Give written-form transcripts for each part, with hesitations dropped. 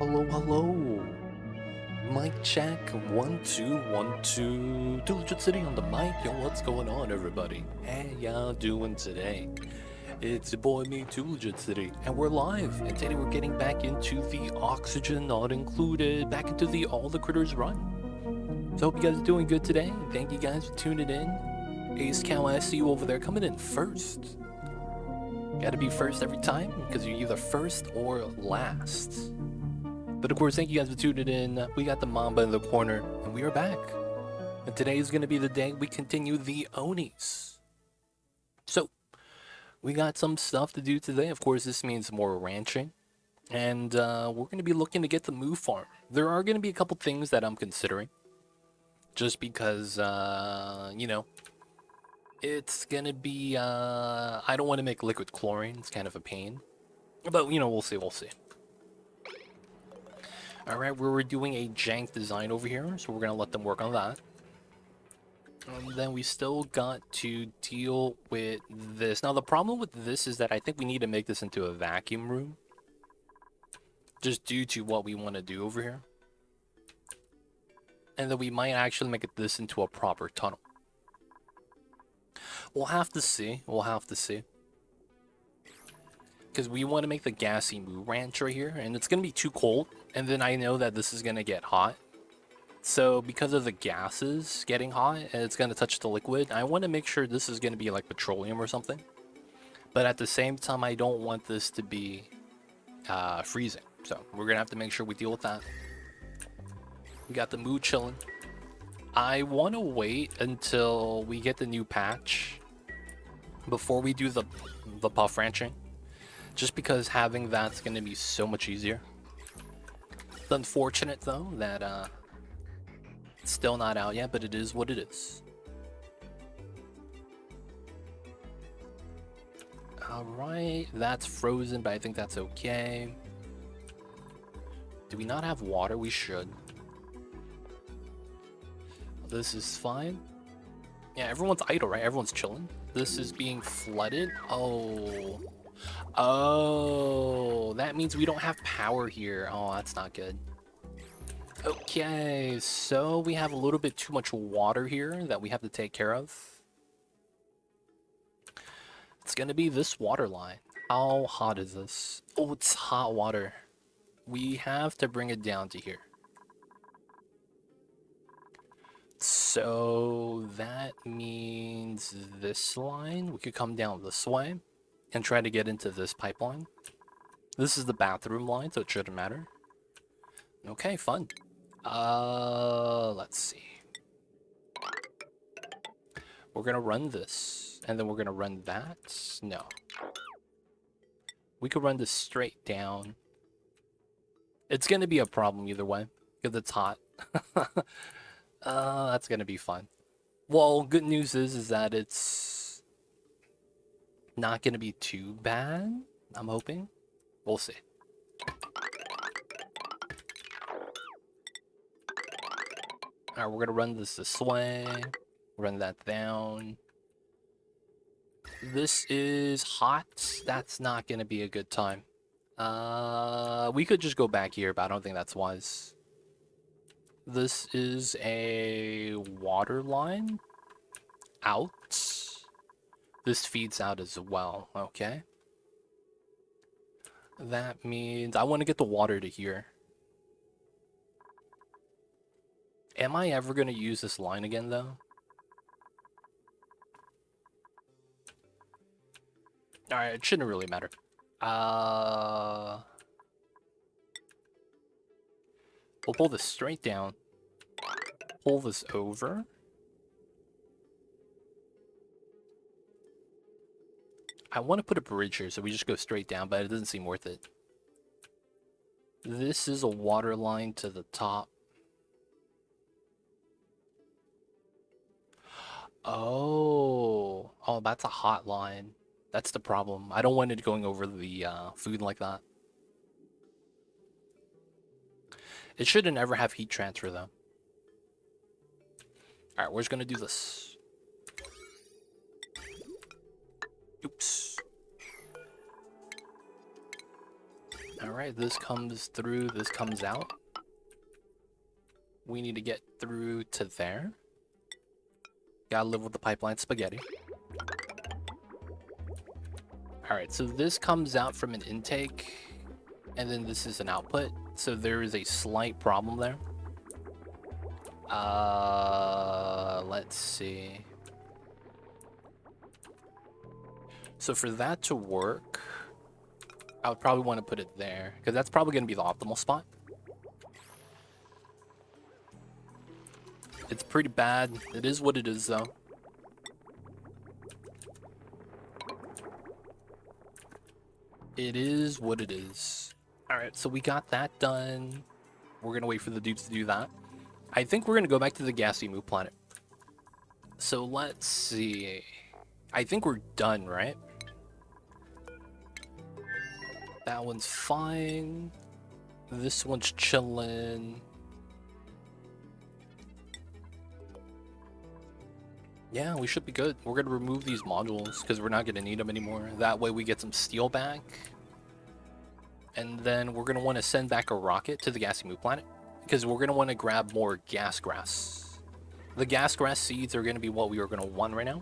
Hello, hello. Mic check. 1 2 1 2. Diligent City on the mic. Yo, what's going on, everybody? How y'all doing today? It's your boy, me, Diligent City, and we're live. And today we're getting back into the Oxygen Not Included, back into the All the Critters run. So, hope you guys are doing good today. Thank you guys for tuning in. Ace Cow, I see you over there coming in first. Gotta be first every time because you're either first or last. But of course, thank you guys for tuning in. We got the Mamba in the corner, and we are back. And today is going to be the day we continue the Onis. So, we got some stuff to do today. Of course, this means more ranching. And we're going to be looking to get the Moo Farm. There are going to be a couple things that I'm considering. Just because, it's going to be, I don't want to make liquid chlorine. It's kind of a pain. But, we'll see, we'll see. Alright, we're doing a jank design over here, so we're going to let them work on that. And then we still got to deal with this. Now, the problem with this is that I think we need to make this into a vacuum room. Just due to what we want to do over here. And then we might actually make this into a proper tunnel. We'll have to see. We'll have to see. Because we want to make the gassy moo ranch right here, and it's going to be too cold, and then I know that this is going to get hot. So because of the gases getting hot, and it's going to touch the liquid, I want to make sure this is going to be like petroleum or something. But at the same time, I don't want this to be freezing. So we're going to have to make sure we deal with that. We got the moo chilling. I want to wait until we get the new patch before we do the puff ranching. Just because having that's going to be so much easier. It's unfortunate, though, that it's still not out yet, but it is what it is. Alright, that's frozen, but I think that's okay. Do we not have water? We should. This is fine. Yeah, everyone's idle, right? Everyone's chilling. This is being flooded. Oh, that means we don't have power here. Oh, that's not good. Okay, so we have a little bit too much water here that we have to take care of. It's gonna be this water line. How hot is this? Oh, it's hot water. We have to bring it down to here. So that means this line, we could come down this way and try to get into this pipeline. This is the bathroom line, so it shouldn't matter. Okay, fun. Let's see. We're gonna run this, and then we're gonna run that. No. We could run this straight down. It's gonna be a problem either way, because it's hot. That's gonna be fun. Well, good news is that it's not gonna be too bad, I'm hoping. We'll see. Alright, we're gonna run this way. Run that down. This is hot. That's not gonna be a good time. We could just go back here, but I don't think that's wise. This is a water line. Out. This feeds out as well. Okay. That means I want to get the water to here. Am I ever going to use this line again, though? Alright, it shouldn't really matter. We'll pull this straight down. Pull this over. I want to put a bridge here, so we just go straight down, but it doesn't seem worth it. This is a water line to the top. Oh, that's a hot line. That's the problem. I don't want it going over the food like that. It shouldn't ever have heat transfer, though. Alright, we're just gonna do this. Oops. Alright, this comes through, this comes out. We need to get through to there. Gotta live with the pipeline spaghetti. Alright, so this comes out from an intake, and then this is an output. So there is a slight problem there. Let's see. So for that to work, I would probably want to put it there, because that's probably going to be the optimal spot. It's pretty bad. It is what it is, though. It is what it is. Alright, so we got that done. We're going to wait for the dupes to do that. I think we're going to go back to the gassy move planet. So let's see. I think we're done, right? That one's fine. This one's chilling. Yeah, we should be good. We're going to remove these modules because we're not going to need them anymore. That way we get some steel back. And then we're going to want to send back a rocket to the gassy move planet because we're going to want to grab more gas grass. The gas grass seeds are going to be what we are going to want right now.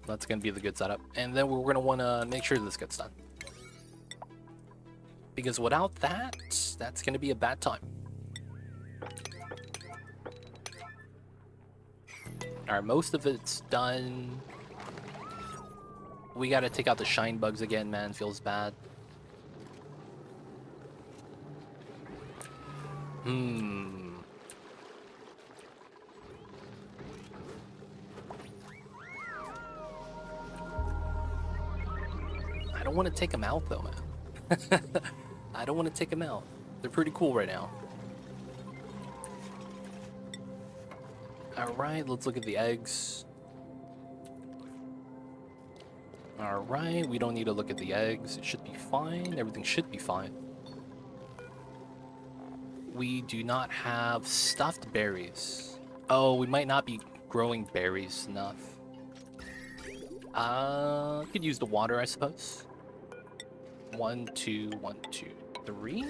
That's going to be the good setup. And then we're going to want to make sure this gets done. Because without that, that's going to be a bad time. Alright, most of it's done. We got to take out the shine bugs again, man. Feels bad. I don't want to take them out, though, man. I don't want to take them out. They're pretty cool right now. Alright, let's look at the eggs. Alright, we don't need to look at the eggs. It should be fine. Everything should be fine. We do not have stuffed berries. Oh, we might not be growing berries enough. Could use the water, I suppose. 1, 2, 1, 2, 3.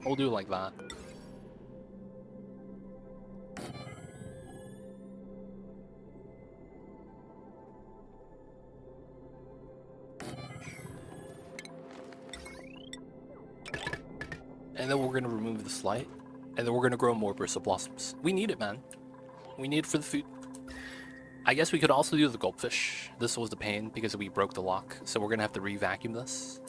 We'll do it like that. And then we're going to remove the light. And then we're going to grow more bristle blossoms. We need it, man. We need it for the food. I guess we could also do the goldfish. This was the pain because we broke the lock. So we're going to have to re-vacuum this.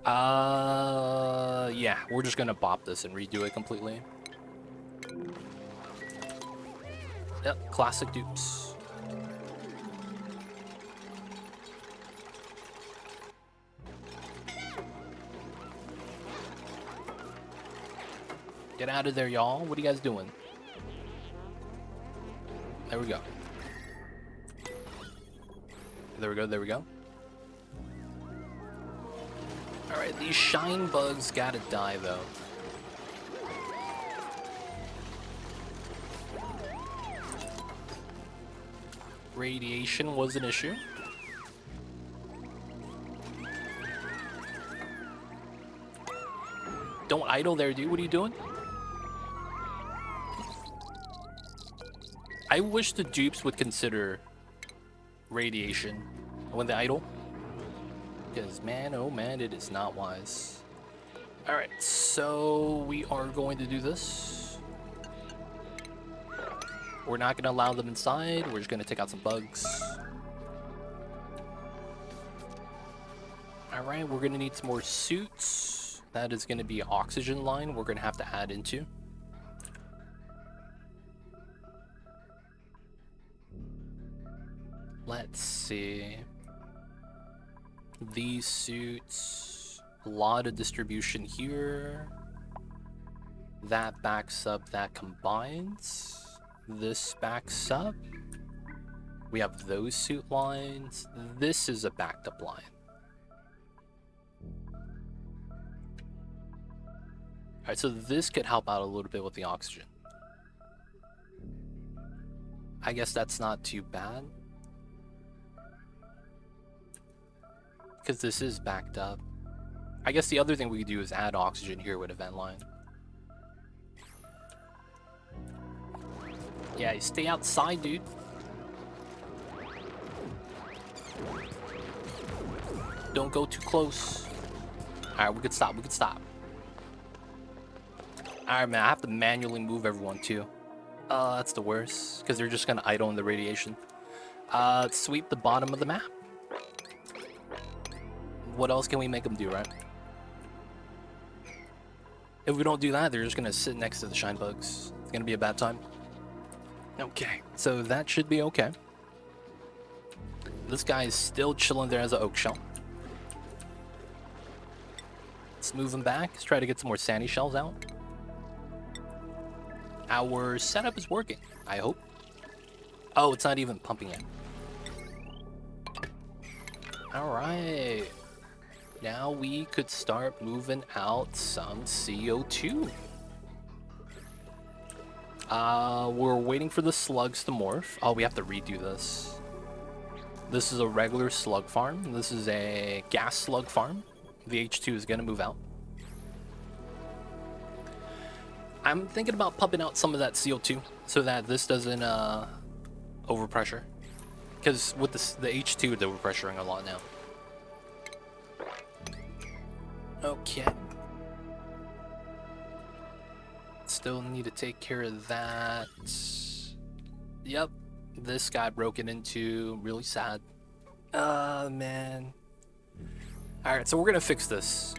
Yeah. We're just going to bop this and redo it completely. Yep. Classic dupes. Get out of there, y'all. What are you guys doing? There we go. There we go, there we go. Alright, these shine bugs gotta die, though. Radiation was an issue. Don't idle there, dude. What are you doing? I wish the dupes would consider radiation when they idle. Because, man, oh man, it is not wise. Alright, so we are going to do this. We're not going to allow them inside. We're just going to take out some bugs. Alright, we're going to need some more suits. That is going to be an oxygen line we're going to have to add into. Let's see. These suits, a lot of distribution here. That backs up, that combines. This backs up. We have those suit lines. This is a backed up line. Alright, so this could help out a little bit with the oxygen. I guess that's not too bad. because this is backed up. I guess the other thing we could do is add oxygen here with a vent line. Yeah, you stay outside, dude. Don't go too close. Alright, we could stop. We could stop. Alright, man. I have to manually move everyone, too. That's the worst. Because they're just going to idle in the radiation. Sweep the bottom of the map. What else can we make them do, right? If we don't do that, they're just going to sit next to the shine bugs. It's going to be a bad time. Okay, so that should be okay. This guy is still chilling there as an oak shell. Let's move him back. Let's try to get some more sandy shells out. Our setup is working, I hope. Oh, it's not even pumping yet. Alright. Now we could start moving out some CO2. We're waiting for the slugs to morph. Oh, we have to redo this. This is a regular slug farm. This is a gas slug farm. The H2 is going to move out. I'm thinking about pumping out some of that CO2 so that this doesn't overpressure. Because with the H2, they're overpressuring a lot now. Okay. Still need to take care of that. Yep. This got broken into. Really sad. Man. Alright, so we're gonna fix this.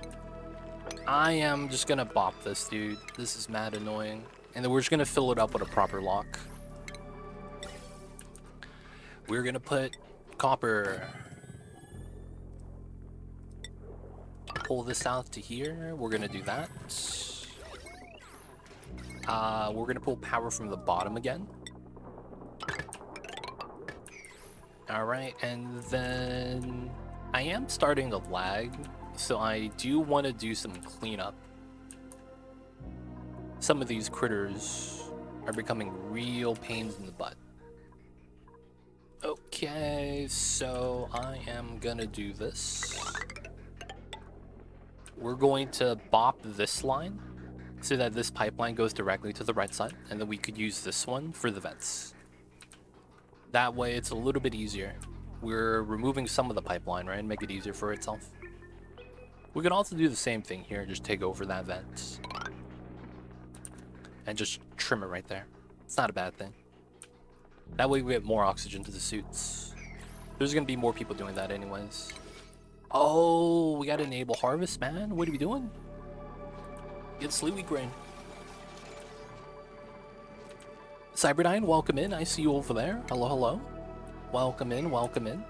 I am just gonna bop this, dude. This is mad annoying. And then we're just gonna fill it up with a proper lock. We're gonna put copper. Pull this out to here. We're gonna do that. We're gonna pull power from the bottom again. Alright, and then I am starting to lag, so I do want to do some cleanup. Some of these critters are becoming real pains in the butt. Okay, so I am gonna do this. We're going to bop this line so that this pipeline goes directly to the right side, and then we could use this one for the vents. That way it's a little bit easier. We're removing some of the pipeline, right, and make it easier for itself. We can also do the same thing here, just take over that vent. And just trim it right there. It's not a bad thing. That way we get more oxygen to the suits. There's gonna be more people doing that anyways. Oh, we gotta enable harvest, man. What are we doing? Get sleepy grain. Cyberdyne, welcome in. I see you over there. Hello, hello. Welcome in, welcome in.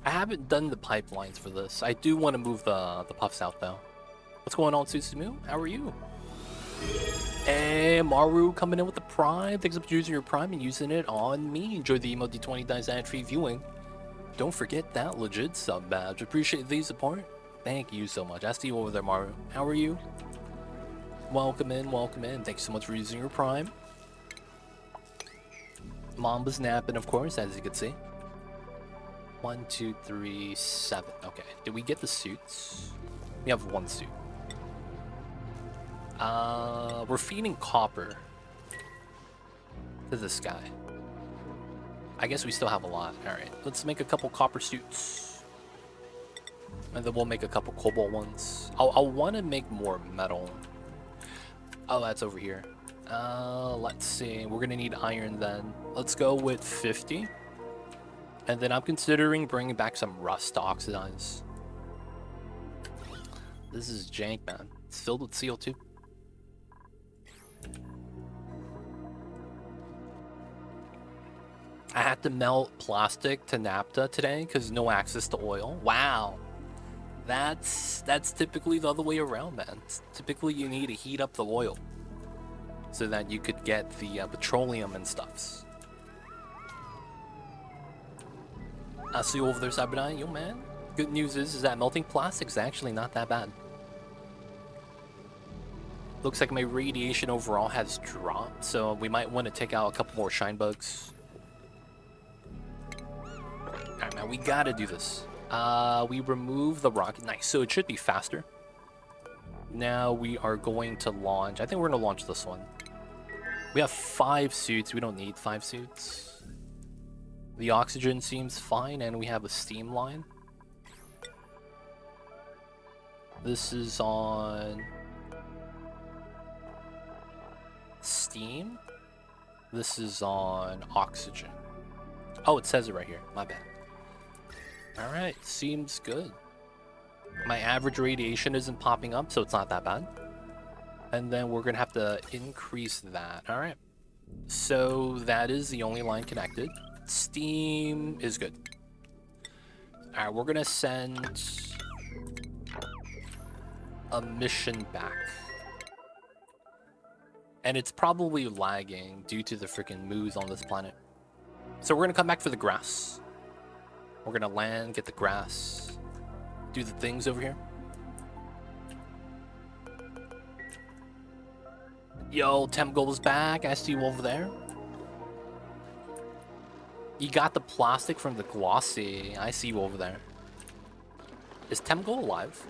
I haven't done the pipelines for this. I do want to move the puffs out though. What's going on, Susumu? How are you? Hey, Maru coming in with the Prime. Thanks for using your Prime and using it on me. Enjoy the Emo D20 Dice ad-free viewing. Don't forget that legit sub badge. Appreciate the support. Thank you so much. I see you over there, Maru. How are you? Welcome in, welcome in. Thanks so much for using your Prime. Mamba's napping, of course, as you can see. 1, 2, 3, 7. Okay, did we get the suits? We have one suit. We're feeding copper to this guy. I guess we still have a lot. Alright, let's make a couple copper suits. And then we'll make a couple cobalt ones. I'll want to make more metal. Oh, that's over here. Let's see. We're gonna need iron then. Let's go with 50. And then I'm considering bringing back some rust to oxidize. This is jank, man. It's filled with CO2. I had to melt plastic to naphtha today because no access to oil. Wow. That's typically the other way around, man. Typically you need to heat up the oil so that you could get the petroleum and stuffs. I see you over there, Cyberdyne. Yo, man. Good news is that melting plastic is actually not that bad. Looks like my radiation overall has dropped, so we might want to take out a couple more shine bugs. Alright, man, we gotta do this. We remove the rocket. Nice, so it should be faster. Now we are going to launch. I think we're gonna launch this one. We have 5 suits. We don't need 5 suits. The oxygen seems fine, and we have a steam line. This is on steam. This is on oxygen. Oh, it says it right here. My bad. Alright, seems good. My average radiation isn't popping up, so it's not that bad. And then we're gonna have to increase that. Alright. So that is the only line connected. Steam is good. Alright, we're gonna send a mission back. And it's probably lagging due to the freaking moose on this planet. So we're gonna come back for the grass. We're gonna land, get the grass, do the things over here. Yo, Tameable's back. I see you over there. You got the plastic from the glossy. I see you over there. Is Tameable alive?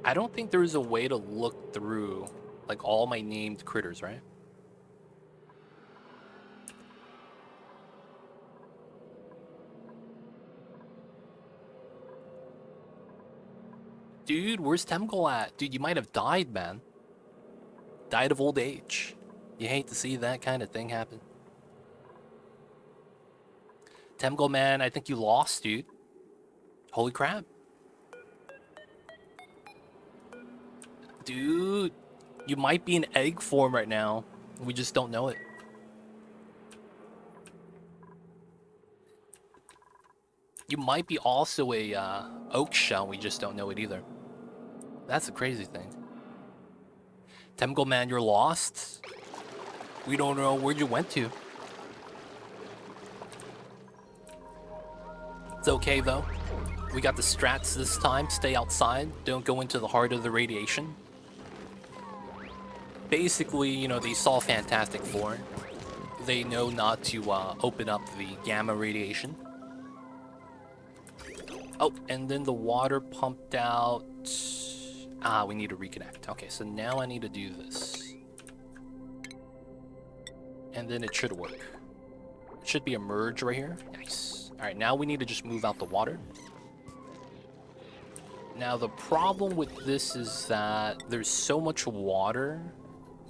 I don't think there is a way to look through like all my named critters, right? Dude, where's Tameable at? Dude, you might have died, man. Died of old age. You hate to see that kind of thing happen. Tameable, man, I think you lost, dude. Holy crap. Dude, you might be in egg form right now. We just don't know it. You might be also a oak shell. We just don't know it either. That's the crazy thing. Tameable, man, you're lost. We don't know where you went to. It's okay, though. We got the strats this time. Stay outside. Don't go into the heart of the radiation. Basically, you know, they saw Fantastic Four. They know not to open up the gamma radiation. Oh, and then the water pumped out. Ah, we need to reconnect. Okay, so now I need to do this. And then it should work. It should be a merge right here. Nice. All right, now we need to just move out the water. Now, the problem with this is that there's so much water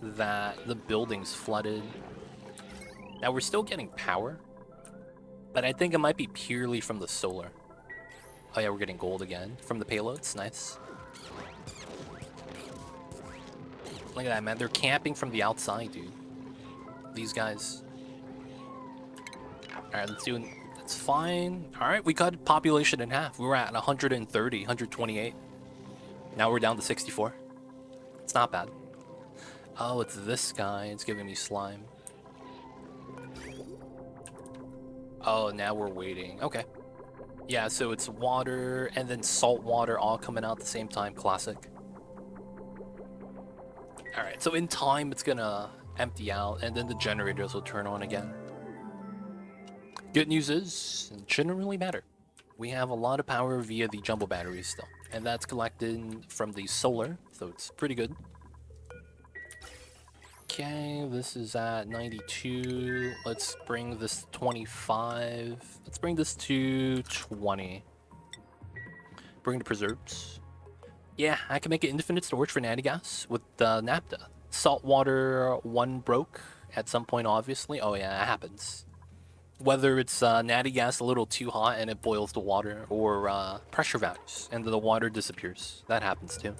that the building's flooded. Now, we're still getting power, but I think it might be purely from the solar. Oh yeah, we're getting gold again from the payloads. Nice. Look at that, man. They're camping from the outside, dude. These guys. Alright, let's do it. That's fine. Alright, we cut population in half. We were at 130, 128. Now we're down to 64. It's not bad. Oh, it's this guy. It's giving me slime. Oh, now we're waiting. Okay. Yeah, so it's water and then salt water all coming out at the same time. Classic. Alright, so in time it's gonna empty out and then the generators will turn on again. Good news is, it shouldn't really matter. We have a lot of power via the jumbo batteries still. And that's collected from the solar, so it's pretty good. Okay, this is at 92. Let's bring this to 25. Let's bring this to 20. Bring the preserves. Yeah, I can make an infinite storage for natty gas with naphtha. Saltwater 1 broke at some point, obviously. Oh yeah, it happens. Whether it's natty gas a little too hot and it boils the water, or pressure values and the water disappears. That happens too.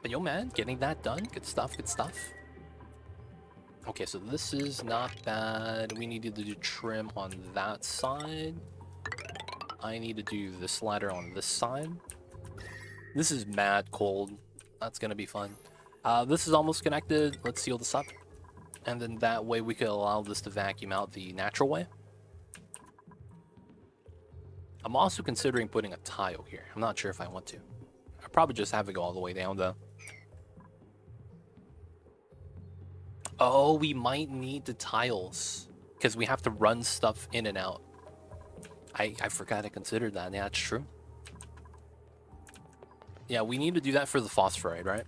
But yo, man, getting that done. Good stuff, good stuff. Okay, so this is not bad. We needed to do trim on that side. I need to do this ladder on this side. This is mad cold. That's gonna be fun. This is almost connected. Let's seal this up. And then that way we could allow this to vacuum out the natural way. I'm also considering putting a tile here. I'm not sure if I want to. I'll probably just have it go all the way down though. Oh, we might need the tiles because we have to run stuff in and out. I forgot I considered that. Yeah, that's true. Yeah, we need to do that for the phosphorite, right?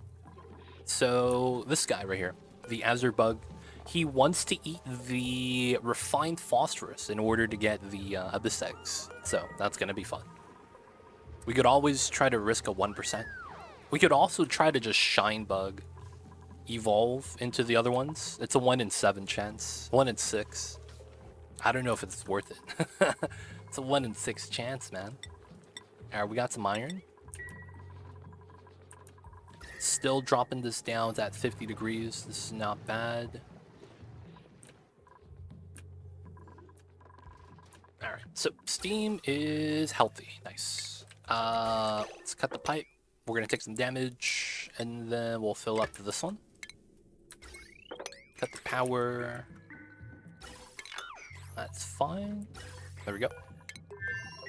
So this guy right here, the Azure bug, he wants to eat the refined phosphorus in order to get the abyss eggs. So that's gonna be fun. We could always try to risk a 1%. We could also try to just shine bug evolve into the other ones. It's a 1 in 7 chance. 1 in 6. I don't know if it's worth it. It's a 1 in 6 chance, man. Alright, we got some iron. Still dropping this down to at 50 degrees. This is not bad. Alright, so steam is healthy. Nice. Let's cut the pipe. We're gonna take some damage, and then we'll fill up to this one. Cut the power. That's fine. There we go.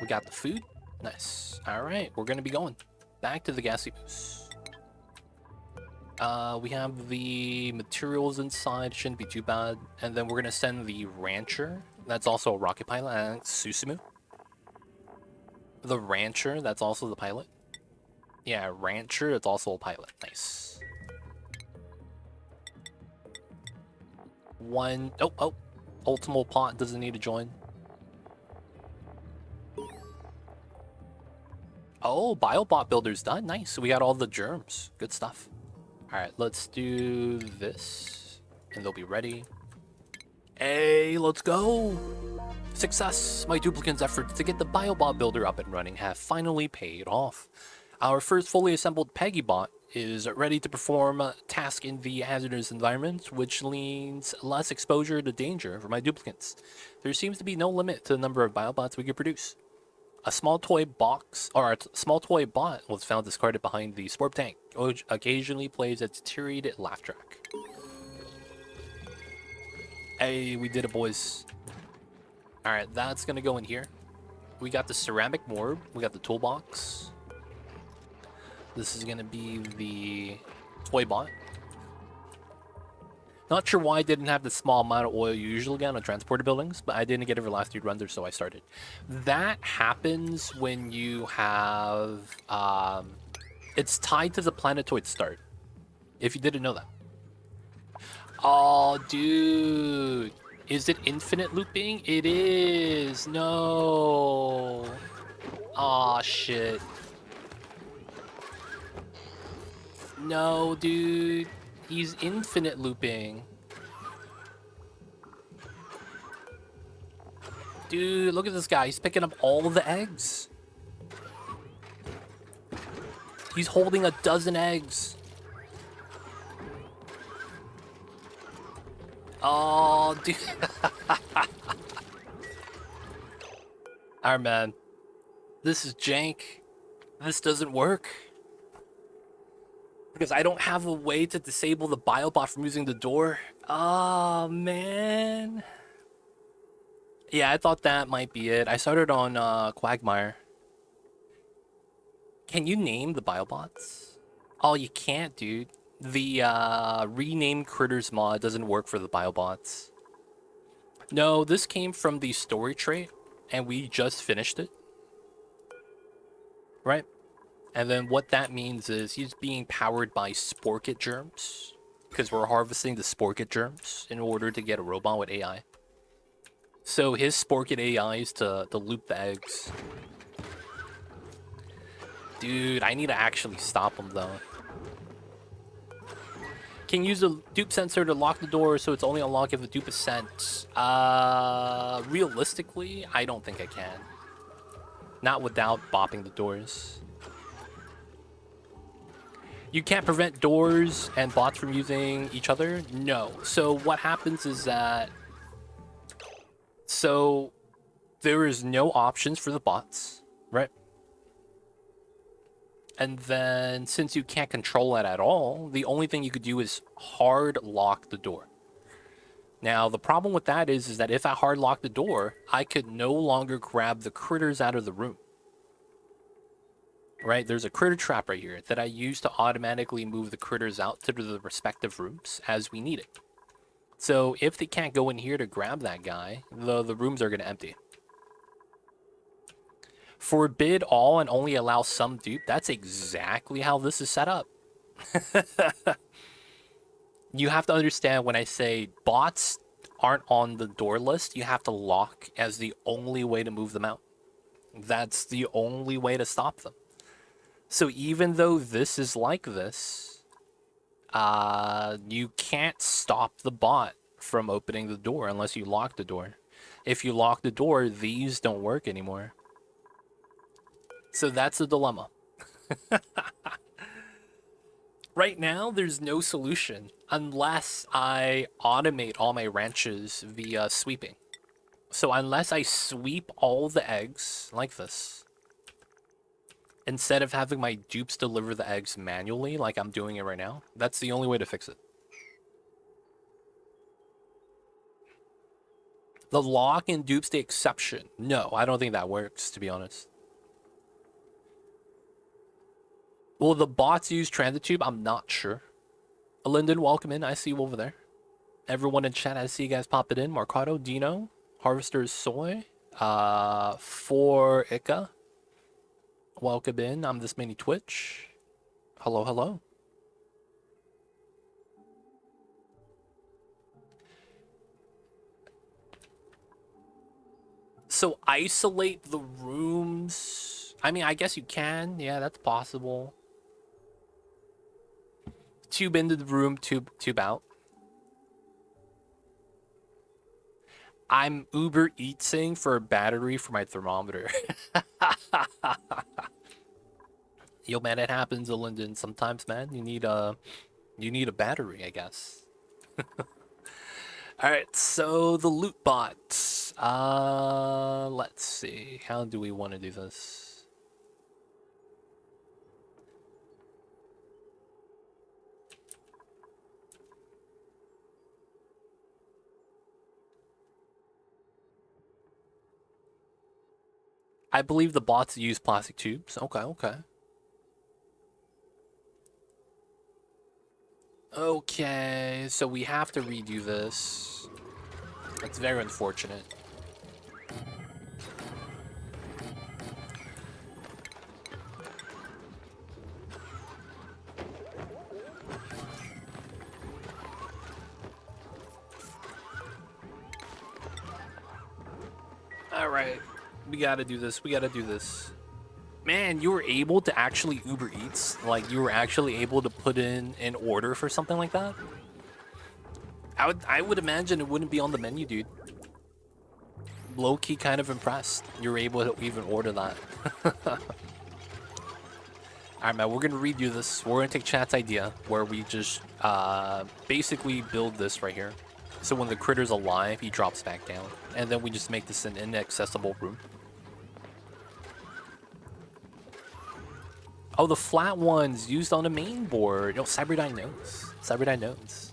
We got the food. Nice. Alright, we're gonna be going back to the gassy boost. We have the materials inside, shouldn't be too bad. And then we're gonna send the rancher. That's also a rocket pilot, and Susumu. The rancher, that's also the pilot. Yeah, rancher, it's also a pilot. Nice. One, oh, Ultimal Pot doesn't need to join. Oh, Biobot builder's done. Nice. So we got all the germs. Good stuff. All right, let's do this, and they'll be ready. Hey, let's go! Success! My duplicant's efforts to get the Biobot builder up and running have finally paid off. Our first fully assembled Peggy bot is ready to perform a task in the hazardous environment, which means less exposure to danger for my duplicants. There seems to be no limit to the number of Biobots we can produce. A small toy box, or a small toy bot was found discarded behind the Sporb tank, which occasionally plays a deteriorated laugh track. Hey, we did it, boys. Alright, that's gonna go in here. We got the ceramic morb, we got the toolbox. This is gonna be the toy bot. Not sure why I didn't have the small amount of oil you usually get on transporter buildings, but I didn't get it for the last 3 runs, so I started. That happens when you have... it's tied to the planetoid start, if you didn't know that. Oh, dude. Is it infinite looping? It is. No. Aw, shit. No, dude. He's infinite looping. Dude, look at this guy. He's picking up all the eggs. He's holding a dozen eggs. Oh, dude. Alright, man. This is jank. This doesn't work. Because I don't have a way to disable the Biobot from using the door. Oh, man. Yeah, I thought that might be it. I started on Quagmire. Can you name the Biobots? Oh, you can't, dude. The rename critters mod doesn't work for the Biobots. No, this came from the story trait, and we just finished it. Right? And then what that means is he's being powered by Sporkit germs, because we're harvesting the Sporkit germs in order to get a robot with AI. So his Sporkit AI is to loop the eggs. Dude, I need to actually stop him though. Can use a dupe sensor to lock the door so it's only unlocked if the dupe is sent. Realistically, I don't think I can. Not without bopping the doors. You can't prevent doors and bots from using each other? No. So what happens is that... So there is no options for the bots, right? And then since you can't control it at all, the only thing you could do is hard lock the door. Now, the problem with that is that if I hard lock the door, I could no longer grab the critters out of the room. Right? There's a critter trap right here that I use to automatically move the critters out to the respective rooms as we need it. So if they can't go in here to grab that guy, the rooms are going to empty. Forbid all and only allow some dupe. That's exactly how this is set up. You have to understand when I say bots aren't on the door list, you have to lock as the only way to move them out. That's the only way to stop them. So even though this is like this, you can't stop the bot from opening the door unless you lock the door. If you lock the door, these don't work anymore. So that's the dilemma. Right now, there's no solution unless I automate all my ranches via sweeping. So unless I sweep all the eggs like this, instead of having my dupes deliver the eggs manually like I'm doing it right now, that's the only way to fix it. The lock and dupes the exception. No, I don't think that works, to be honest. Will the bots use transit tube? I'm not sure. Lyndon, welcome in. I see you over there. Everyone in chat, I see you guys pop it in. Marcado, Dino, Harvester's Soy, for Ika. Welcome in. I'm this mini Twitch. Hello, hello. So isolate the rooms. I mean, I guess you can. Yeah, that's possible. Tube into the room, tube out. I'm Uber Eatsing for a battery for my thermometer. Yo, man, it happens, Lyndon. Sometimes, man, you need a battery, I guess. All right, so the loot bot. Let's see. How do we want to do this? I believe the bots use plastic tubes. Okay, okay. Okay, so we have to redo this. That's very unfortunate. All right, we gotta do this. We gotta do this. Man, you were able to actually Uber Eats? Like, you were actually able to put in an order for something like that? I would imagine it wouldn't be on the menu, dude. Low-key kind of impressed. You were able to even order that. Alright, man, we're gonna redo this. We're gonna take chat's idea, where we just basically build this right here. So when the critter's alive, he drops back down. And then we just make this an inaccessible room. Oh, the flat ones used on the main board. No, Cyberdyne knows. Cyberdyne knows.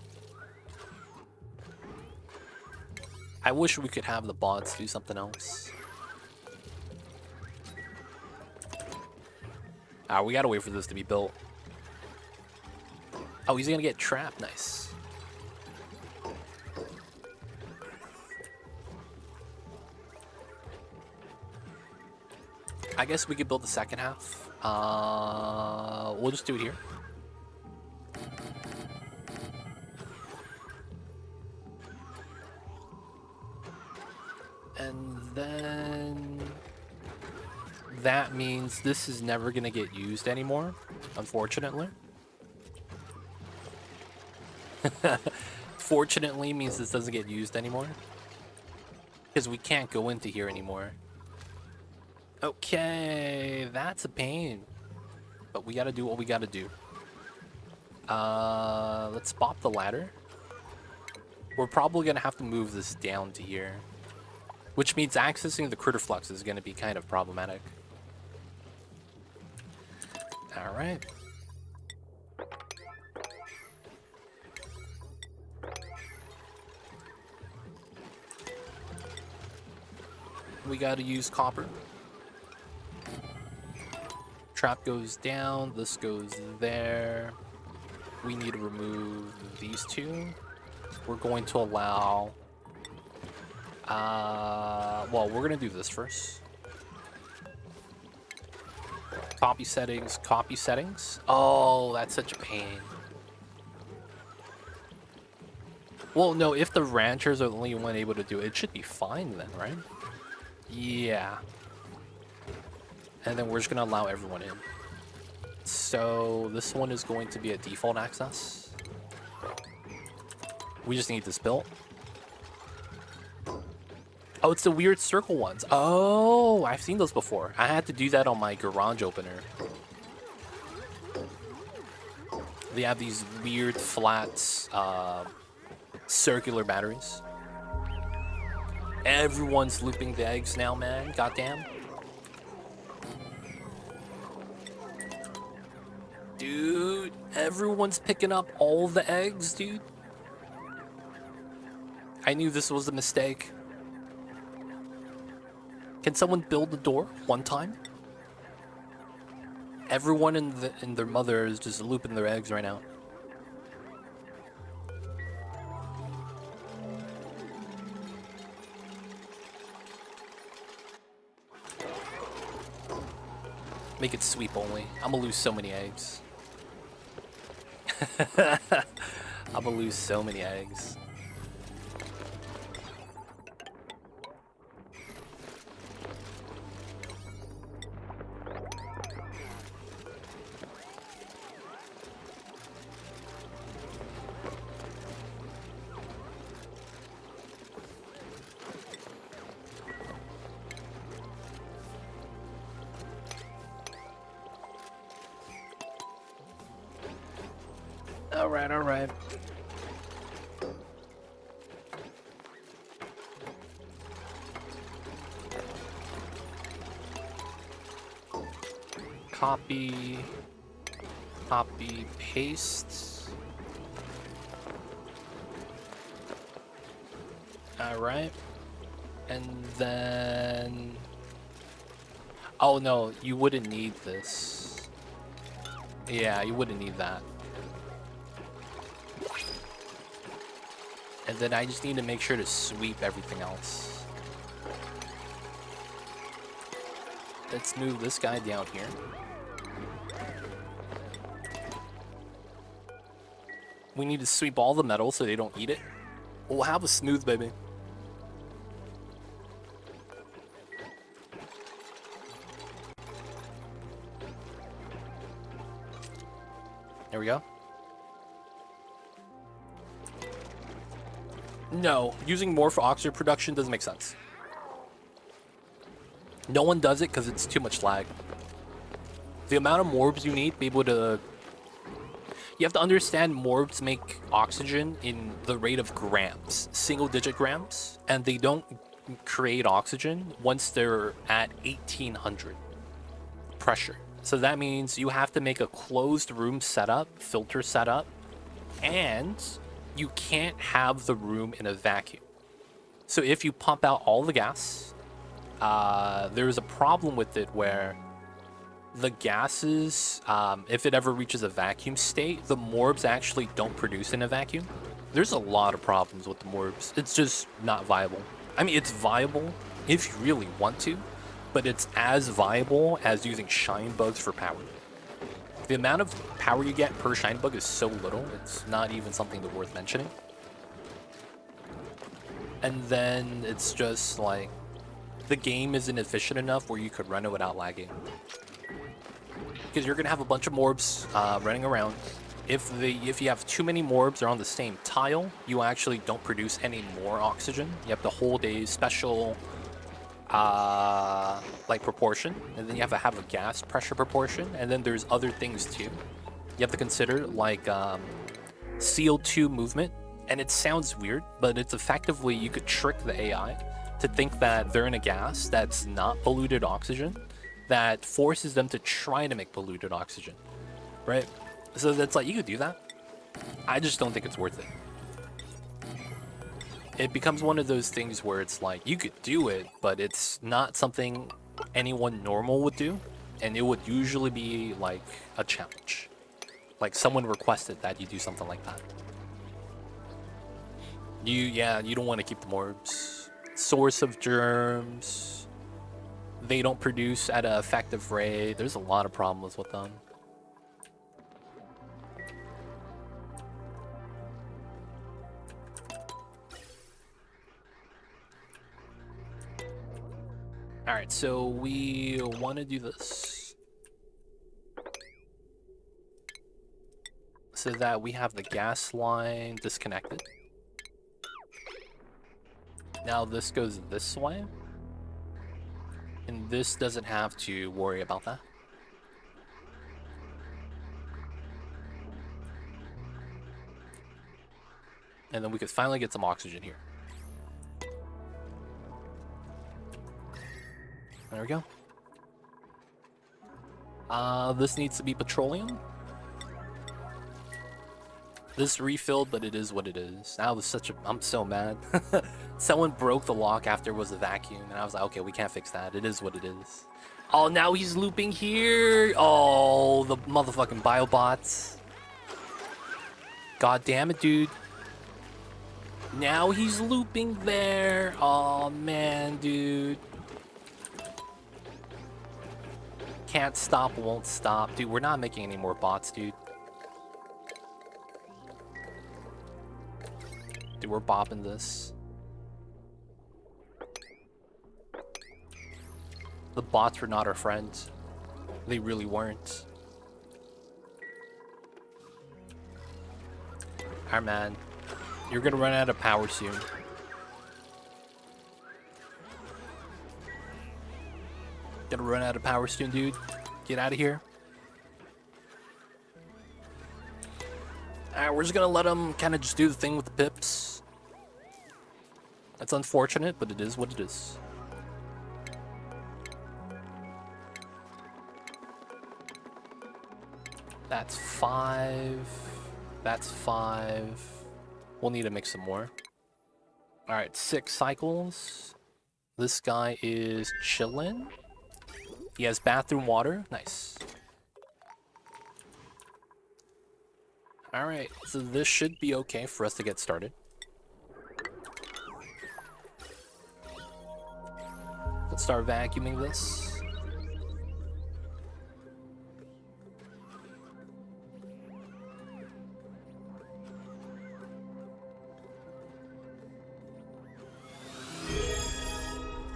I wish we could have the bots do something else. We gotta wait for this to be built. Oh, he's gonna get trapped. Nice. I guess we could build the second half. We'll just do it here. And then that means this is never gonna get used anymore, unfortunately. Fortunately means this doesn't get used anymore. Because we can't go into here anymore. Okay, that's a pain. But we gotta do what we gotta do. Let's pop the ladder. We're probably gonna have to move this down to here. Which means accessing the critter flux is gonna be kind of problematic. Alright. we gotta use copper. Trap goes down, this goes there. We need to remove these two. We're going to allow... well, we're gonna do this first. Copy settings, copy settings. Oh, that's such a pain. Well, no, if the ranchers are the only one able to do it, it should be fine then, right? Yeah. And then we're just gonna allow everyone in. So this one is going to be a default access. We just need this built. Oh, it's the weird circle ones. Oh, I've seen those before. I had to do that on my garage opener. They have these weird flat circular batteries. Everyone's looping the eggs now, man. Goddamn. Dude, everyone's picking up all the eggs, dude. I knew this was a mistake. Can someone build the door one time? Everyone and their mother is just looping their eggs right now. Make it sweep only. I'm gonna lose so many eggs. I'm gonna lose so many eggs. All right. Copy, paste. All right. And then... Oh no, you wouldn't need this. Yeah, you wouldn't need that. And then I just need to make sure to sweep everything else. Let's move this guy down here. We need to sweep all the metal so they don't eat it. We'll have a smooth, baby. There we go. No, using more for oxygen production doesn't make sense. No one does it because it's too much lag. The amount of morbs you need to be able to... You have to understand morbs make oxygen in the rate of grams, single-digit grams, and they don't create oxygen once they're at 1800 pressure. So that means you have to make a closed room setup, filter setup, and you can't have the room in a vacuum. So if you pump out all the gas, there's a problem with it where the gases, if it ever reaches a vacuum state, the morbs actually don't produce in a vacuum. There's a lot of problems with the morbs. It's just not viable. I mean, it's viable if you really want to, but it's as viable as using shine bugs for power. The amount of power you get per shine bug is so little, it's not even something that's worth mentioning. And then it's just like, the game isn't efficient enough where you could run it without lagging. Because you're gonna have a bunch of morbs running around. If you have too many morbs that are on the same tile, you actually don't produce any more oxygen. You have to hold a special like proportion, and then you have to have a gas pressure proportion, and then there's other things too. You have to consider like CO2 movement, and it sounds weird, but it's effectively you could trick the AI to think that they're in a gas that's not polluted oxygen, that forces them to try to make polluted oxygen, right? So that's like, you could do that. I just don't think it's worth it. it becomes one of those things where it's like you could do it, but it's not something anyone normal would do, and it would usually be like a challenge. Like someone requested that you do something like that. You don't want to keep the morbs. Source of germs. They don't produce at an effective rate. There's a lot of problems with them. Alright, so we want to do this so that we have the gas line disconnected. Now this goes this way, and this doesn't have to worry about that. And then we could finally get some oxygen here. There we go. This needs to be petroleum. This refilled, but it is what it is. That was such a... I'm so mad. Someone broke the lock after it was a vacuum, and I was like, okay, we can't fix that. It is what it is. Oh, now he's looping here. Oh, the motherfucking biobots. God damn it, dude. Now he's looping there. Oh, man, dude. Can't stop, won't stop. Dude, we're not making any more bots, dude. Dude, we're bopping this. The bots were not our friends. They really weren't. Alright, man. You're gonna run out of power soon. Gonna run out of power soon, dude. Get out of here. Alright, we're just gonna let him kind of just do the thing with the pips. That's unfortunate, but it is what it is. That's 5. That's 5. We'll need to make some more. Alright, 6 cycles. This guy is chillin'. He has bathroom water. Nice. Alright, so this should be okay for us to get started. Let's start vacuuming this.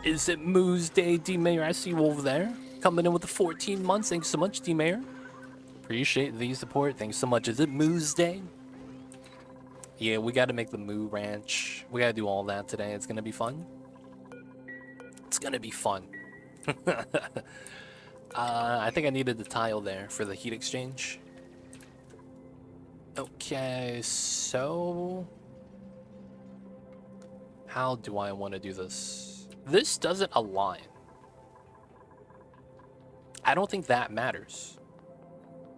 Is it Moose Day, D-Mayor? I see you over there. Coming in with the 14 months. Thanks so much, D-Mayor. Appreciate the support. Thanks so much. Is it Moose Day? Yeah, we got to make the Moo Ranch. We got to do all that today. It's going to be fun. It's going to be fun. I think I needed the tile there for the heat exchange. Okay, so... how do I want to do this? This doesn't align. I don't think that matters.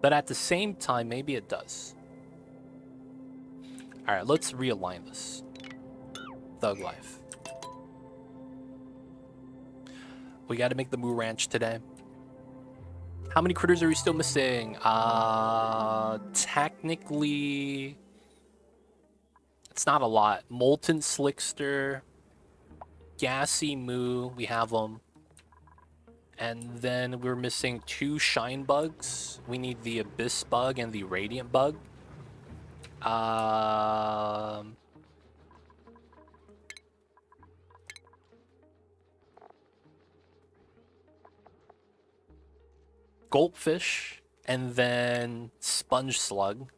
But at the same time, maybe it does. Alright, let's realign this. Thug life. We gotta make the Moo Ranch today. How many critters are we still missing? Technically... it's not a lot. Molten Slickster. Gassy Moo. We have them. And then we're missing 2 Shine Bugs. We need the Abyss Bug and the Radiant Bug. Goldfish. And then Sponge Slug.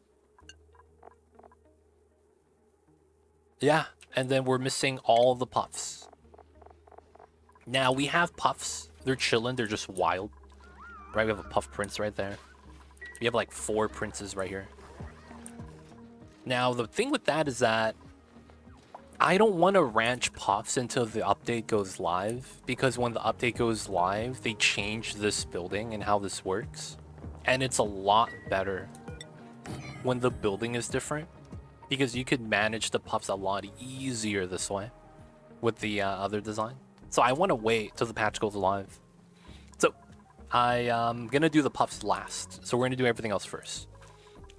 Yeah, and then we're missing all the puffs. Now, we have puffs. They're chilling. They're just wild. Right, we have a puff prince right there. We have like 4 princes right here. Now, the thing with that is that I don't want to ranch puffs until the update goes live. Because when the update goes live, they change this building and how this works. And it's a lot better when the building is different. because you could manage the puffs a lot easier this way with the other design. So I want to wait till the patch goes live. So I'm gonna do the puffs last. So we're gonna do everything else first.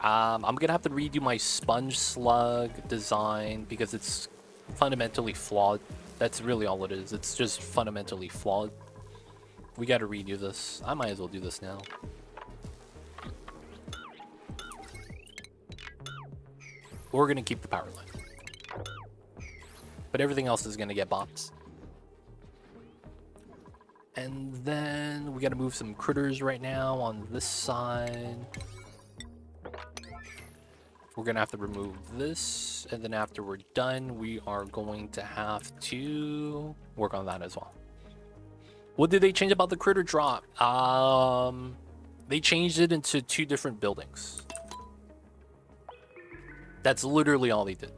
I'm gonna have to redo my sponge slug design because it's fundamentally flawed. That's really all it is. It's just fundamentally flawed. We gotta redo this. I might as well do this now. We're gonna keep the power line, but everything else is gonna get bops. And then we gotta move some critters right now on this side. We're gonna have to remove this, and then after we're done, we are going to have to work on that as well. What did they change about the critter drop? They changed it into 2 different buildings. That's literally all they did.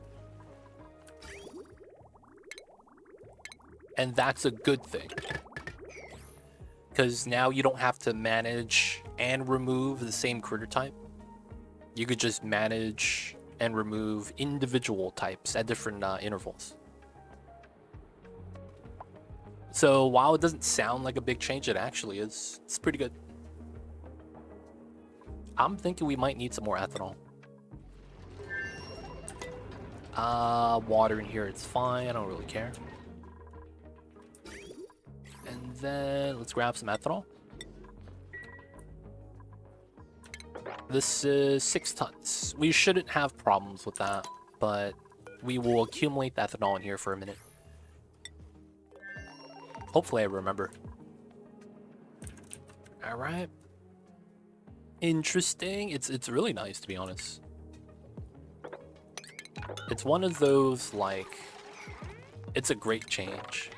And that's a good thing, because now you don't have to manage and remove the same critter type. You could just manage and remove individual types at different intervals. So while it doesn't sound like a big change, it actually is. It's pretty good. I'm thinking we might need some more ethanol. Water in here, it's fine. I don't really care. And then let's grab some ethanol. This is 6 tons. We shouldn't have problems with that, but we will accumulate the ethanol in here for a minute. Hopefully I remember. All right. Interesting. It's really nice, to be honest. It's one of those, like, it's a great change.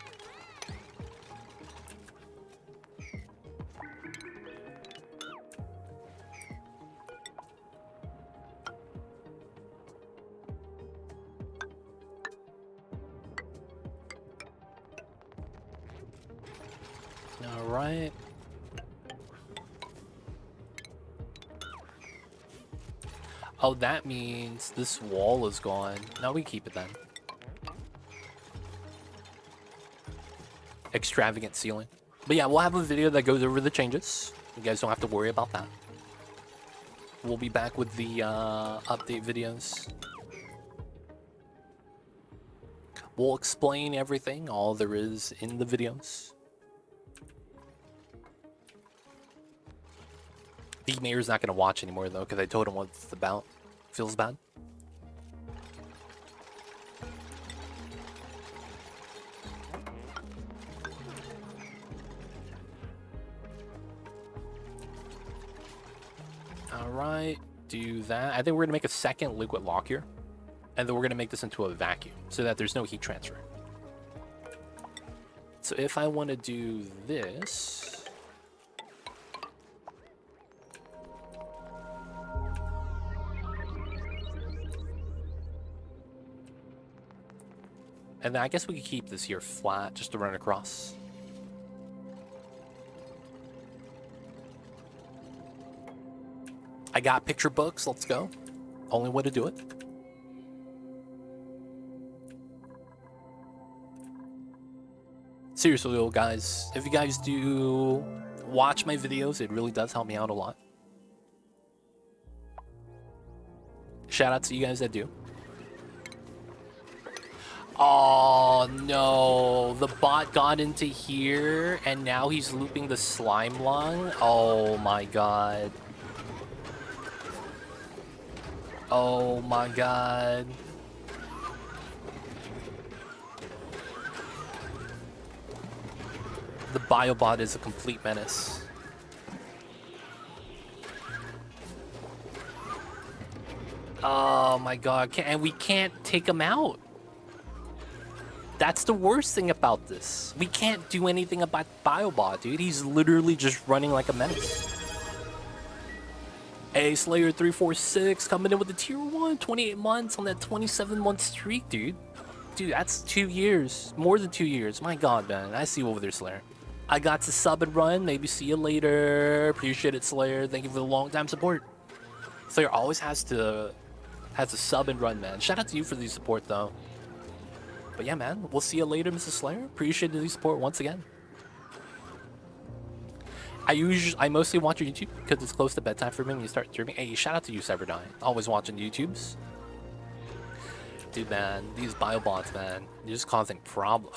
All right. Oh, that means this wall is gone. No, we keep it then. Extravagant ceiling. But yeah, we'll have a video that goes over the changes. You guys don't have to worry about that. We'll be back with the update videos. We'll explain everything, all there is in the videos. The mayor's not going to watch anymore, though, because I told him what it's about. Feels bad. Alright, do that. I think we're going to make a second liquid lock here. And then we're going to make this into a vacuum, so that there's no heat transfer. So if I want to do this... And then I guess we could keep this here flat just to run across. I got picture books, let's go. Only way to do it. Seriously though, guys, if you guys do watch my videos, it really does help me out a lot. Shout out to you guys that do. Oh no, the bot got into here and now he's looping the slime lung. Oh my god. Oh my god. The biobot is a complete menace. Oh my god, and we can't take him out. That's the worst thing about this. We can't do anything about Biobot, dude. He's literally just running like a menace. Hey, Slayer 346 coming in with the tier 1, 28 months on that 27-month streak, dude. Dude, that's 2 years. More than 2 years. My god, man. I see you over there, Slayer. I got to sub and run. Maybe see you later. Appreciate it, Slayer. Thank you for the long time support. Slayer always has to Has a sub and run, man. Shout out to you for the support, though. But yeah, man, we'll see you later, Mrs. Slayer. Appreciate the support once again. I mostly watch your YouTube because it's close to bedtime for me when you start streaming. Hey, shout out to you, Cyberdyne. Always watching YouTubes. Dude, man, these biobots, man, they're just causing problems.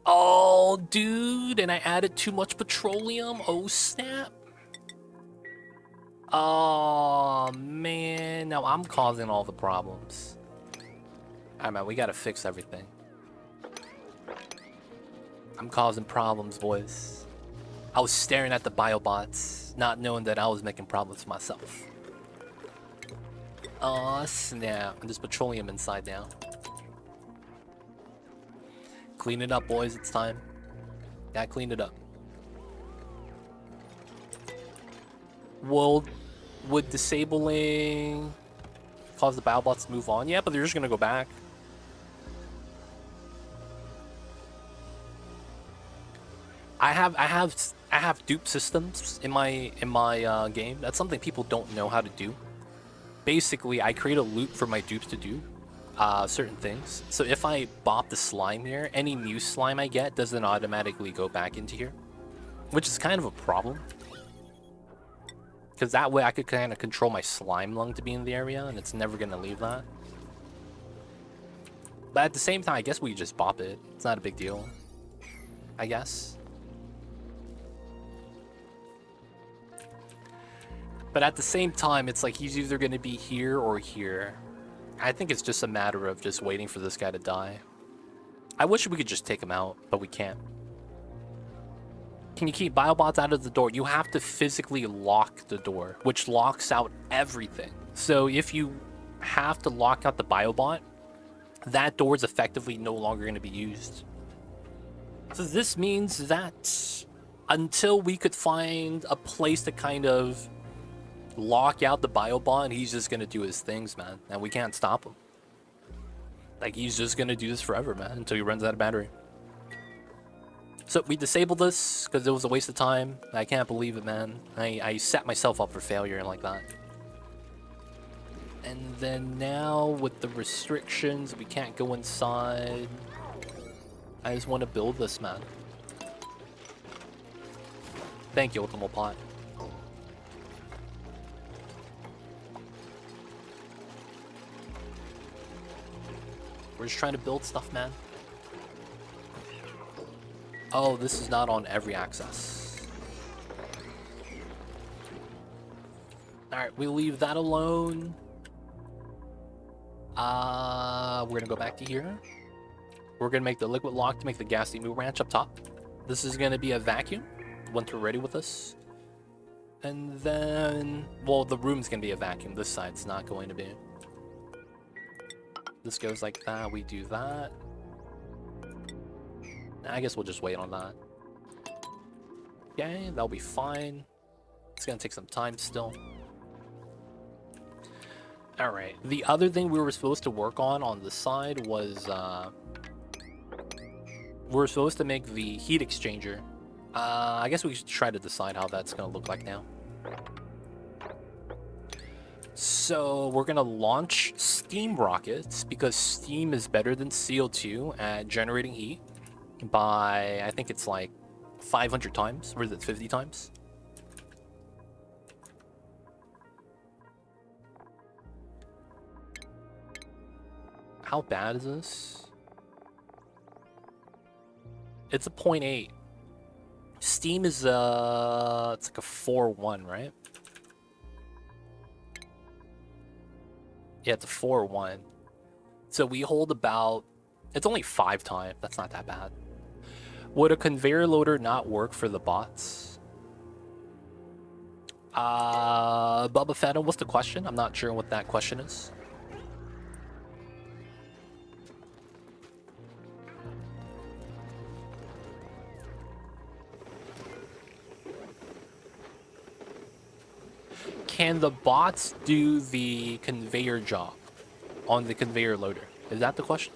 Oh, dude, and I added too much petroleum. Oh, snap. Oh, man, now I'm causing all the problems. All right, man, we gotta fix everything. I'm causing problems, boys. I was staring at the biobots, not knowing that I was making problems for myself. Oh, snap. There's petroleum inside now. Clean it up, boys. It's time. Gotta clean it up. Would disabling cause the biobots to move on? Yeah, but they're just gonna go back. I have dupe systems in my game. That's something people don't know how to do. Basically, I create a loop for my dupes to do certain things. So if I bop the slime here, any new slime I get doesn't automatically go back into here, which is kind of a problem. Because that way I could kind of control my slime lung to be in the area, and it's never going to leave that. But at the same time, I guess we just bop it. It's not a big deal, I guess. But at the same time, it's like he's either going to be here or here. I think it's just a matter of just waiting for this guy to die. I wish we could just take him out, but we can't. Can you keep biobots out of the door? You have to physically lock the door, which locks out everything. So if you have to lock out the biobot, that door is effectively no longer going to be used. So this means that until we could find a place to kind of lock out the biobot, he's just gonna do his things, man, and we can't stop him. Like, he's just gonna do this forever, man, until he runs out of battery. So we disabled this because it was a waste of time. I can't believe it, man. I set myself up for failure and like that. And then now with the restrictions, we can't go inside. I just want to build this, man. Thank you, Ultimo Pot. We're just trying to build stuff, man. Oh, this is not on every access. Alright, we leave that alone. We're gonna go back to here. We're gonna make the liquid lock to make the gas emu ranch up top. This is gonna be a vacuum once we're ready with this. And then, well, the room's gonna be a vacuum. This side's not going to be. This goes like that, we do that. I guess we'll just wait on that. Okay, that'll be fine. It's gonna take some time still. Alright, the other thing we were supposed to work on the side was, we were supposed to make the heat exchanger. I guess we should try to decide how that's gonna look like now. So we're gonna launch steam rockets because steam is better than CO2 at generating heat by, I think it's like 500 times, or is it 50 times? How bad is this? It's a 0.8. Steam is it's like a 4.1, right? Yeah, it's a 4.1. So we hold about, it's only 5 times. That's not that bad. Would a conveyor loader not work for the bots? Bubba Feta, what's the question? I'm not sure what that question is. Can the bots do the conveyor job on the conveyor loader? Is that the question?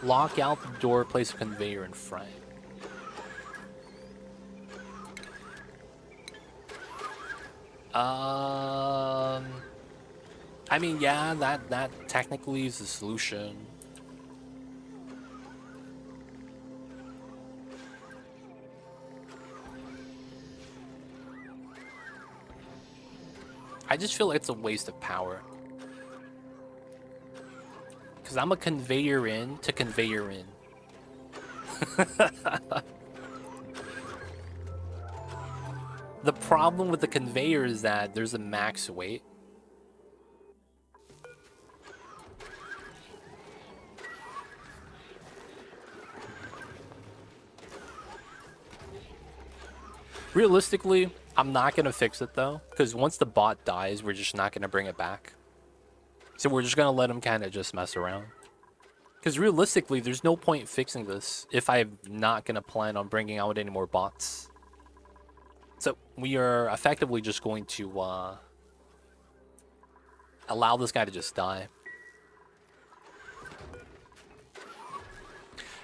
Lock out the door, place a conveyor in front. I mean, yeah, that technically is the solution. I just feel like it's a waste of power. Because I'm a conveyor in to conveyor in. The problem with the conveyor is that there's a max weight. Realistically, I'm not going to fix it though, because once the bot dies, we're just not going to bring it back. So we're just going to let him kind of just mess around. Because realistically, there's no point fixing this if I'm not going to plan on bringing out any more bots. So we are effectively just going to allow this guy to just die.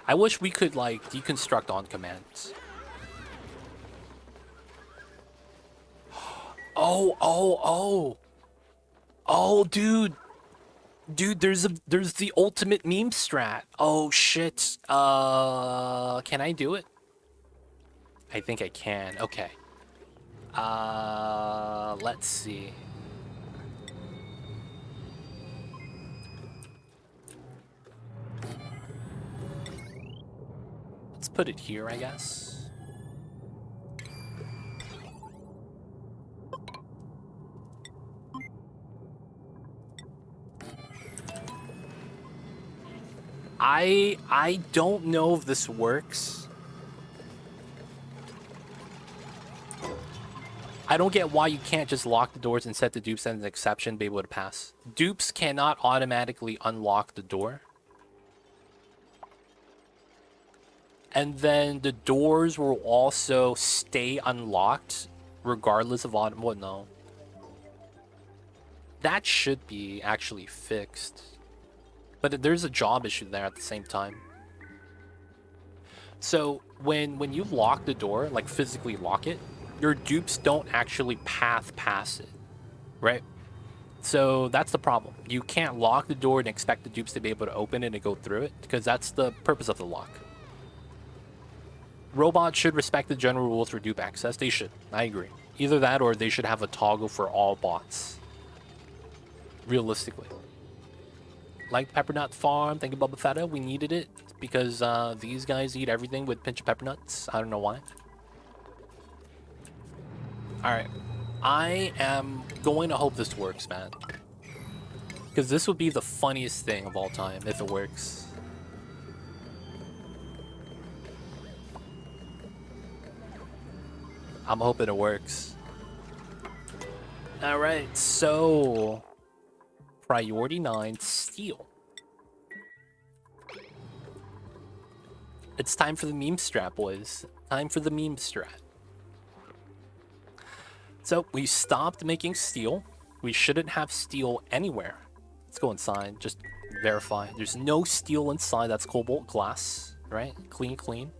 I wish we could like deconstruct on command. Oh, dude. Dude, there's the ultimate meme strat. Oh shit. Can I do it? I think I can. Okay. Let's see. Let's put it here, I guess. I don't know if this works. I don't get why you can't just lock the doors and set the dupes as an exception, be able to pass. Dupes cannot automatically unlock the door. And then the doors will also stay unlocked regardless of what. No. That should be actually fixed. But there's a job issue there at the same time. So when you lock the door, like physically lock it, your dupes don't actually path past it, right? So that's the problem. You can't lock the door and expect the dupes to be able to open it and go through it, because that's the purpose of the lock. Robots should respect the general rules for dupe access. They should. I agree. Either that or they should have a toggle for all bots. Realistically. Like Peppernut Farm, thank you, Bubba Fetta. We needed it because these guys eat everything with pinch of pepper nuts. I don't know why. Alright. I am going to hope this works, man. Because this would be the funniest thing of all time if it works. I'm hoping it works. Alright, so... Priority 9, steel. It's time for the meme strat, boys. Time for the meme strat. So, we stopped making steel. We shouldn't have steel anywhere. Let's go inside, just verify. There's no steel inside, that's cobalt glass, right? Clean, clean.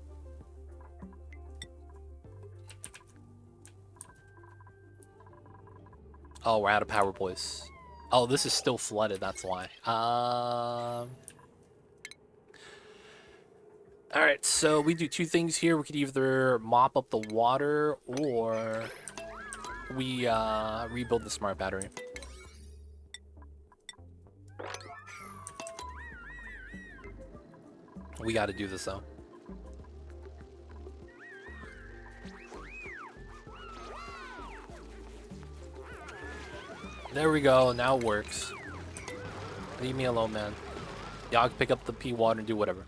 Oh, we're out of power, boys. Oh, this is still flooded, that's why. Alright, so we do two things here. We could either mop up the water or we rebuild the smart battery. We gotta do this though. There we go, now it works. Leave me alone, man. Y'all can pick up the pea water and do whatever.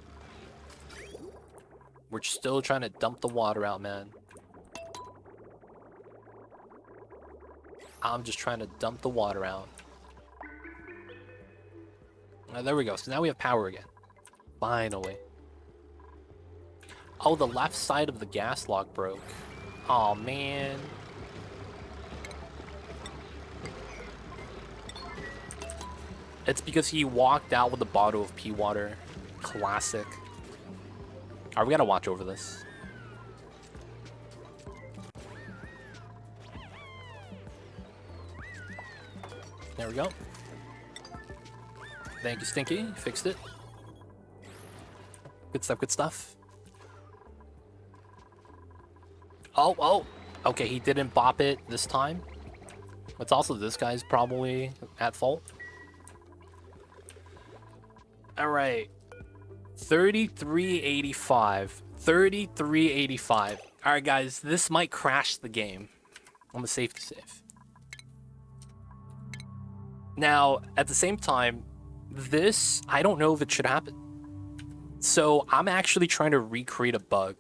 We're still trying to dump the water out, man. I'm just trying to dump the water out. There we go, so now we have power again. Finally. Oh, the left side of the gas lock broke. Oh man. It's because he walked out with a bottle of pea water. Classic. Alright, we gotta watch over this. There we go. Thank you, Stinky. Fixed it. Good stuff, good stuff. Oh, oh. Okay, he didn't bop it this time. But also this guy's probably at fault. Alright. 3385. 3385. Alright, guys. This might crash the game. I'm a safety save. Now, at the same time, this, I don't know if it should happen. So, I'm actually trying to recreate a bug.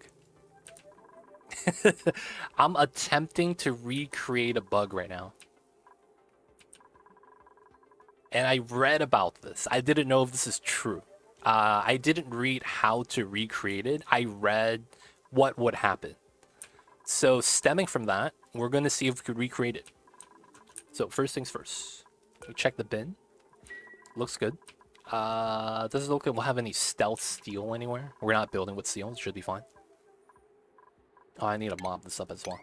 I'm attempting to recreate a bug right now. And I read about this. I didn't know if this is true. I didn't read how to recreate it. I read what would happen. So, stemming from that, we're going to see if we could recreate it. So, first things first. We check the bin. Looks good. Doesn't look like we'll have any stealth steel anywhere. We're not building with steel. It should be fine. Oh, I need to mob this up as well.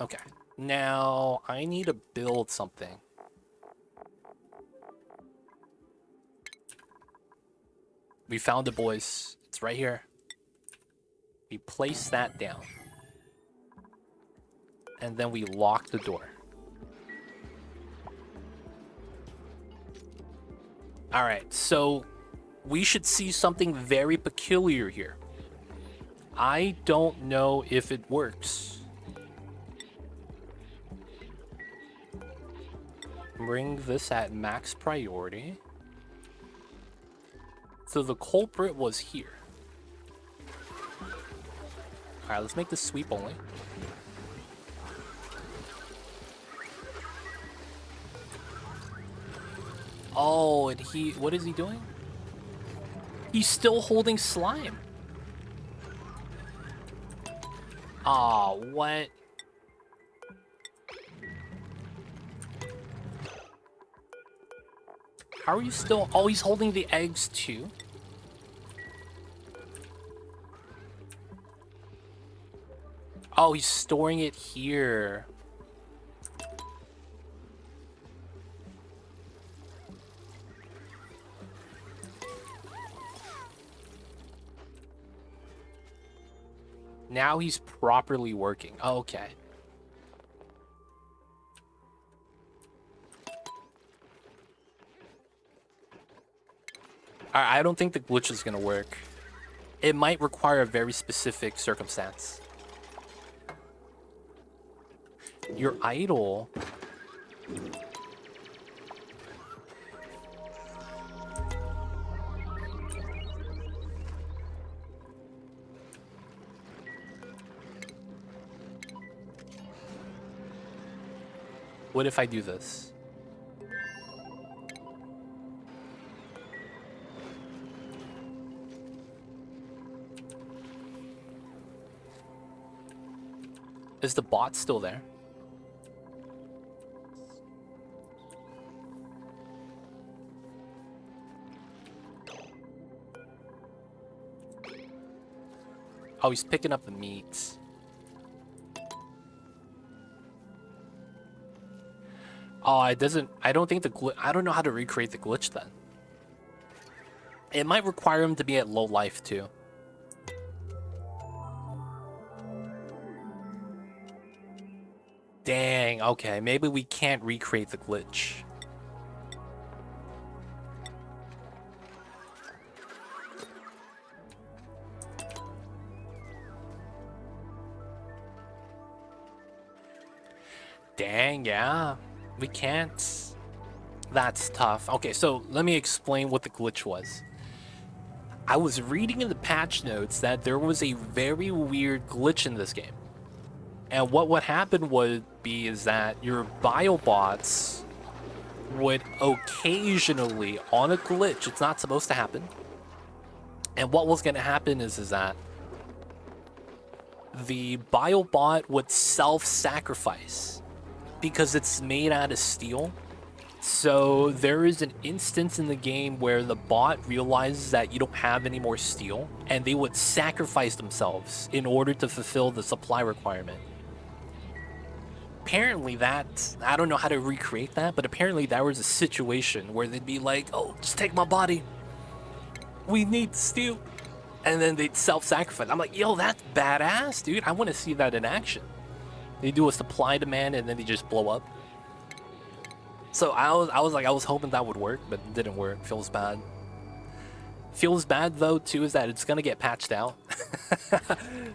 Okay. Now, I need to build something. We found it, boys. It's right here. We place that down. And then we lock the door. Alright, so we should see something very peculiar here. I don't know if it works. Bring this at max priority. So the culprit was here. Alright, let's make this sweep only. Oh, and what is he doing? He's still holding slime. Aw, what? How are you still... Oh, he's holding the eggs too? Oh, he's storing it here. Now he's properly working. Oh, okay. I don't think the glitch is going to work. It might require a very specific circumstance. You're idle. What if I do this? Is the bot still there? Oh, he's picking up the meat. Oh, I don't think I don't know how to recreate the glitch then. It might require him to be at low life too. Dang, okay, maybe we can't recreate the glitch. Dang, yeah. We can't. That's tough. Okay, so let me explain what the glitch was. I was reading in the patch notes that there was a very weird glitch in this game. And what would happen is that your biobots would occasionally, on a glitch, it's not supposed to happen. And what was going to happen is that the biobot would self-sacrifice. Because it's made out of steel, So there is an instance in the game where the bot realizes that you don't have any more steel, and they would sacrifice themselves in order to fulfill the supply requirement. Apparently I don't know how to recreate that, but apparently there was a situation where they'd be like, oh, just take my body. We need steel. And then they'd self-sacrifice. I'm like, yo, that's badass, dude. I want to see that in action. They do a supply demand and then they just blow up. So I was hoping that would work, but it didn't work. Feels bad. Feels bad though too is that it's gonna get patched out.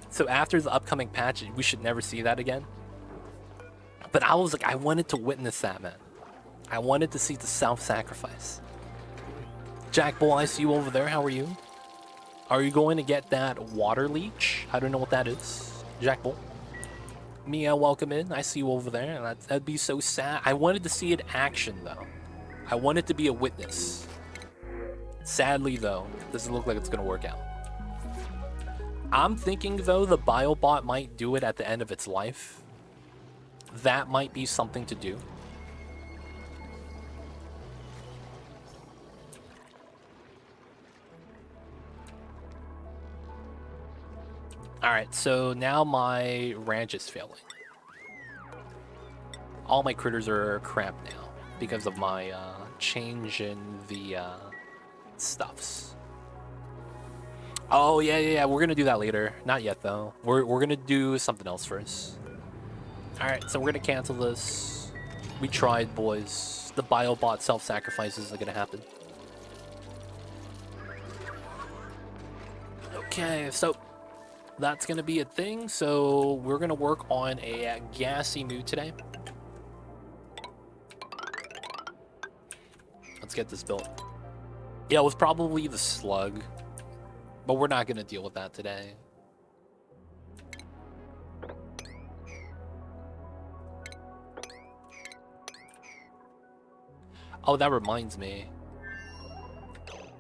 So after the upcoming patch, we should never see that again. But I was like, I wanted to witness that, man. I wanted to see the self-sacrifice. Jack Bull, I see you over there. How are you? Are you going to get that water leech? I don't know what that is. Jack Bull. Mia, welcome in. I see you over there. That'd be so sad. I wanted to see it in action, though. I wanted to be a witness. Sadly, though, doesn't look like it's going to work out. I'm thinking, though, the Biobot might do it at the end of its life. That might be something to do. Alright, so now my ranch is failing. All my critters are cramped now because of my change in the stuffs. Oh, yeah, we're gonna do that later. Not yet, though. We're gonna do something else first. Alright, so we're gonna cancel this. We tried, boys. The Biobot self-sacrifices are gonna happen. Okay, so that's gonna be a thing. So we're gonna work on a gassy mood today. Let's get this built. Yeah, it was probably the slug, but we're not gonna deal with that today. Oh, that reminds me.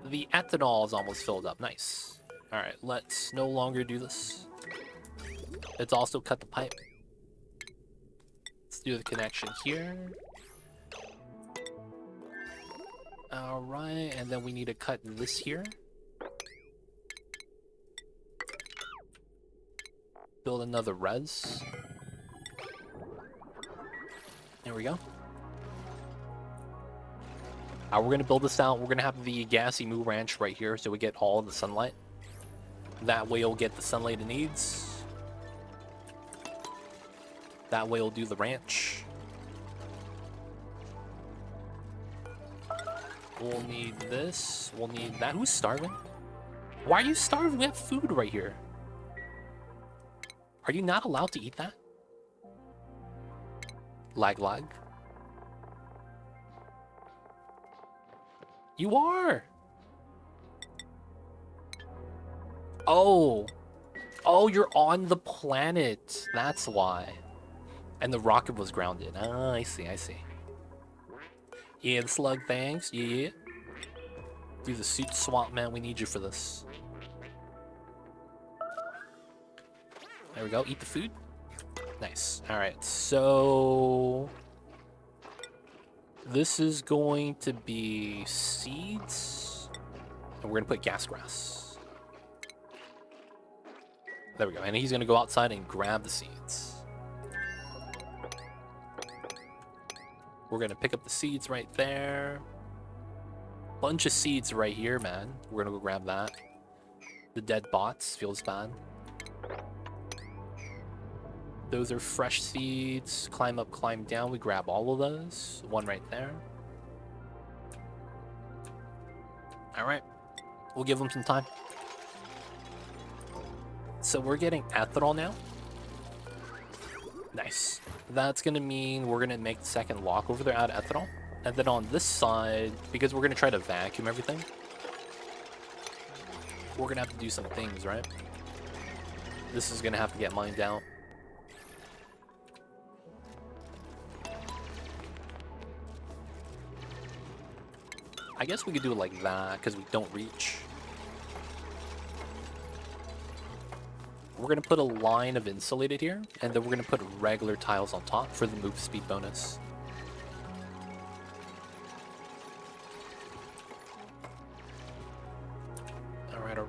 The ethanol is almost filled up. Nice. Alright, let's no longer do this. Let's also cut the pipe. Let's do the connection here. Alright, and then we need to cut this here. Build another res. There we go. We're going to build this out. We're going to have the gassy moo ranch right here so we get all of the sunlight. That way it'll get the sunlight it needs. That way it'll do the ranch. We'll need this. We'll need that. Who's starving? Why are you starving? We have food right here. Are you not allowed to eat that? Lag. You are! Oh, you're on the planet. That's why. And the rocket was grounded. Ah, I see. Yeah, the slug, thanks. Yeah. Do the suit swap, man. We need you for this. There we go. Eat the food. Nice. Alright, so this is going to be seeds. And we're going to put gas grass. There we go. And he's going to go outside and grab the seeds. We're going to pick up the seeds right there. Bunch of seeds right here, man. We're going to go grab that. The dead bots. Feels bad. Those are fresh seeds. Climb up, climb down. We grab all of those. One right there. Alright. We'll give them some time. So we're getting ethanol now. Nice. That's going to mean we're going to make the second lock over there out of ethanol. And then on this side, because we're going to try to vacuum everything, we're going to have to do some things, right? This is going to have to get mined out. I guess we could do it like that, because we don't reach. We're going to put a line of insulated here, and then we're going to put regular tiles on top for the move speed bonus.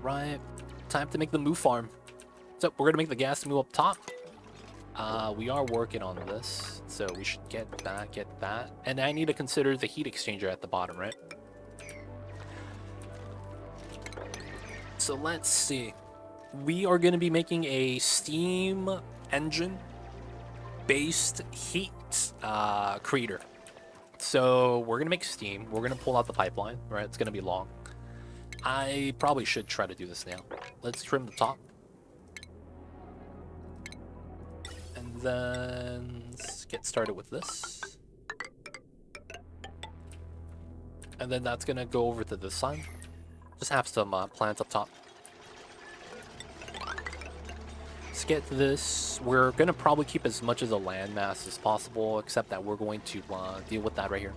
Alright, time to make the moo farm. So we're gonna make the gas moo up top. We are working on this, so we should get that. And I need to consider the heat exchanger at the bottom, right? So let's see. We are gonna be making a steam engine based heat creator. So we're gonna make steam. We're gonna pull out the pipeline, right? It's gonna be long. I probably should try to do this now. Let's trim the top. And then let's get started with this. And then that's gonna go over to this side. Just have some plants up top. Let's get this. We're gonna probably keep as much of the land mass as possible, except that we're going to deal with that right here.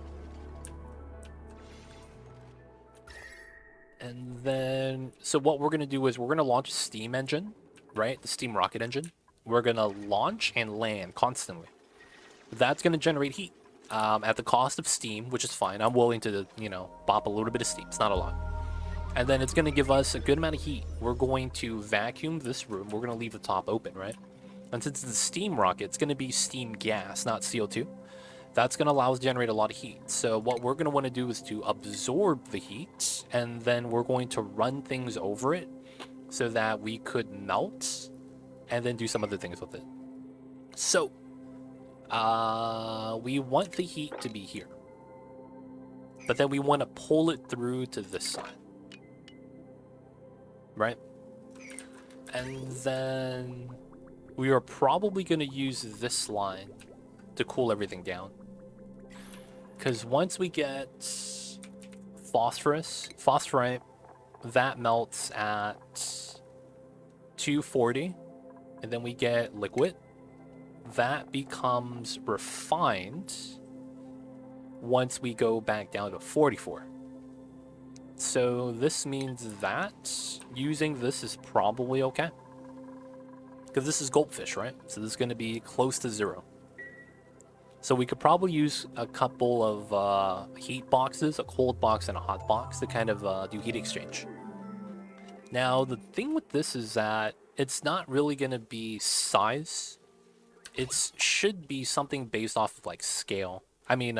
And then, so what we're gonna do is we're gonna launch a steam engine, right? The steam rocket engine. We're gonna launch and land constantly. That's gonna generate heat at the cost of steam, which is fine. I'm willing to, you know, bop a little bit of steam. It's not a lot. And then it's gonna give us a good amount of heat. We're going to vacuum this room. We're gonna leave the top open, right? And since it's a steam rocket, it's gonna be steam gas, not CO2. That's going to allow us to generate a lot of heat. So what we're going to want to do is to absorb the heat, and then we're going to run things over it so that we could melt and then do some other things with it. So we want the heat to be here, but then we want to pull it through to this side, right? And then we are probably going to use this line to cool everything down. Because once we get phosphorite, that melts at 240, and then we get liquid. That becomes refined once we go back down to 44. So this means that using this is probably okay. Because this is goldfish, right? So this is going to be close to 0. So we could probably use a couple of heat boxes, a cold box and a hot box to kind of do heat exchange. Now, the thing with this is that it's not really going to be size. It should be something based off of like scale. I mean,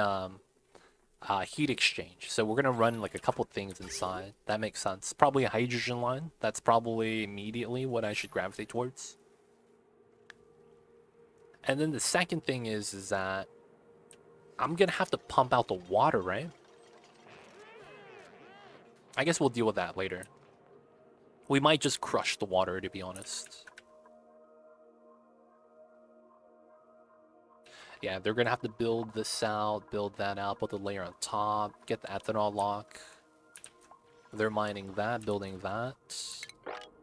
heat exchange. So we're going to run like a couple things inside. That makes sense. Probably a hydrogen line. That's probably immediately what I should gravitate towards. And then the second thing is that I'm going to have to pump out the water, right? I guess we'll deal with that later. We might just crush the water, to be honest. Yeah, they're going to have to build this out, build that out, put the layer on top, get the ethanol lock. They're mining that, building that.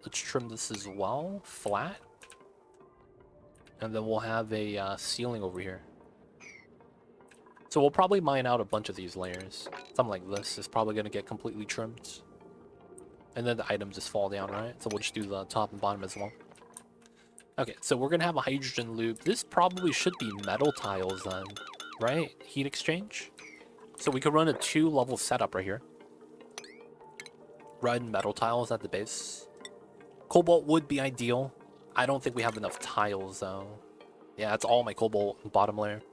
Let's trim this as well, flat. And then we'll have a ceiling over here. So we'll probably mine out a bunch of these layers. Something like this is probably going to get completely trimmed. And then the items just fall down, right? So we'll just do the top and bottom as well. Okay, so we're going to have a hydrogen loop. This probably should be metal tiles then, right? Heat exchange. So we could run a 2-level setup right here. Run metal tiles at the base. Cobalt would be ideal. I don't think we have enough tiles though. Yeah, that's all my cobalt bottom layer.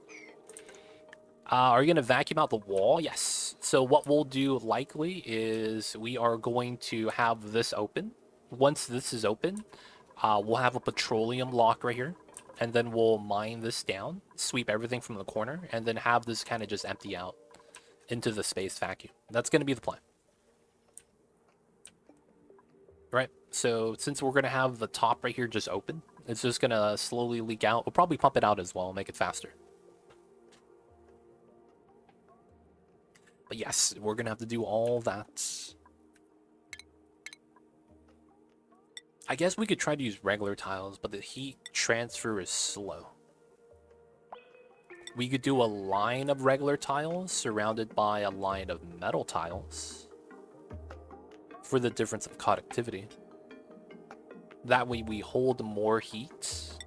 Are you going to vacuum out the wall? Yes. So what we'll do likely is we are going to have this open. Once this is open, we'll have a petroleum lock right here. And then we'll mine this down, sweep everything from the corner, and then have this kind of just empty out into the space vacuum. That's going to be the plan. Right? So since we're going to have the top right here just open, it's just going to slowly leak out. We'll probably pump it out as well, make it faster. But yes, we're going to have to do all that. I guess we could try to use regular tiles, but the heat transfer is slow. We could do a line of regular tiles surrounded by a line of metal tiles for the difference of conductivity. That way we hold more heat,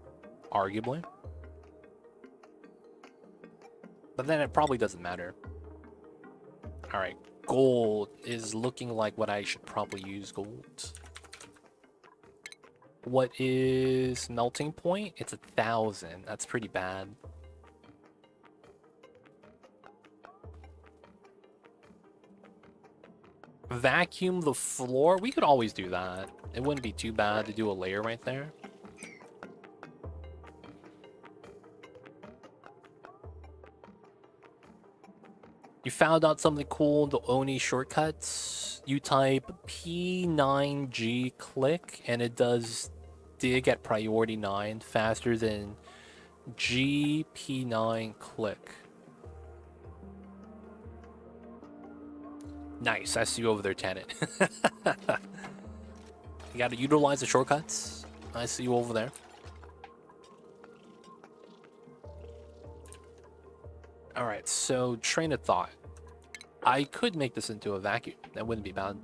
arguably. But then it probably doesn't matter. Alright, gold is looking like what I should probably use gold. What is melting point? It's 1,000. That's pretty bad. Vacuum the floor? We could always do that. It wouldn't be too bad to do a layer right there. You found out something cool, the Oni shortcuts. You type P9G click, and it does dig at priority 9 faster than GP9 click. Nice, I see you over there, Tenet. You gotta utilize the shortcuts. I see you over there. Alright, so train of thought. I could make this into a vacuum. That wouldn't be bad.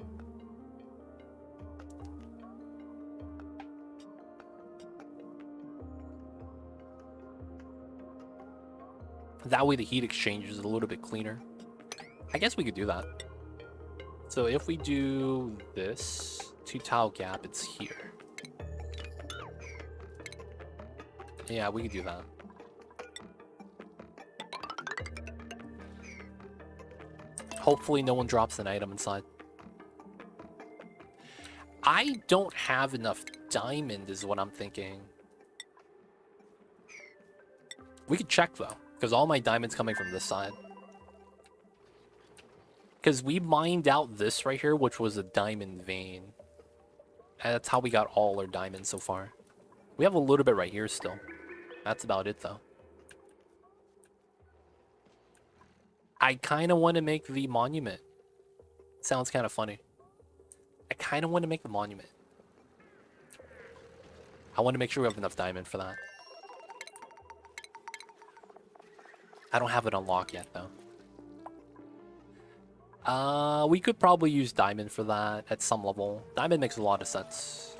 That way the heat exchange is a little bit cleaner. I guess we could do that. So if we do this, 2 tile gap, it's here. Yeah, we could do that. Hopefully no one drops an item inside. I don't have enough diamond is what I'm thinking. We could check though, because all my diamond's coming from this side. Because we mined out this right here, which was a diamond vein. And that's how we got all our diamonds so far. We have a little bit right here still. That's about it though. I kind of want to make the monument. Sounds kind of funny. I kind of want to make the monument. I want to make sure we have enough diamond for that. I don't have it unlocked yet though. We could probably use diamond for that at some level. Diamond makes a lot of sense.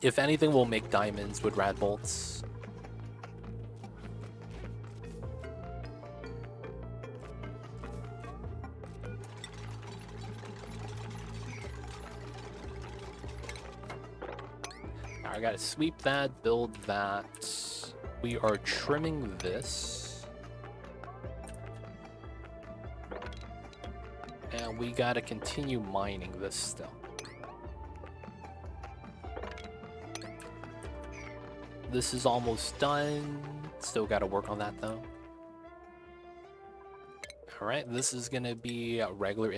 If anything, we'll make diamonds with rad bolts. I gotta sweep that, build that. We are trimming this. And we gotta continue mining this still. This is almost done. Still gotta work on that though. Alright, this is gonna be a regular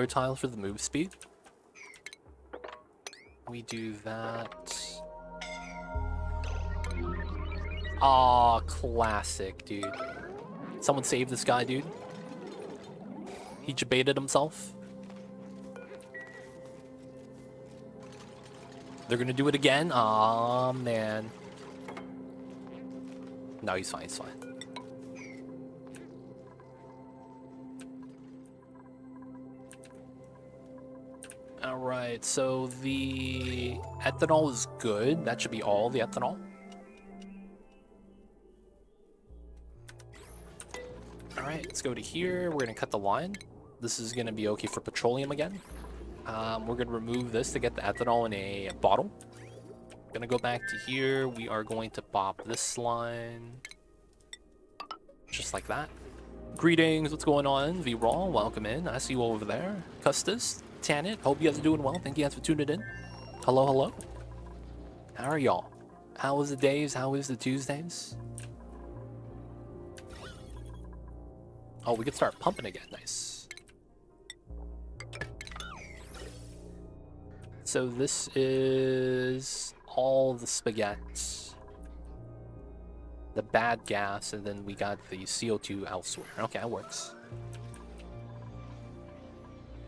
tile for the move speed. We do that. Aw, classic, dude. Someone save this guy, dude. He jebaited himself. They're gonna do it again? Aw, man. No, he's fine, he's fine. Alright, so the ethanol is good. That should be all the ethanol. Alright, let's go to here. We're gonna cut the line. This is gonna be okay for petroleum again. We're gonna remove this to get the ethanol in a bottle. Gonna go back to here. We are going to pop this line. Just like that. Greetings, what's going on? V-Raw, welcome in. I see you over there. Custis, Tanit, hope you guys are doing well. Thank you guys for tuning in. Hello, hello. How are y'all? How was the days? How was the Tuesdays? Oh, we could start pumping again. Nice. So this is all the spaghetti, the bad gas, and then we got the CO2 elsewhere. Okay, that works.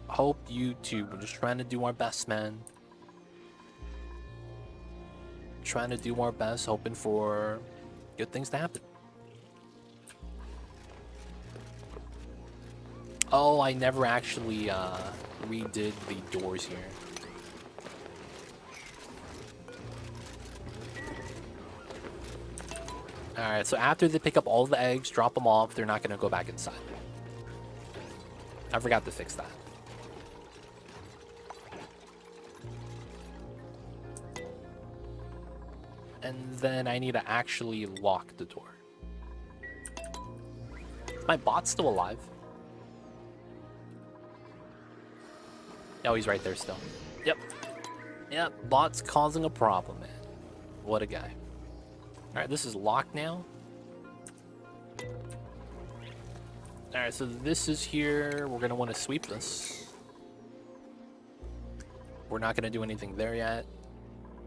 Hope you too. We're just trying to do our best, man. Trying to do our best, hoping for good things to happen. Oh, I never actually redid the doors here. Alright, so after they pick up all the eggs, drop them off, they're not going to go back inside. I forgot to fix that. And then I need to actually lock the door. Is my bot still alive? Oh, he's right there still. Yep. Yep, bot's causing a problem, man. What a guy. Alright, this is locked now. Alright, so this is here. We're going to want to sweep this. We're not going to do anything there yet.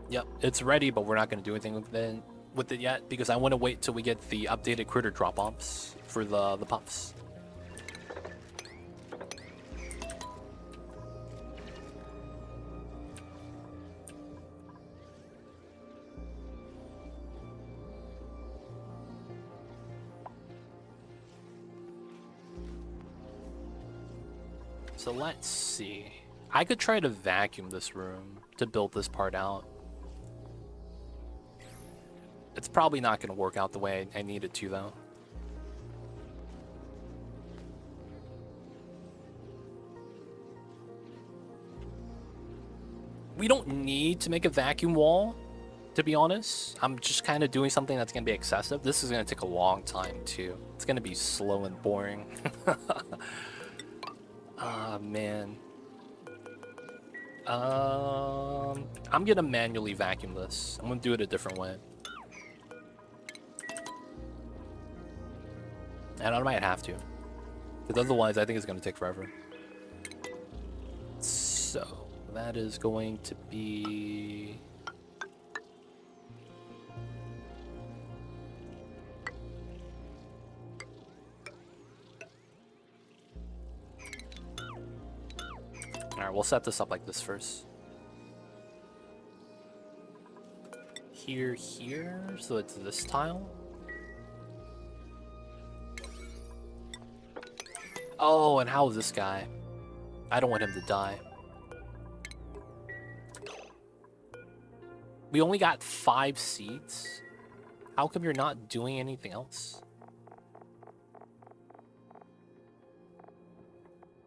Yep, it's ready, but we're not going to do anything with it yet because I want to wait till we get the updated critter drop-offs for the puffs. So let's see. I could try to vacuum this room to build this part out. It's probably not going to work out the way I need it to, though. We don't need to make a vacuum wall, to be honest. I'm just kind of doing something that's going to be excessive. This is going to take a long time, too. It's going to be slow and boring. Ah, man. I'm gonna manually vacuum this. I'm gonna do it a different way. And I might have to. Because otherwise, I think it's gonna take forever. So, that is going to be... Alright, we'll set this up like this first. Here, so it's this tile. Oh, and how is this guy? I don't want him to die. We only got 5 seeds. How come you're not doing anything else?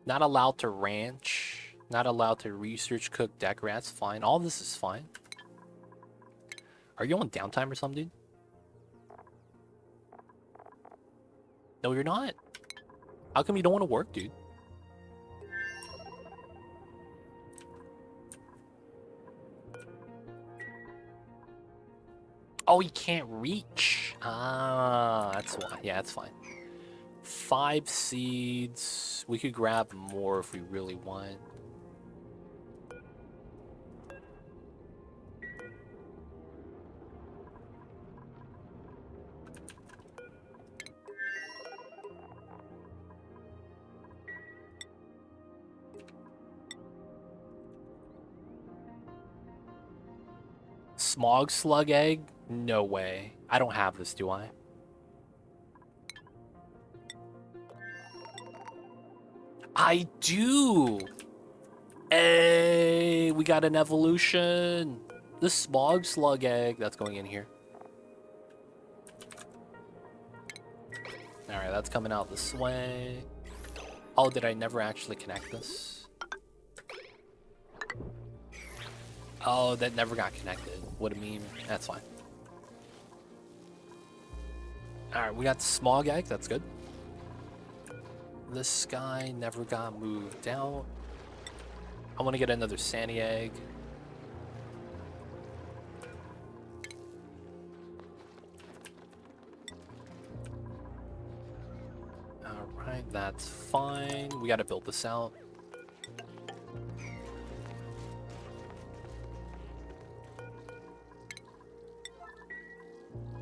Not allowed to ranch. Not allowed to research, cook, decorate. That's fine. All this is fine. Are you on downtime or something, dude? No, you're not. How come you don't want to work, dude? Oh, he can't reach. Ah, that's why. Yeah, that's fine. 5 seeds. We could grab more if we really want. Smog slug egg? No way. I don't have this, do I? I do! Hey, we got an evolution. The smog slug egg. That's going in here. Alright, that's coming out this way. Oh, did I never actually connect this? Oh, that never got connected. What a meme. That's fine. Alright, we got the smog egg. That's good. This guy never got moved out. I want to get another Sandy egg. Alright, that's fine. We got to build this out.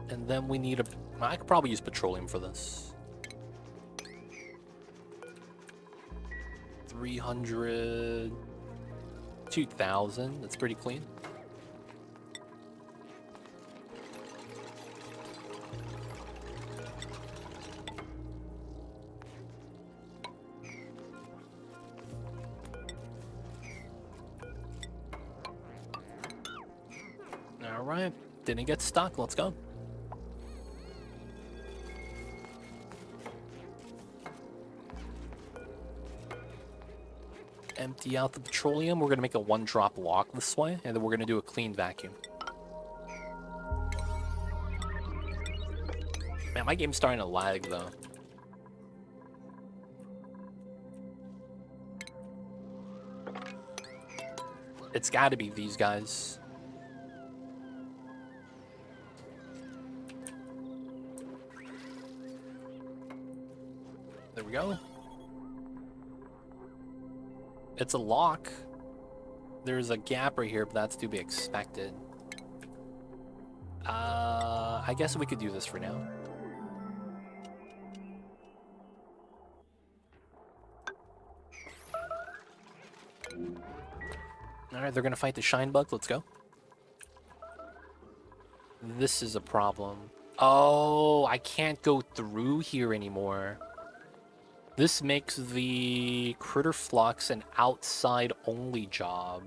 And then we need a... I could probably use petroleum for this. 300... 2,000. That's pretty clean. Alright. Didn't get stuck. Let's go. Empty out the petroleum. We're gonna make a 1-drop lock this way, and then we're gonna do a clean vacuum. Man, my game's starting to lag though. It's gotta be these guys. There we go. It's a lock. There's a gap right here, but that's to be expected. I guess we could do this for now. Alright, they're gonna fight the shine bug. Let's go. This is a problem. Oh, I can't go through here anymore. This makes the critter flux an outside only job.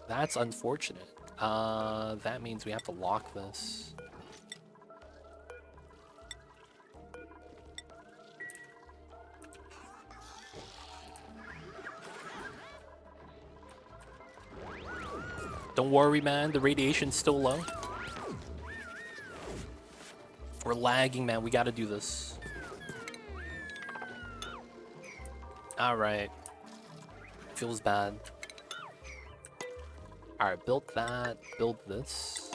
That's unfortunate. That means we have to lock this. Don't worry, man. The radiation's still low. We're lagging, man. We gotta do this. Alright. Feels bad. Alright, build that. Build this.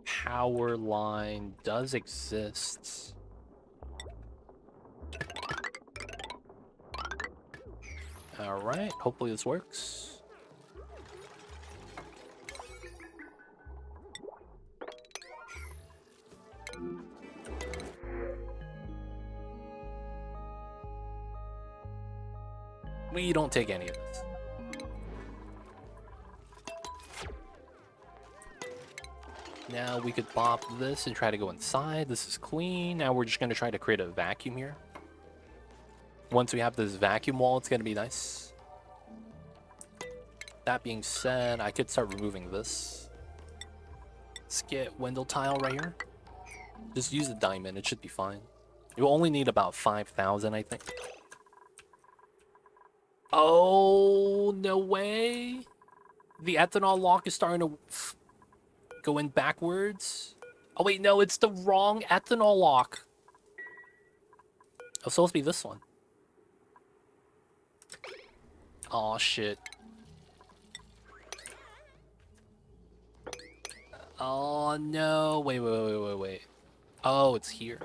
Power line does exist. Alright, hopefully this works. We don't take any of this. Now we could pop this and try to go inside. This is clean. Now we're just going to try to create a vacuum here. Once we have this vacuum wall, it's going to be nice. That being said, I could start removing this. Let's get window tile right here. Just use a diamond. It should be fine. You'll only need about 5,000, I think. Oh, no way. The ethanol lock is starting to go in backwards. Oh, wait, no, it's the wrong ethanol lock. It's supposed to be this one. Oh shit. Oh, no. Wait. Oh, it's here.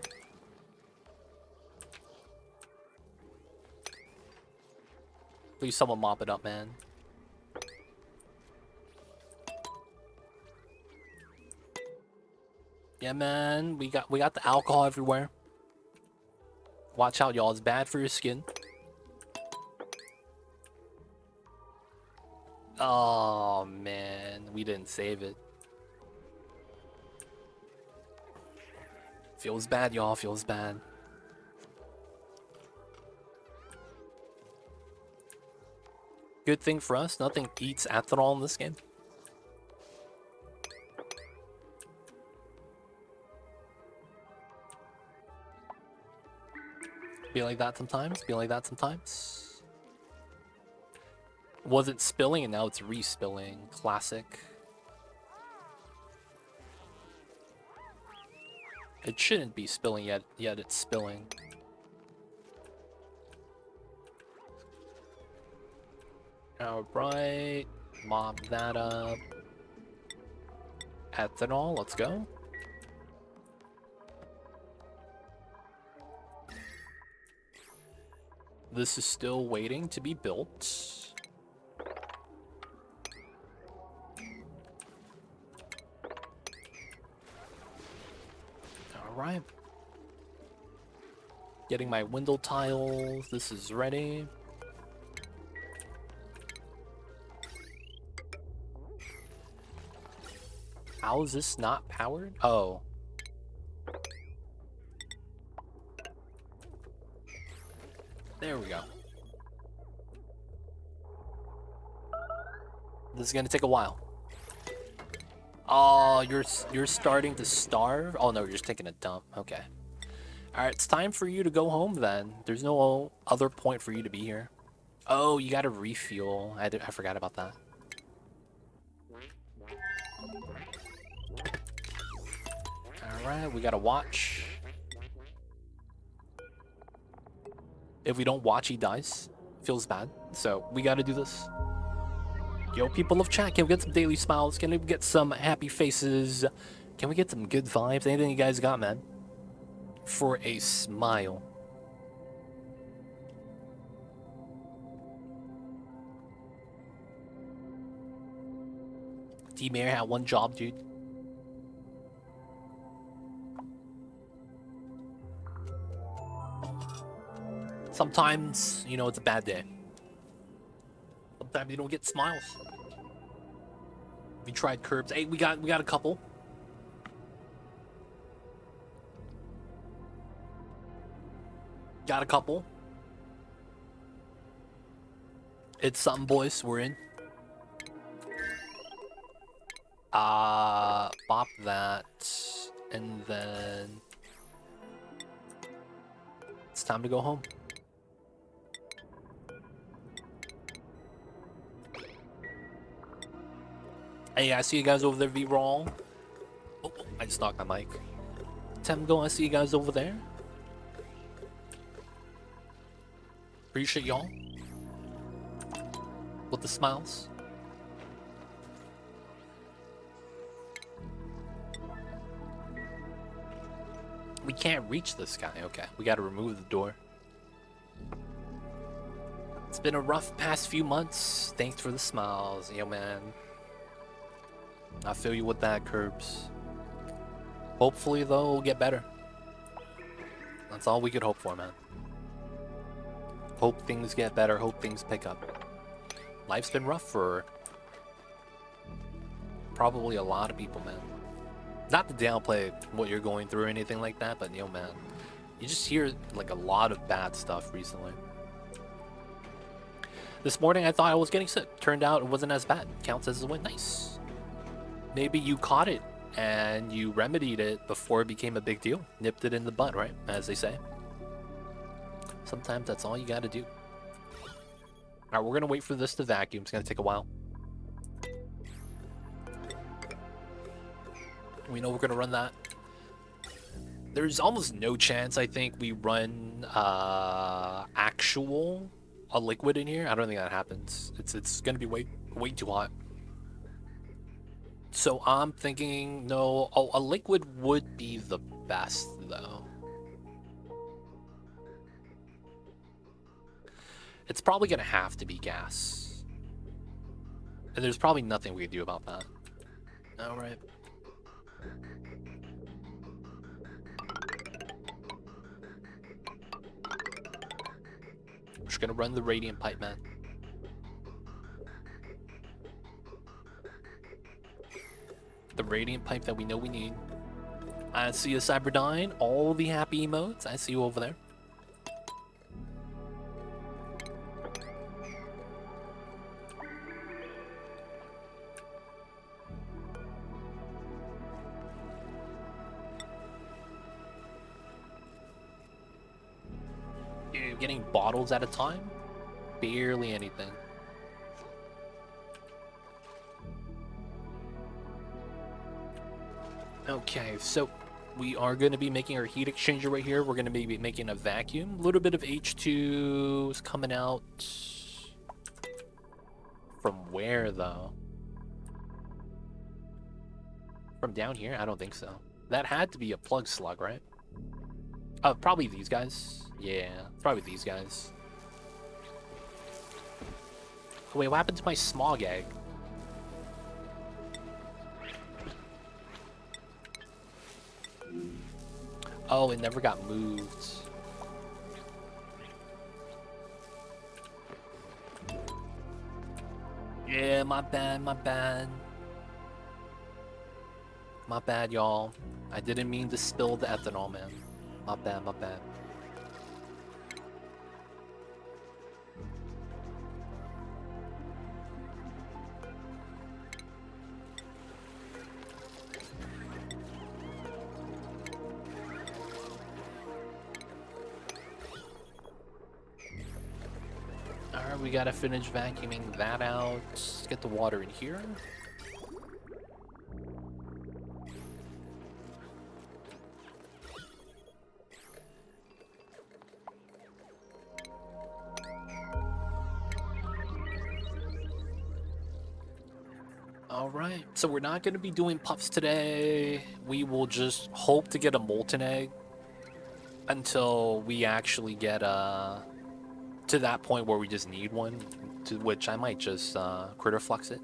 Please someone mop it up, man. Yeah, man. We got the alcohol everywhere. Watch out, y'all. It's bad for your skin. Oh, man. We didn't save it. Feels bad, y'all. Feels bad. Good thing for us, nothing eats ethanol in this game. Be like that sometimes. Be like that sometimes. Wasn't spilling and now it's re-spilling. Classic. It shouldn't be spilling yet it's spilling. Alright. Mop that up. Ethanol, let's go. This is still waiting to be built. Alright. Getting my window tiles. This is ready. How is this not powered? Oh. There we go. This is gonna take a while. Oh, you're starting to starve? Oh no, you're just taking a dump. Okay. Alright, it's time for you to go home then. There's no other point for you to be here. Oh, you gotta refuel. I forgot about that. Alright, we gotta watch. If we don't watch, he dies. Feels bad. So, we gotta do this. Yo, people of chat, can we get some daily smiles? Can we get some happy faces? Can we get some good vibes? Anything you guys got, man? For a smile. D-Mayor had one job, dude. Sometimes, you know, it's a bad day. Sometimes you don't get smiles. We tried curbs. Hey, we got a couple. Got a couple. It's something, boys. We're in. Bop that. And then it's time to go home. Hey, I see you guys over there, V-Roll. Oh, I just knocked my mic. Temgo, I see you guys over there. Appreciate y'all. With the smiles. We can't reach this guy. Okay, we gotta remove the door. It's been a rough past few months. Thanks for the smiles. Yo, man. I feel you with that, Curbs. Hopefully, though, we'll get better. That's all we could hope for, man. Hope things get better. Hope things pick up. Life's been rough for probably a lot of people, man. Not to downplay what you're going through or anything like that, but, yo, man, you just hear, like, a lot of bad stuff recently. This morning, I thought I was getting sick. Turned out it wasn't as bad. Counts as a win. Nice. Maybe you caught it and you remedied it before it became a big deal. Nipped it in the butt, right? As they say. Sometimes that's all you gotta do. Alright, we're gonna wait for this to vacuum. It's gonna take a while. We know we're gonna run that. There's almost no chance, I think, we run actual a liquid in here. I don't think that happens. It's gonna be way too hot. So I'm thinking, no, a liquid would be the best, though. It's probably gonna have to be gas. And there's probably nothing we can do about that. Alright. We're just gonna run the radiant pipe, man. The radiant pipe that we know we need. I see you, Cyberdyne. All the happy emotes. I see you over there. You're getting bottles at a time? Barely anything. Okay, so we are going to be making our heat exchanger right here. We're going to be making a vacuum. A little bit of H2 is coming out. From where, though? From down here? I don't think so. That had to be a plug slug, right? Probably these guys. Yeah, probably these guys. Oh, wait, what happened to my smog egg? Oh, it never got moved. Yeah, my bad, my bad. My bad, y'all. I didn't mean to spill the ethanol, man. My bad, my bad. We gotta finish vacuuming that out. Let's get the water in here. Alright, so we're not going to be doing puffs today. We will just hope to get a molten egg until we actually get to that point where we just need one, to which I might just critter flux it.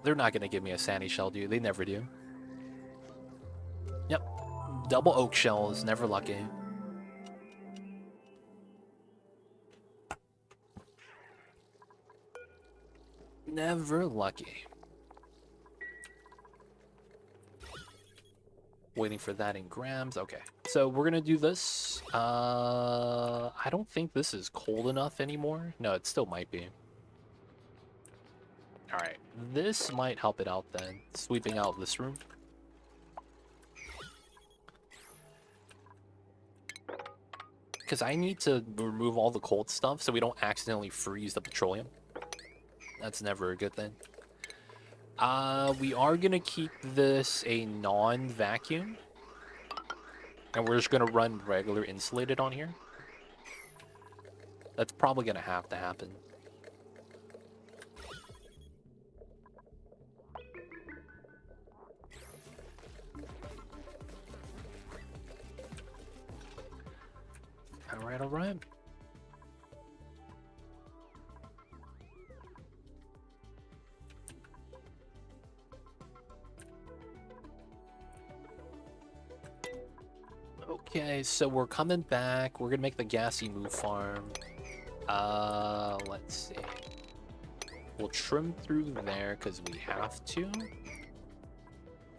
They're not going to give me a sandy shell, dude. They never do. Yep, double oak shells, never lucky. Never lucky. Waiting for that in grams. Okay, so we're gonna do this. I don't think this is cold enough anymore. No, it still might be. All right, this might help it out then. Sweeping out this room. Because I need to remove all the cold stuff so we don't accidentally freeze the petroleum. That's never a good thing. We are gonna keep this a non-vacuum. And we're just gonna run regular insulated on here. That's probably gonna have to happen. Alright, alright. Okay, so we're coming back. We're gonna make the gassy move farm. Let's see. We'll trim through there because we have to.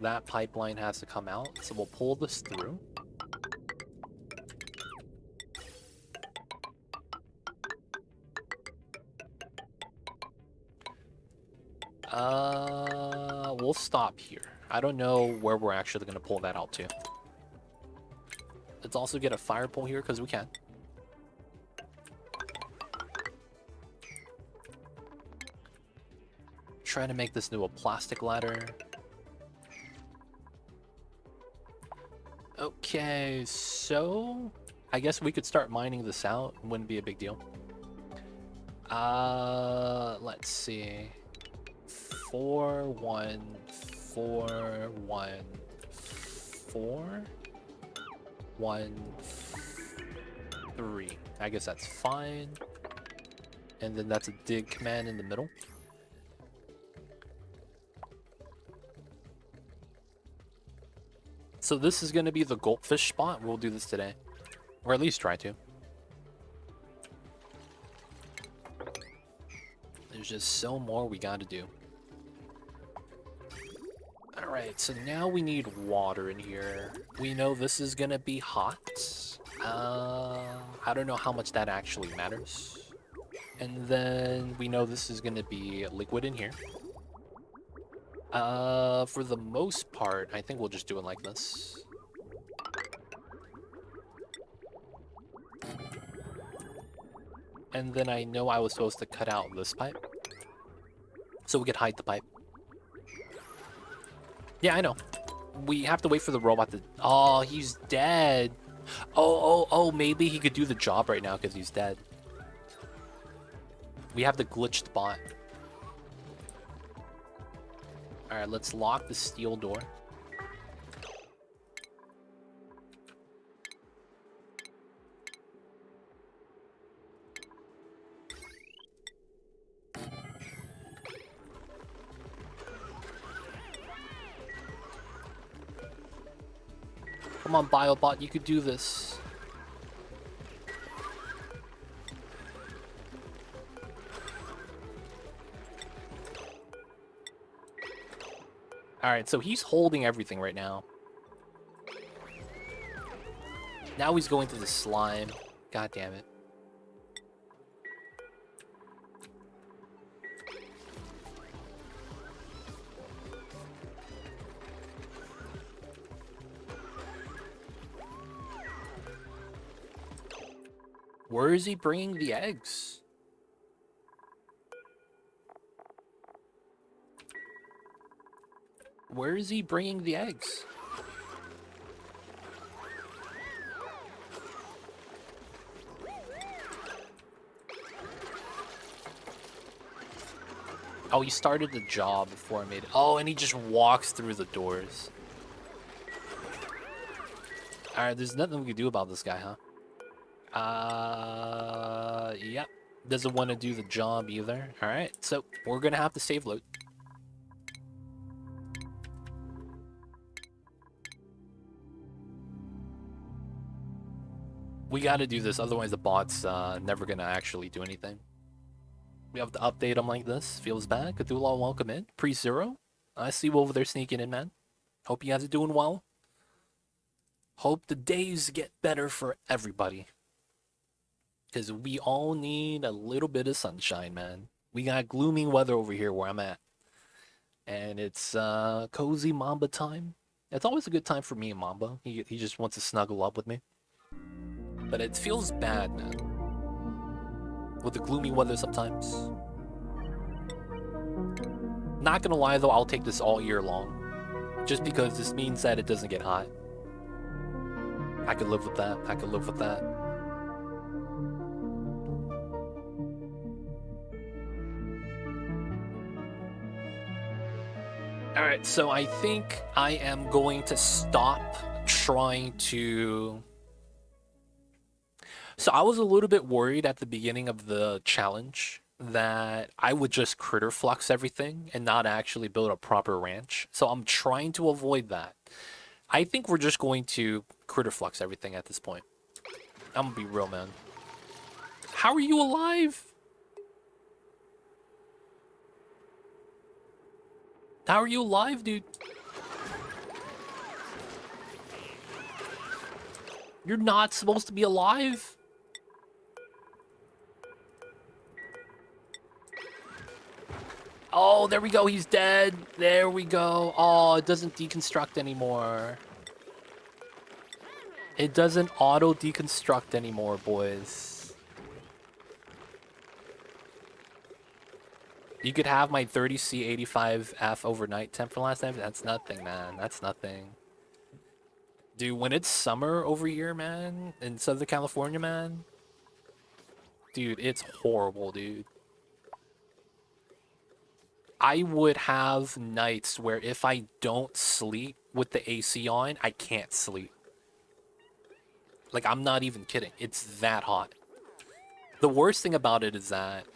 That pipeline has to come out, so we'll pull this through. We'll stop here. I don't know where we're actually gonna pull that out to. Let's also get a fire pole here because we can. Try to make this new a plastic ladder. Okay, so I guess we could start mining this out. Wouldn't be a big deal. Let's see. 4 1 4 1 4 1 3. I guess that's fine. And then that's a dig command in the middle. So this is going to be the goldfish spot. We'll do this today. Or at least try to. There's just so more we got to do. Alright, so now we need water in here. We know this is going to be hot. I don't know how much that actually matters. And then we know this is going to be liquid in here. For the most part, I think we'll just do it like this. And then I know I was supposed to cut out this pipe, so we could hide the pipe. Yeah, I know. We have to wait for the robot to... Oh, he's dead. Oh, maybe he could do the job right now because he's dead. We have the glitched bot. Alright, let's lock the steel door. Come on, Biobot, you could do this. Alright, so he's holding everything right now. Now he's going to the slime. God damn it. Where is he bringing the eggs? Where is he bringing the eggs? Oh, he started the job before I made it. Oh, and he just walks through the doors. Alright, there's nothing we can do about this guy, huh? Yep. Doesn't want to do the job either. Alright, so we're gonna have to save load. We gotta do this, otherwise the bot's never gonna actually do anything. We have to update him like this. Feels bad. Cthulhu, welcome in. Pre-Zero. I see you over there sneaking in, man. Hope you guys are doing well. Hope the days get better for everybody. Because we all need a little bit of sunshine, man. We got gloomy weather over here where I'm at. And it's cozy Mamba time. It's always a good time for me and Mamba. He just wants to snuggle up with me. But it feels bad, man. With the gloomy weather sometimes. Not gonna lie though, I'll take this all year long. Just because this means that it doesn't get hot. I could live with that. I could live with that. Alright, so I think I am going to stop trying to... So I was a little bit worried at the beginning of the challenge that I would just critter flux everything and not actually build a proper ranch. So I'm trying to avoid that. I think we're just going to critter flux everything at this point. I'm gonna be real, man. How are you alive? How are you alive, dude? You're not supposed to be alive. Oh, there we go. He's dead. There we go. Oh, it doesn't deconstruct anymore. It doesn't auto deconstruct anymore, boys. You could have my 30C 85F overnight temp for last time. That's nothing, man. That's nothing. Dude, when it's summer over here, man, in Southern California, man, dude, it's horrible, dude. I would have nights where if I don't sleep with the AC on, I can't sleep. Like, I'm not even kidding. It's that hot. The worst thing about it is that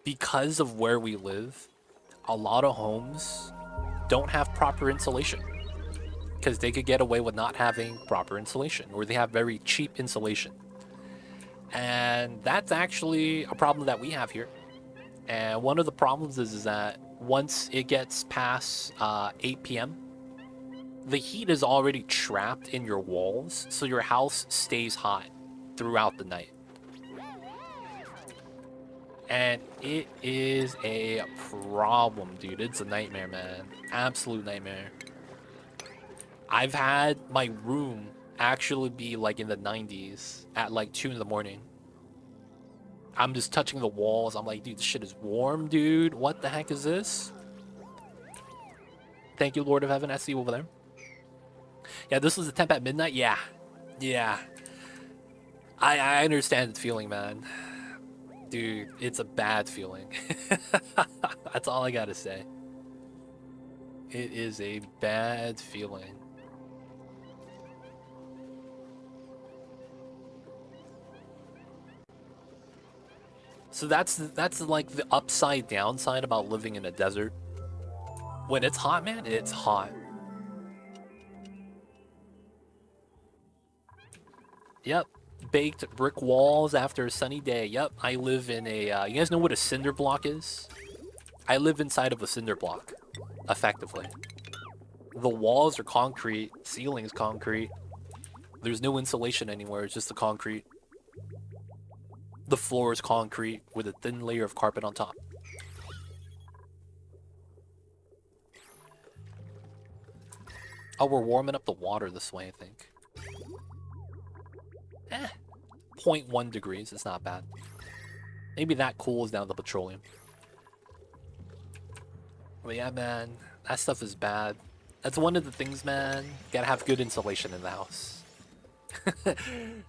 because of where we live, a lot of homes don't have proper insulation. Because they could get away with not having proper insulation, or they have very cheap insulation. And that's actually a problem that we have here. And one of the problems is that once it gets past 8 p.m., the heat is already trapped in your walls, so your house stays hot throughout the night. And it is a problem, dude. It's a nightmare, man. Absolute nightmare. I've had my room actually be like in the 90s at like 2 in the morning. I'm just touching the walls. I'm like, dude, this shit is warm, dude. What the heck is this? Thank you, Lord of Heaven. I see you over there. Yeah, this was the temp at midnight. Yeah. Yeah. I understand the feeling, man. Dude, it's a bad feeling. That's all I gotta say. It is a bad feeling. So that's like the upside downside about living in a desert. When it's hot, man, it's hot. Yep. Baked brick walls after a sunny day. Yep. I live in a... you guys know what a cinder block is? I live inside of a cinder block, effectively. The walls are concrete. Ceiling is concrete. There's no insulation anywhere. It's just the concrete. The floor is concrete with a thin layer of carpet on top. Oh, we're warming up the water this way, I think. 0.1 degrees. It's not bad. Maybe that cools down the petroleum. But yeah, man, that stuff is bad. That's one of the things, man. Gotta have good insulation in the house.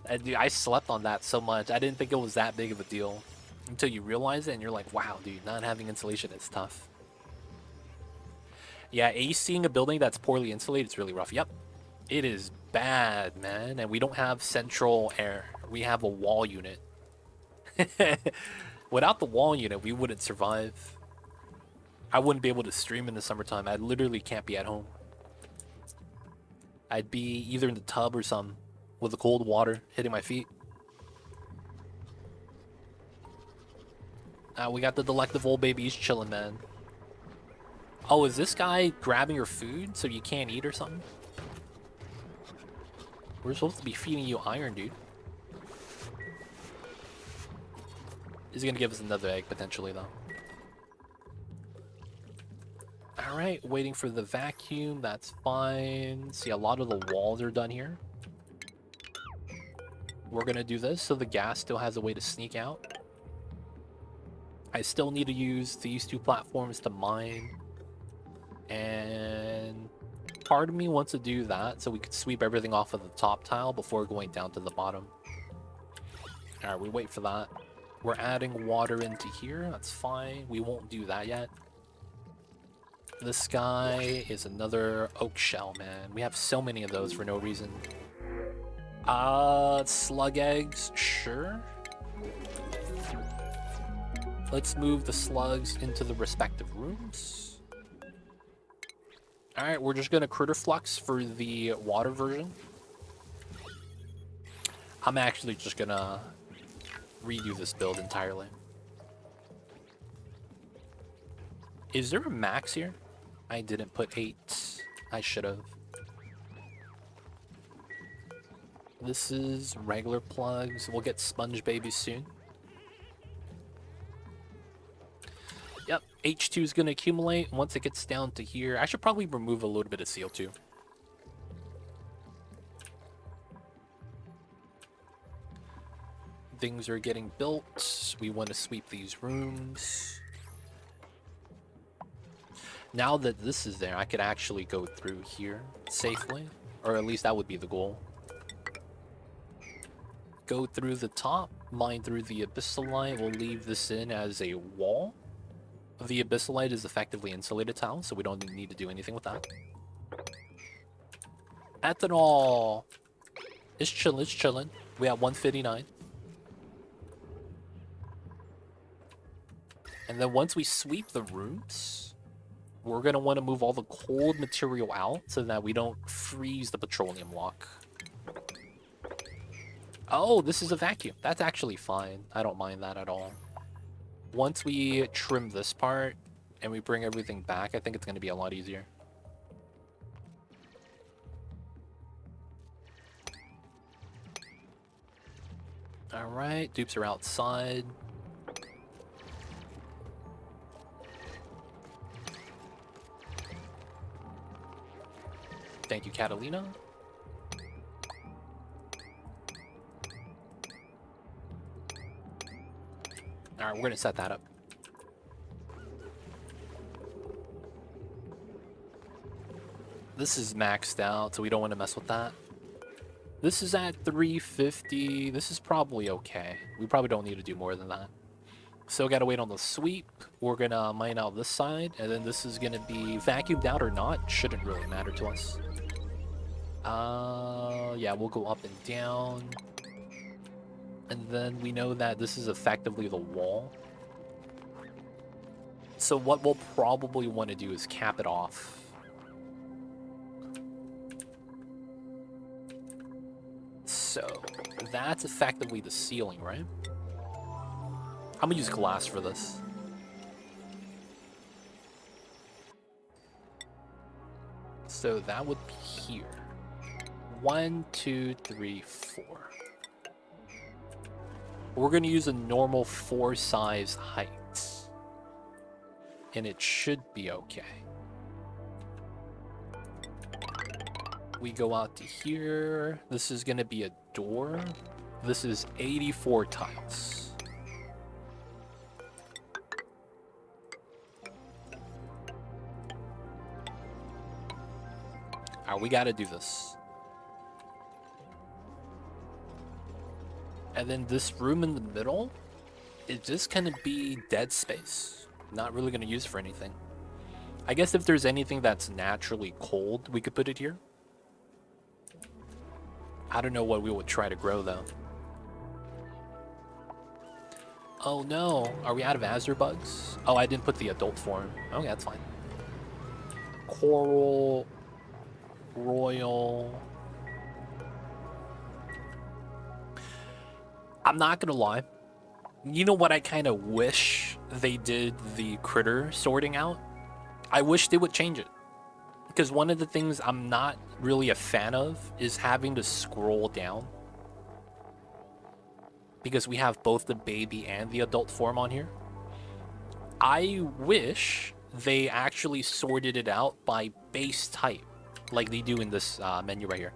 And dude, I slept on that so much. I didn't think it was that big of a deal until you realize it, and you're like, wow, dude, not having insulation is tough. Yeah, ACing a building that's poorly insulated is really rough. Yep, it is bad, man. And we don't have central air. We have a wall unit. Without the wall unit, we wouldn't survive. I wouldn't be able to stream in the summertime. I literally can't be at home. I'd be either in the tub or something with the cold water hitting my feet. We got the delectable old babies chilling, man. Oh, is this guy grabbing your food so you can't eat or something? We're supposed to be feeding you iron, dude. He's gonna give us another egg, potentially, though. Alright, waiting for the vacuum. That's fine. See, a lot of the walls are done here. We're gonna do this so the gas still has a way to sneak out. I still need to use these two platforms to mine. And part of me wants to do that so we could sweep everything off of the top tile before going down to the bottom. Alright, we wait for that. We're adding water into here. That's fine. We won't do that yet. This guy is another oak shell, man. We have so many of those for no reason. Slug eggs, sure. Let's move the slugs into the respective rooms. Alright, we're just gonna critter flux for the water version. I'm actually just gonna redo this build entirely. Is there a max here? I didn't put 8. I should have. This is regular plugs. We'll get sponge babies soon. Yep, H2 is going to accumulate. Once it gets down to here, I should probably remove a little bit of CO2. Things are getting built. We want to sweep these rooms. Now that this is there, I could actually go through here safely. Or at least that would be the goal. Go through the top, mine through the abyssalite. We'll leave this in as a wall. The abyssalite is effectively insulated tile, so we don't need to do anything with that. Ethanol! It's chilling, it's chilling. We have 159. And then once we sweep the rooms, we're going to want to move all the cold material out so that we don't freeze the petroleum lock. Oh, this is a vacuum. That's actually fine. I don't mind that at all. Once we trim this part and we bring everything back, I think it's going to be a lot easier. Alright, dupes are outside. Thank you, Catalina. Alright, we're gonna set that up. This is maxed out, so we don't want to mess with that. This is at 350. This is probably okay. We probably don't need to do more than that. Still gotta wait on the sweep. We're gonna mine out this side, and then this is gonna be vacuumed out or not. Shouldn't really matter to us. Yeah, we'll go up and down. And then we know that this is effectively the wall. So what we'll probably want to do is cap it off. So that's effectively the ceiling, right? I'm gonna use glass for this. So that would be here. 1, 2, 3, 4. We're going to use a normal 4 size height. And it should be okay. We go out to here. This is going to be a door. This is 84 tiles. Alright, we gotta do this. And then this room in the middle is just gonna be dead space. Not really gonna use for anything. I guess if there's anything that's naturally cold, we could put it here. I don't know what we would try to grow though. Oh no, are we out of azure bugs? Oh, I didn't put the adult form. Okay, that's fine. Coral, royal. I'm not gonna lie. You know what I kind of wish they did the critter sorting out? I wish they would change it. Because one of the things I'm not really a fan of is having to scroll down. Because we have both the baby and the adult form on here. I wish they actually sorted it out by base type, like they do in this menu right here.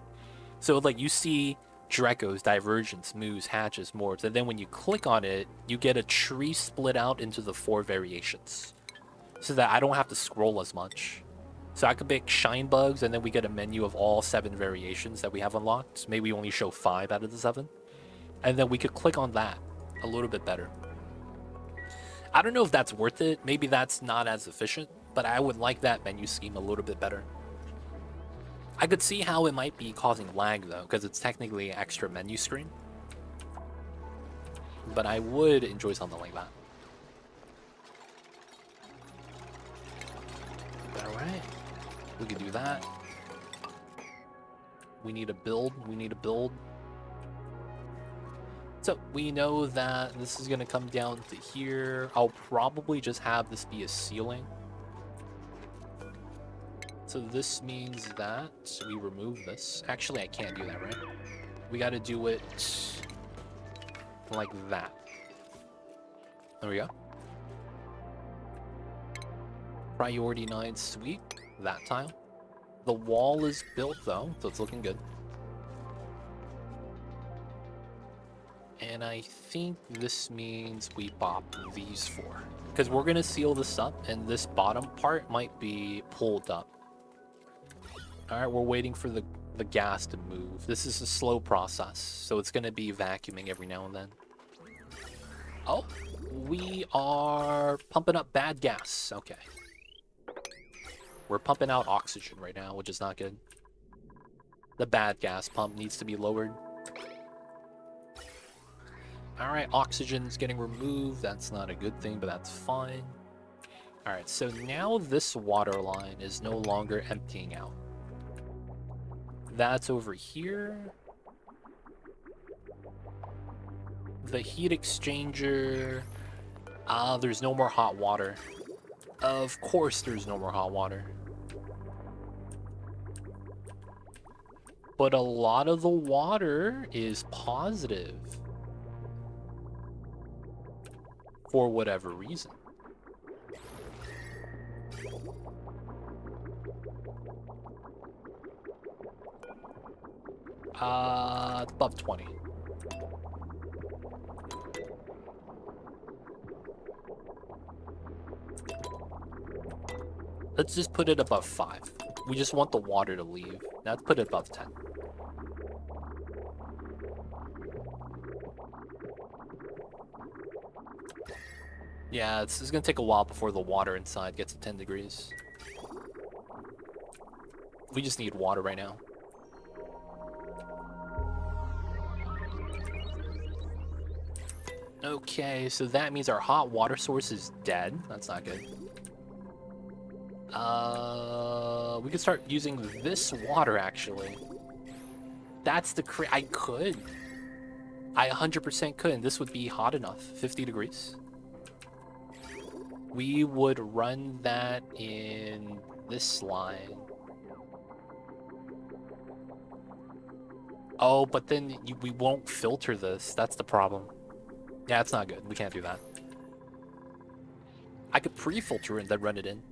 So like you see Drecos, Divergence, Moos, Hatches, Morbs, and then when you click on it, you get a tree split out into the 4 variations. So that I don't have to scroll as much. So I could pick Shine Bugs, and then we get a menu of all 7 variations that we have unlocked. Maybe we only show 5 out of the 7. And then we could click on that a little bit better. I don't know if that's worth it. Maybe that's not as efficient, but I would like that menu scheme a little bit better. I could see how it might be causing lag though, because it's technically an extra menu screen. But I would enjoy something like that. Alright, we could do that. We need a build, So we know that this is gonna come down to here. I'll probably just have this be a ceiling. So this means that we remove this. Actually, I can't do that, right? We gotta do it like that. There we go. Priority 9, sweet. That tile. The wall is built though, so it's looking good. And I think this means we pop these 4. Because we're gonna seal this up, and this bottom part might be pulled up. Alright, we're waiting for the gas to move. This is a slow process, so it's gonna be vacuuming every now and then. Oh, we are pumping up bad gas. Okay. We're pumping out oxygen right now, which is not good. The bad gas pump needs to be lowered. Alright, oxygen's getting removed. That's not a good thing, but that's fine. Alright, so now this water line is no longer emptying out. That's over here. The heat exchanger. There's no more hot water. Of course there's no more hot water. But a lot of the water is positive. For whatever reason. It's above 20. Let's just put it above 5. We just want the water to leave. Now let's put it above 10. Yeah, it's gonna take a while before the water inside gets to 10 degrees. We just need water right now. Okay, so that means our hot water source is dead. That's not good. We could start using this water, actually. That's the I could. I 100% could, and this would be hot enough. 50 degrees. We would run that in this line. Oh, but then we won't filter this. That's the problem. Yeah, it's not good. We can't do that. I could pre-filter it and then run it in.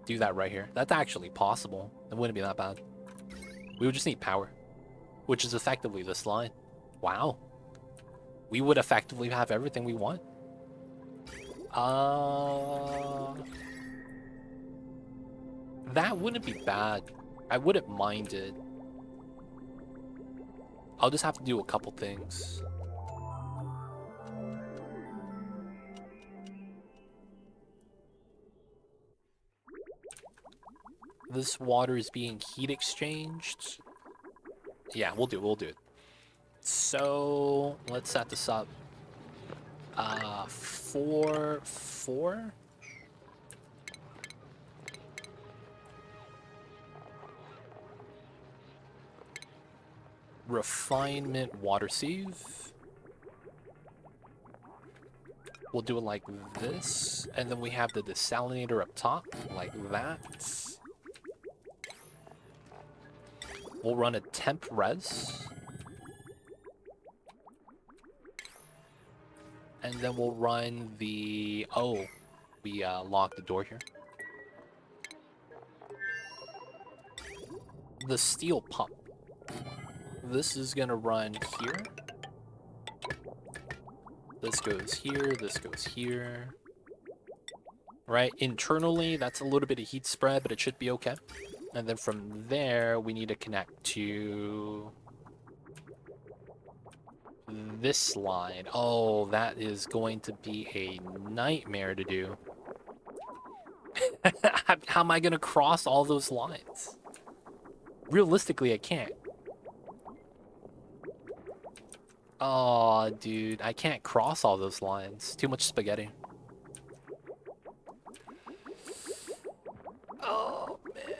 Do that right here. That's actually possible. It wouldn't be that bad. We would just need power, which is effectively this line. Wow. We would effectively have everything we want. That wouldn't be bad. I wouldn't mind it. I'll just have to do a couple things. This water is being heat exchanged. Yeah, we'll do it. So let's set this up. 4. Refinement water sieve. We'll do it like this, and then we have the desalinator up top, like that. We'll run a temp res. And then we'll run the... Oh, we locked the door here. The steel pump. This is gonna run here. This goes here, this goes here. Right, internally, that's a little bit of heat spread, but it should be okay. And then from there, we need to connect to this line. Oh, that is going to be a nightmare to do. How am I gonna cross all those lines? Realistically, I can't. Oh, dude, I can't cross all those lines. Too much spaghetti. Oh, man.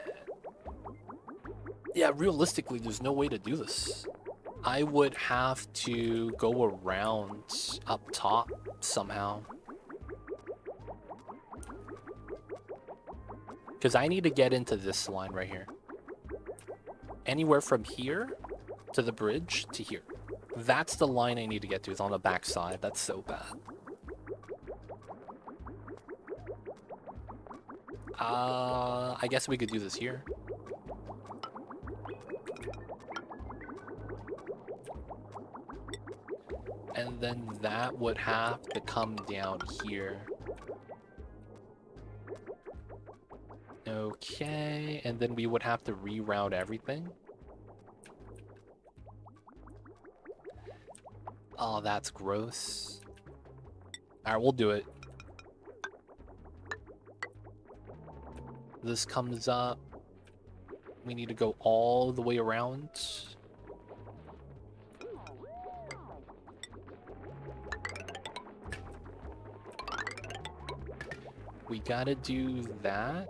Yeah, realistically, there's no way to do this. I would have to go around up top somehow. Because I need to get into this line right here. Anywhere from here to the bridge to here. That's the line I need to get to. It's on the back side. That's so bad. I guess we could do this here. And then that would have to come down here. Okay, and then we would have to reroute everything. Oh, that's gross. Alright, we'll do it. This comes up. We need to go all the way around. We gotta do that.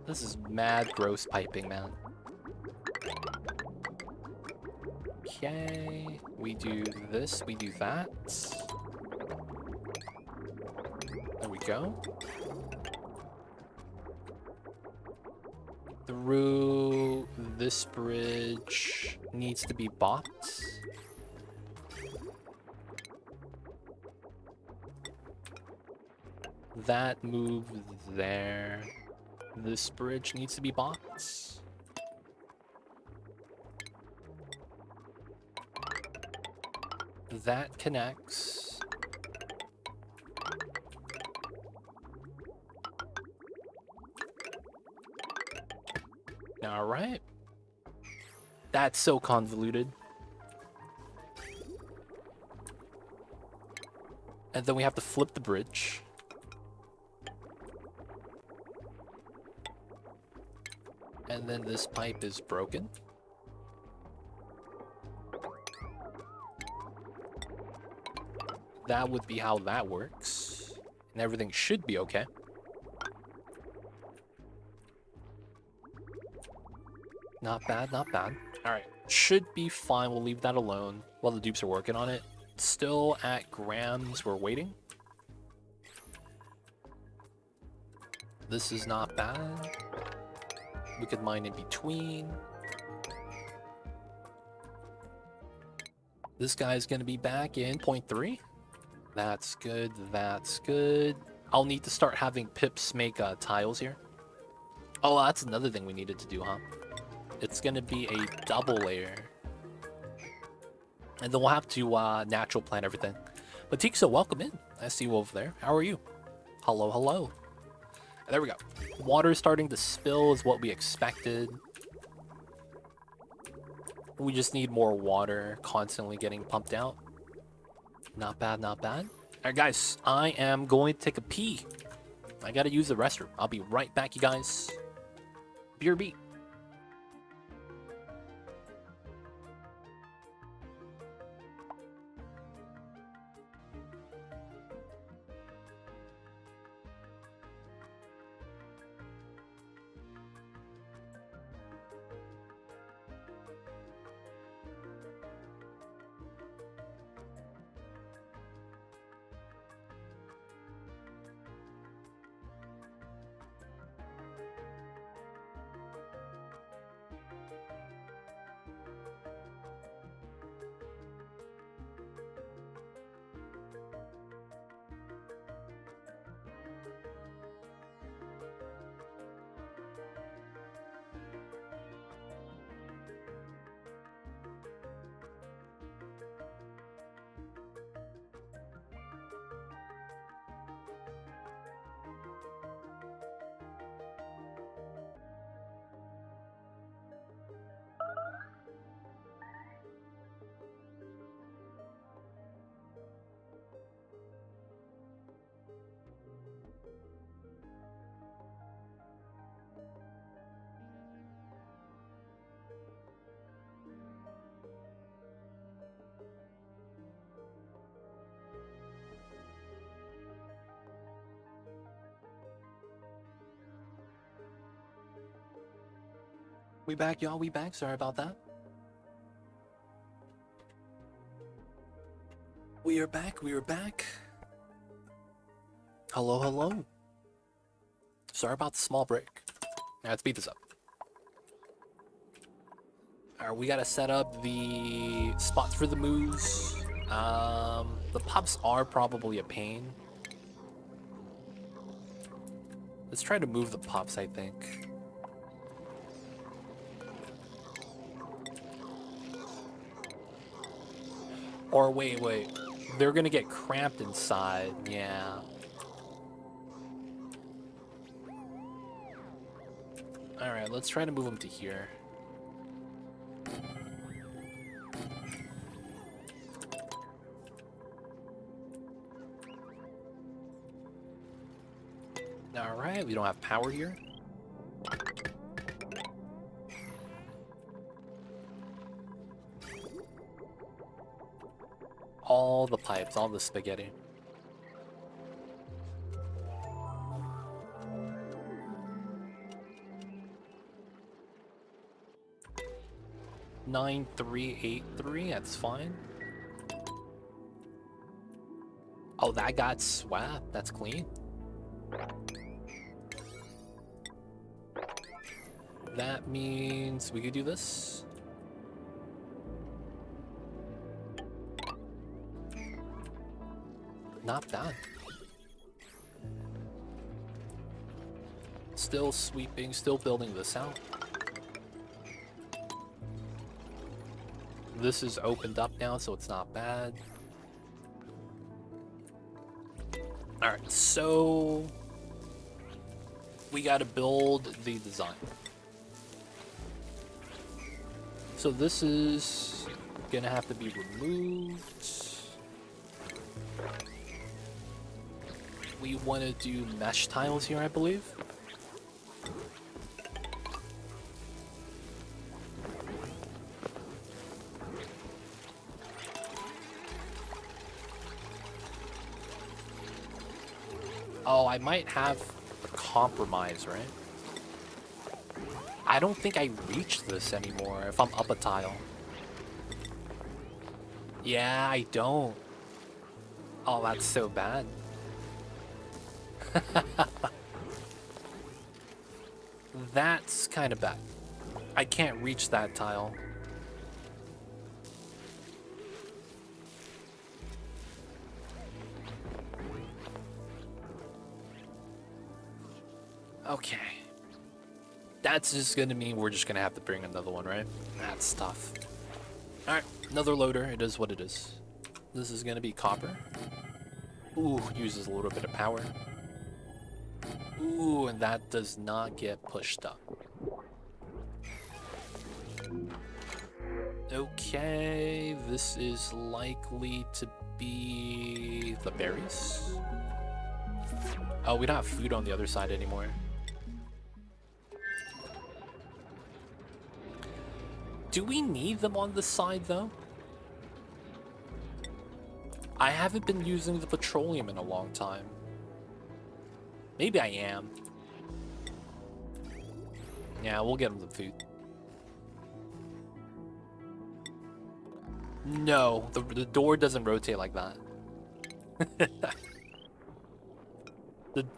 This is mad gross piping, man. Okay, we do this, we do that. There we go. Through this bridge needs to be bought. That moves there. This bridge needs to be bought. That connects. All right. That's so convoluted. And then we have to flip the bridge. And then this pipe is broken. That would be how that works. And everything should be okay. Not bad, not bad. Alright, should be fine. We'll leave that alone while the dupes are working on it. Still at grams, we're waiting. This is not bad. We could mine in between. This guy's gonna be back in 0.3. That's good, that's good. I'll need to start having pips make tiles here. Oh, that's another thing we needed to do, huh? It's gonna be a double layer. And then we'll have to natural plant everything. But Tikso, welcome in. I see you over there. How are you? Hello, hello. There we go. Water starting to spill is what we expected. We just need more water constantly getting pumped out. Not bad, not bad. Alright guys, I am going to take a pee. I gotta use the restroom. I'll be right back, you guys. BRB. We back, y'all. We back. Sorry about that. We are back. We are back. Hello, hello. Sorry about the small break. Let's beat this up. Alright, we gotta set up the spots for the moves. The pups are probably a pain. Let's try to move the pups, I think. Or wait. They're gonna get cramped inside. Yeah. Alright, let's try to move them to here. Alright, we don't have power here. All the pipes, all the spaghetti. Nine, 3, 8, 3, that's fine. Oh, that got swapped. That's clean. That means we could do this. Not bad. Still sweeping, still building this out. This is opened up now, so it's not bad. Alright, so we gotta build the design. So this is gonna have to be removed. We want to do mesh tiles here, I believe. Oh, I might have a compromise, right? I don't think I reach this anymore if I'm up a tile. Yeah, I don't. Oh, that's so bad. That's kind of bad. I can't reach that tile. Okay. That's just gonna mean we're just gonna have to bring another one, right? That's tough. Alright, another loader. It is what it is. This is gonna be copper. Ooh, uses a little bit of power. Ooh, and that does not get pushed up. Okay, this is likely to be the berries. Oh, we don't have food on the other side anymore. Do we need them on this side, though? I haven't been using the petroleum in a long time. Maybe I am. Yeah, we'll get them the food. No, the door doesn't rotate like that.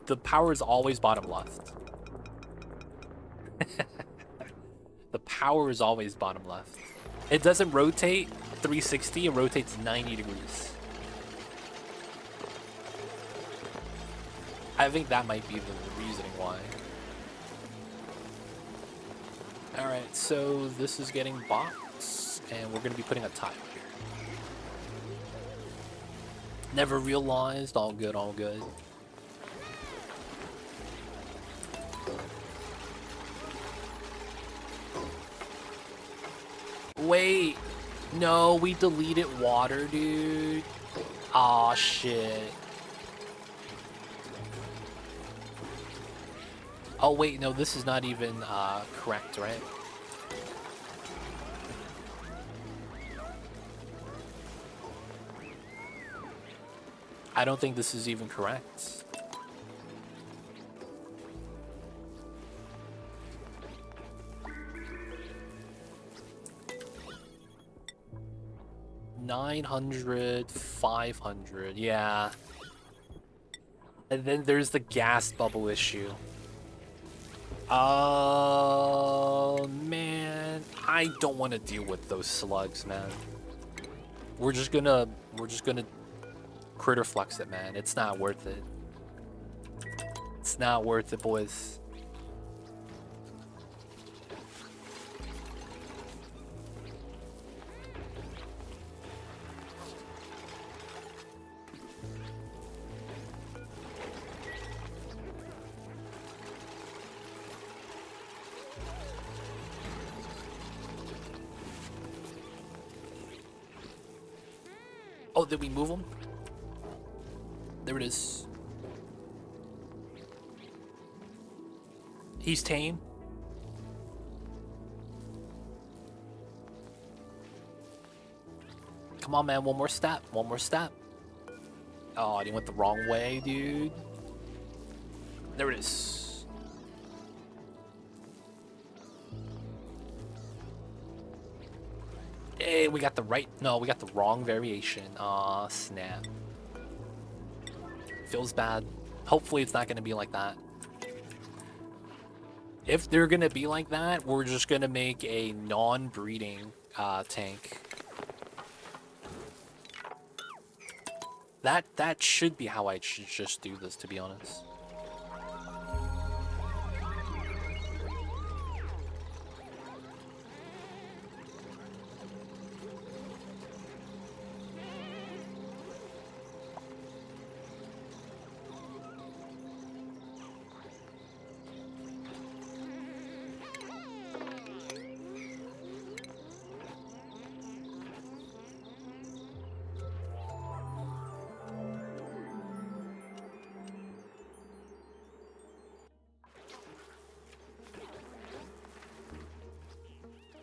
the power is always bottom left. The power is always bottom left. It doesn't rotate 360, it rotates 90 degrees. I think that might be the reasoning why. Alright, so this is getting boxed, and we're going to be putting a tile here. Never realized, all good, all good. Wait, no, we deleted water, dude. Aw, shit. Oh, wait, no, this is not even correct, right? I don't think this is even correct. $900, $500, yeah. And then there's the gas bubble issue. Oh, man. I don't want to deal with those slugs, man. We're just gonna critter flex it, man. It's not worth it. It's not worth it, boys. Oh, did we move him? There it is. He's tame. Come on, man. One more step. One more step. Oh, he went the wrong way, dude. There it is. Hey, we got the right... No, we got the wrong variation. Aw, snap. Feels bad. Hopefully it's not going to be like that. If they're going to be like that, we're just going to make a non-breeding tank. That should be how I should just do this, to be honest.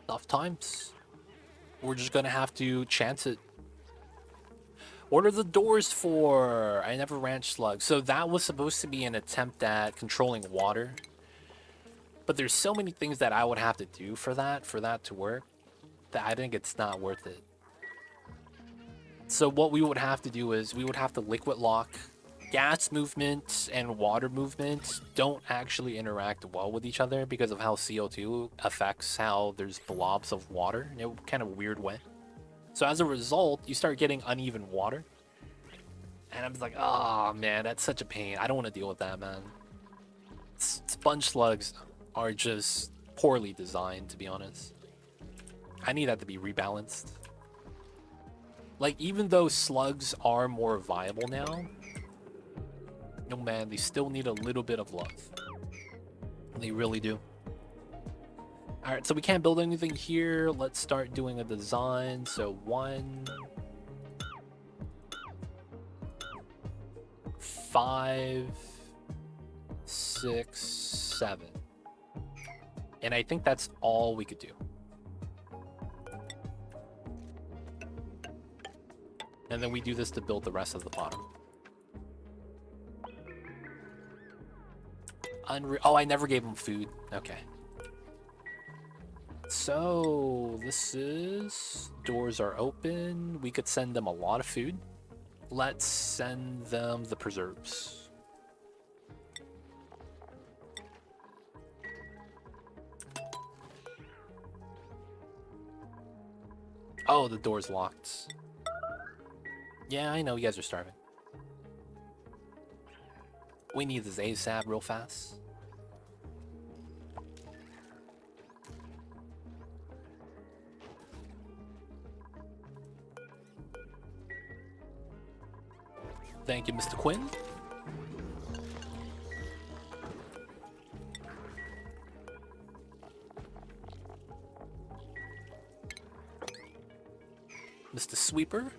Tough times. We're just gonna have to chance it. What are the doors for? I never ranch slugs. So that was supposed to be an attempt at controlling water. But there's so many things that I would have to do for that to work, that I think it's not worth it. So what we would have to do is we would have to liquid lock. Gas movement and water movement don't actually interact well with each other because of how CO2 affects how there's blobs of water in a kind of weird way. So as a result, you start getting uneven water. And I'm just like, oh man, that's such a pain. I don't want to deal with that, man. Sponge slugs. are just poorly designed, to be honest. I need that to be rebalanced. Like, even though slugs are more viable now, no man, they still need a little bit of love. They really do. Alright, so we can't build anything here. Let's start doing a design. So 1, 5, 6, 7. And I think that's all we could do. And then we do this to build the rest of the bottom. Oh, I never gave them food. Okay. So, this is... Doors are open. We could send them a lot of food. Let's send them the preserves. Oh, the door's locked. Yeah, I know you guys are starving. We need this ASAP real fast. Thank you, Mr. Quinn. Mr. Sweeper.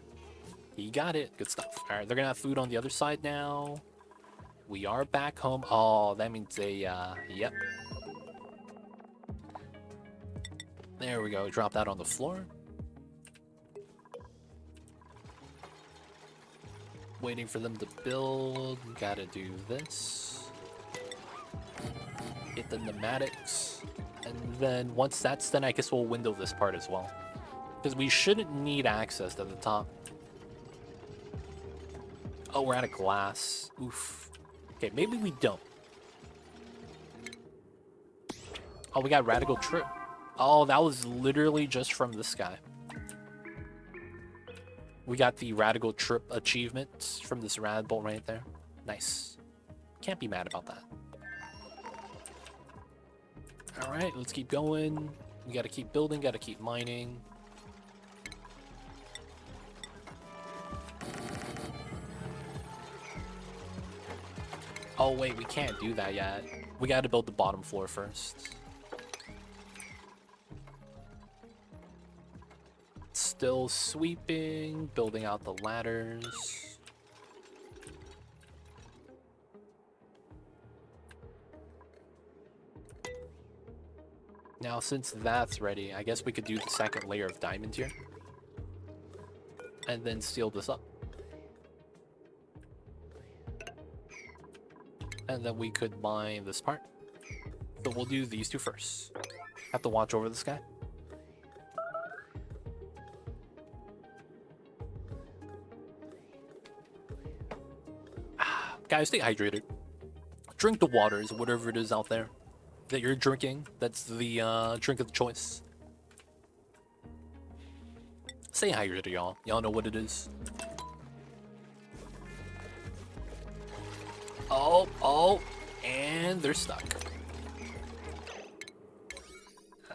You got it. Good stuff. Alright, they're gonna have food on the other side now. We are back home. Oh, that means they, yep. There we go. Drop that on the floor. Waiting for them to build. Gotta do this. Get the pneumatics. And then once that's done, I guess we'll window this part as well. Because we shouldn't need access to the top. Oh, we're out of glass. Oof. Okay, maybe we don't. Oh, we got Radical Trip. Oh, that was literally just from this guy. We got the Radical Trip achievement from this rad bolt right there. Nice. Can't be mad about that. Alright, let's keep going. We gotta keep building, gotta keep mining. Oh wait, we can't do that yet. We gotta build the bottom floor first. Still sweeping, building out the ladders. Now, since that's ready, I guess we could do the second layer of diamond here. And then seal this up. And then we could mine this part. So we'll do these two first. Have to watch over this guy. Guys, stay hydrated. Drink the waters, whatever it is out there that you're drinking. That's the drink of choice. Stay hydrated, y'all. Y'all know what it is. Oh, and they're stuck.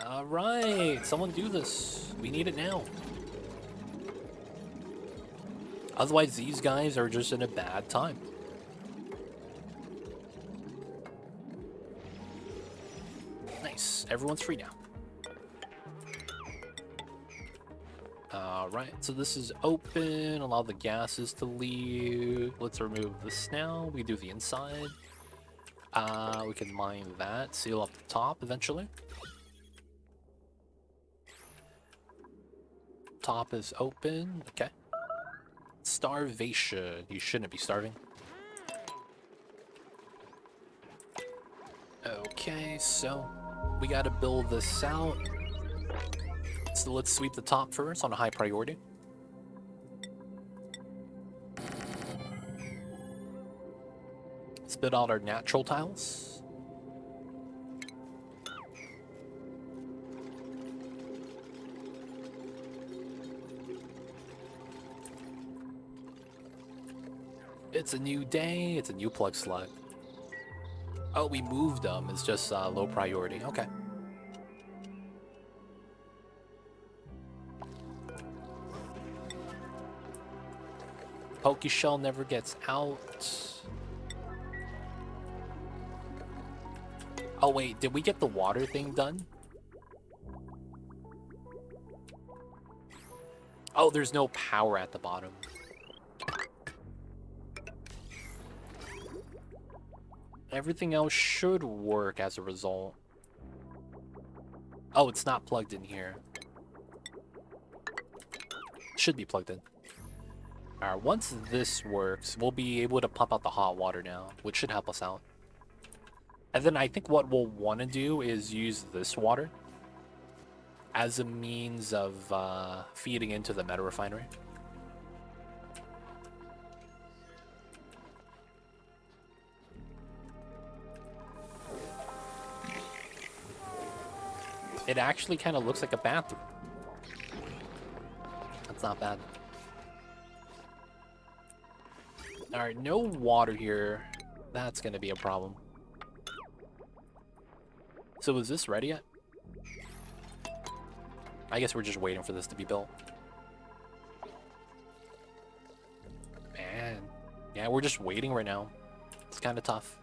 Alright, someone do this. We need it now. Otherwise, these guys are just in a bad time. Nice, everyone's free now. Alright, so this is open, allow the gases to leave. Let's remove this now. We do the inside. We can mine that, seal up the top eventually. Top is open, okay. Starvation, you shouldn't be starving. Okay, so we gotta build this out. So let's sweep the top first on a high priority. Let's build out our natural tiles. It's a new day, it's a new plug slug. Oh, we moved them. It's just low priority. Okay. Pokeshell never gets out. Oh, wait. Did we get the water thing done? Oh, there's no power at the bottom. Everything else should work as a result. Oh, it's not plugged in here. Should be plugged in. Alright, once this works, we'll be able to pump out the hot water now, which should help us out. And then I think what we'll want to do is use this water as a means of feeding into the meta refinery. It actually kind of looks like a bathroom. That's not bad. Alright, no water here. That's going to be a problem. So is this ready yet? I guess we're just waiting for this to be built. Man. Yeah, we're just waiting right now. It's kind of tough.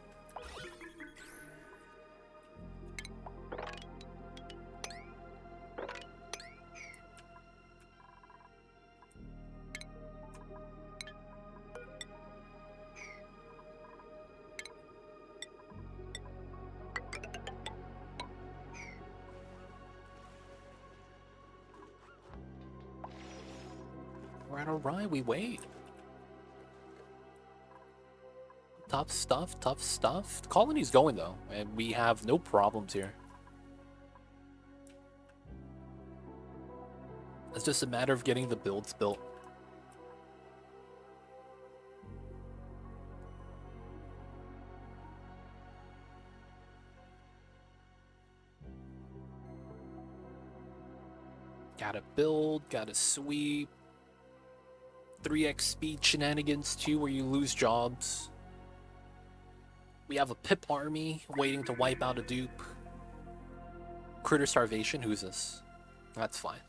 Alright, we wait. Tough stuff, tough stuff. The colony's going though, and we have no problems here. It's just a matter of getting the builds built. Gotta build, gotta sweep. 3x speed shenanigans too, where you lose jobs. We have a pip army waiting to wipe out a dupe. Critter starvation, who's this? That's fine.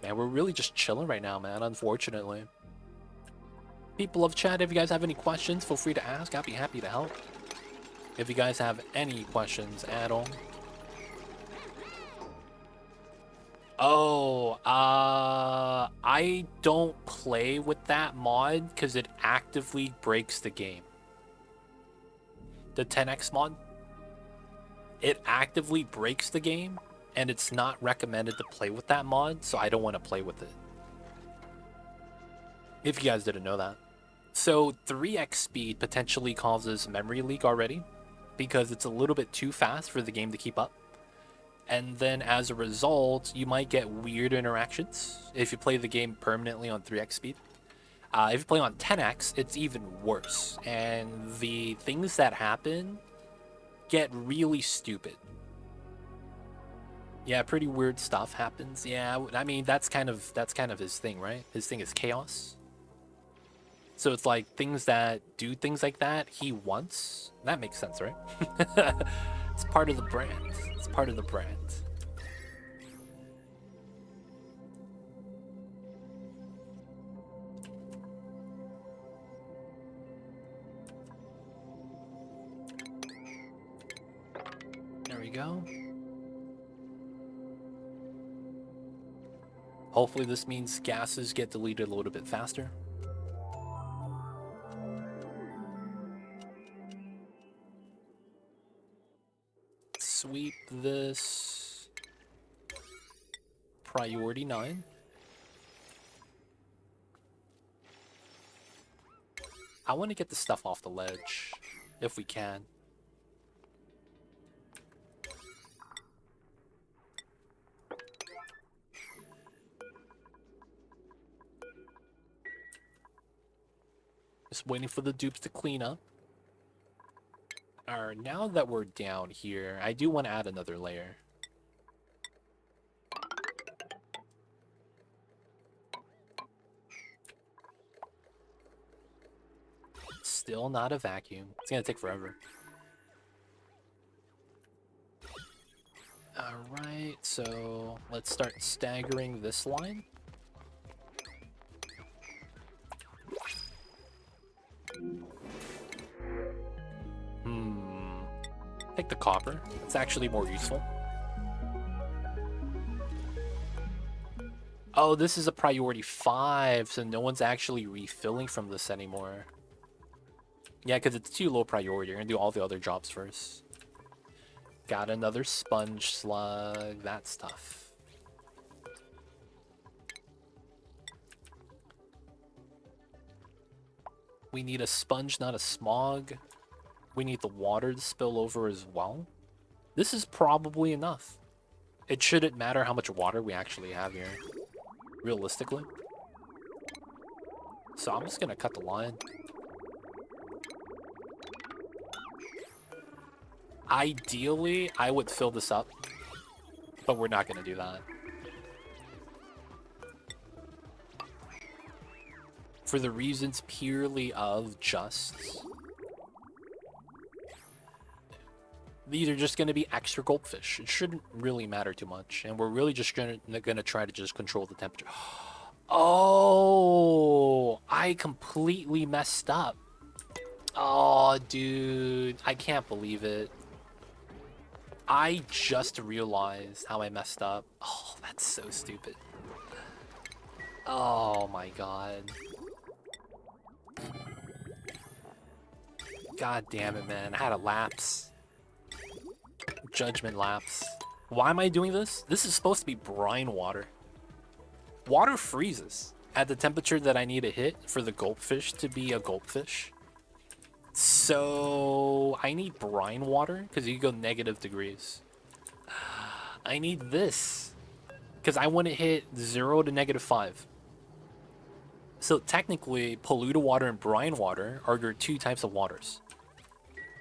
Man, we're really just chilling right now, man, unfortunately. People of chat, if you guys have any questions, feel free to ask. I'd be happy to help. If you guys have any questions at all. Oh, I don't play with that mod because it actively breaks the game. The 10x mod, it actively breaks the game, and it's not recommended to play with that mod, so I don't want to play with it. If you guys didn't know that. So 3x speed potentially causes memory leak already, because it's a little bit too fast for the game to keep up. And then as a result, you might get weird interactions if you play the game permanently on 3x speed. If you play on 10x, it's even worse. And the things that happen get really stupid. Yeah, pretty weird stuff happens. Yeah, I mean, that's kind of his thing, right? His thing is chaos. So it's like things that do things like that, he wants. That makes sense, right? It's part of the brand. It's part of the brand. There we go. Hopefully this means gases get deleted a little bit faster. Sweep this. Priority 9. I want to get the stuff off the ledge, if we can. Just waiting for the dupes to clean up. Alright, now that we're down here, I do want to add another layer. Still not a vacuum. It's gonna take forever. Alright, so let's start staggering this line. Take the copper. It's actually more useful. Oh, this is a priority 5, so no one's actually refilling from this anymore. Yeah, because it's too low priority. You're gonna do all the other jobs first. Got another sponge slug. That's tough. We need a sponge, not a smog. We need the water to spill over as well. This is probably enough. It shouldn't matter how much water we actually have here, realistically. So I'm just gonna cut the line. Ideally, I would fill this up, but we're not gonna do that. For the reasons purely of just... These are just going to be extra goldfish. It shouldn't really matter too much. And we're really just gonna try to just control the temperature. Oh, I completely messed up. Oh, dude. I can't believe it. I just realized how I messed up. Oh, that's so stupid. Oh my god. God damn it, man. I had a lapse. Judgment lapse. Why am I doing this? This is supposed to be brine water. Water freezes at the temperature that I need to hit for the goldfish to be a goldfish. So I need brine water because you go negative degrees. I need this because I want to hit 0 to -5. So technically, polluted water and brine water are your two types of waters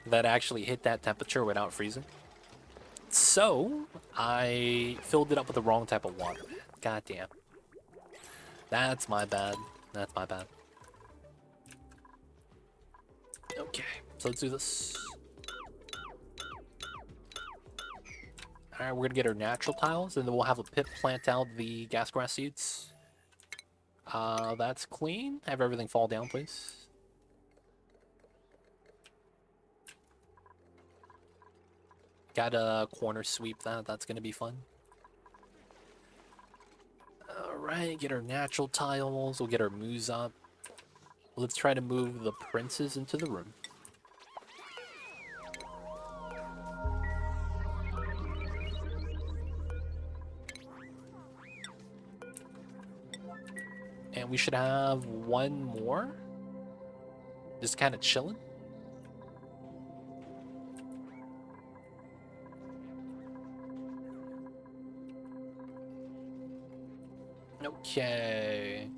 that actually hit that temperature without freezing. So I filled it up with the wrong type of water. God damn. That's my bad. That's my bad. Okay, so let's do this. Alright, we're gonna get our natural tiles, and then we'll have a pip plant out the gas grass seeds. That's clean. Have everything fall down, please. Gotta corner sweep that. That's gonna be fun. Alright, get our natural tiles. We'll get our moose up. Let's try to move the princes into the room. And we should have one more. Just kind of chilling. Okay.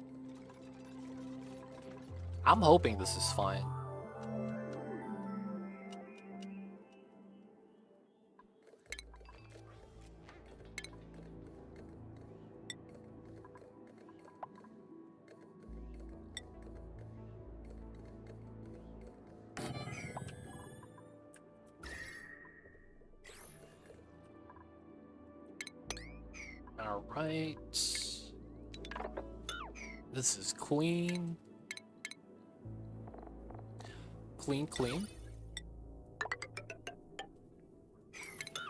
I'm hoping this is fine. All right. This is clean. Clean, clean.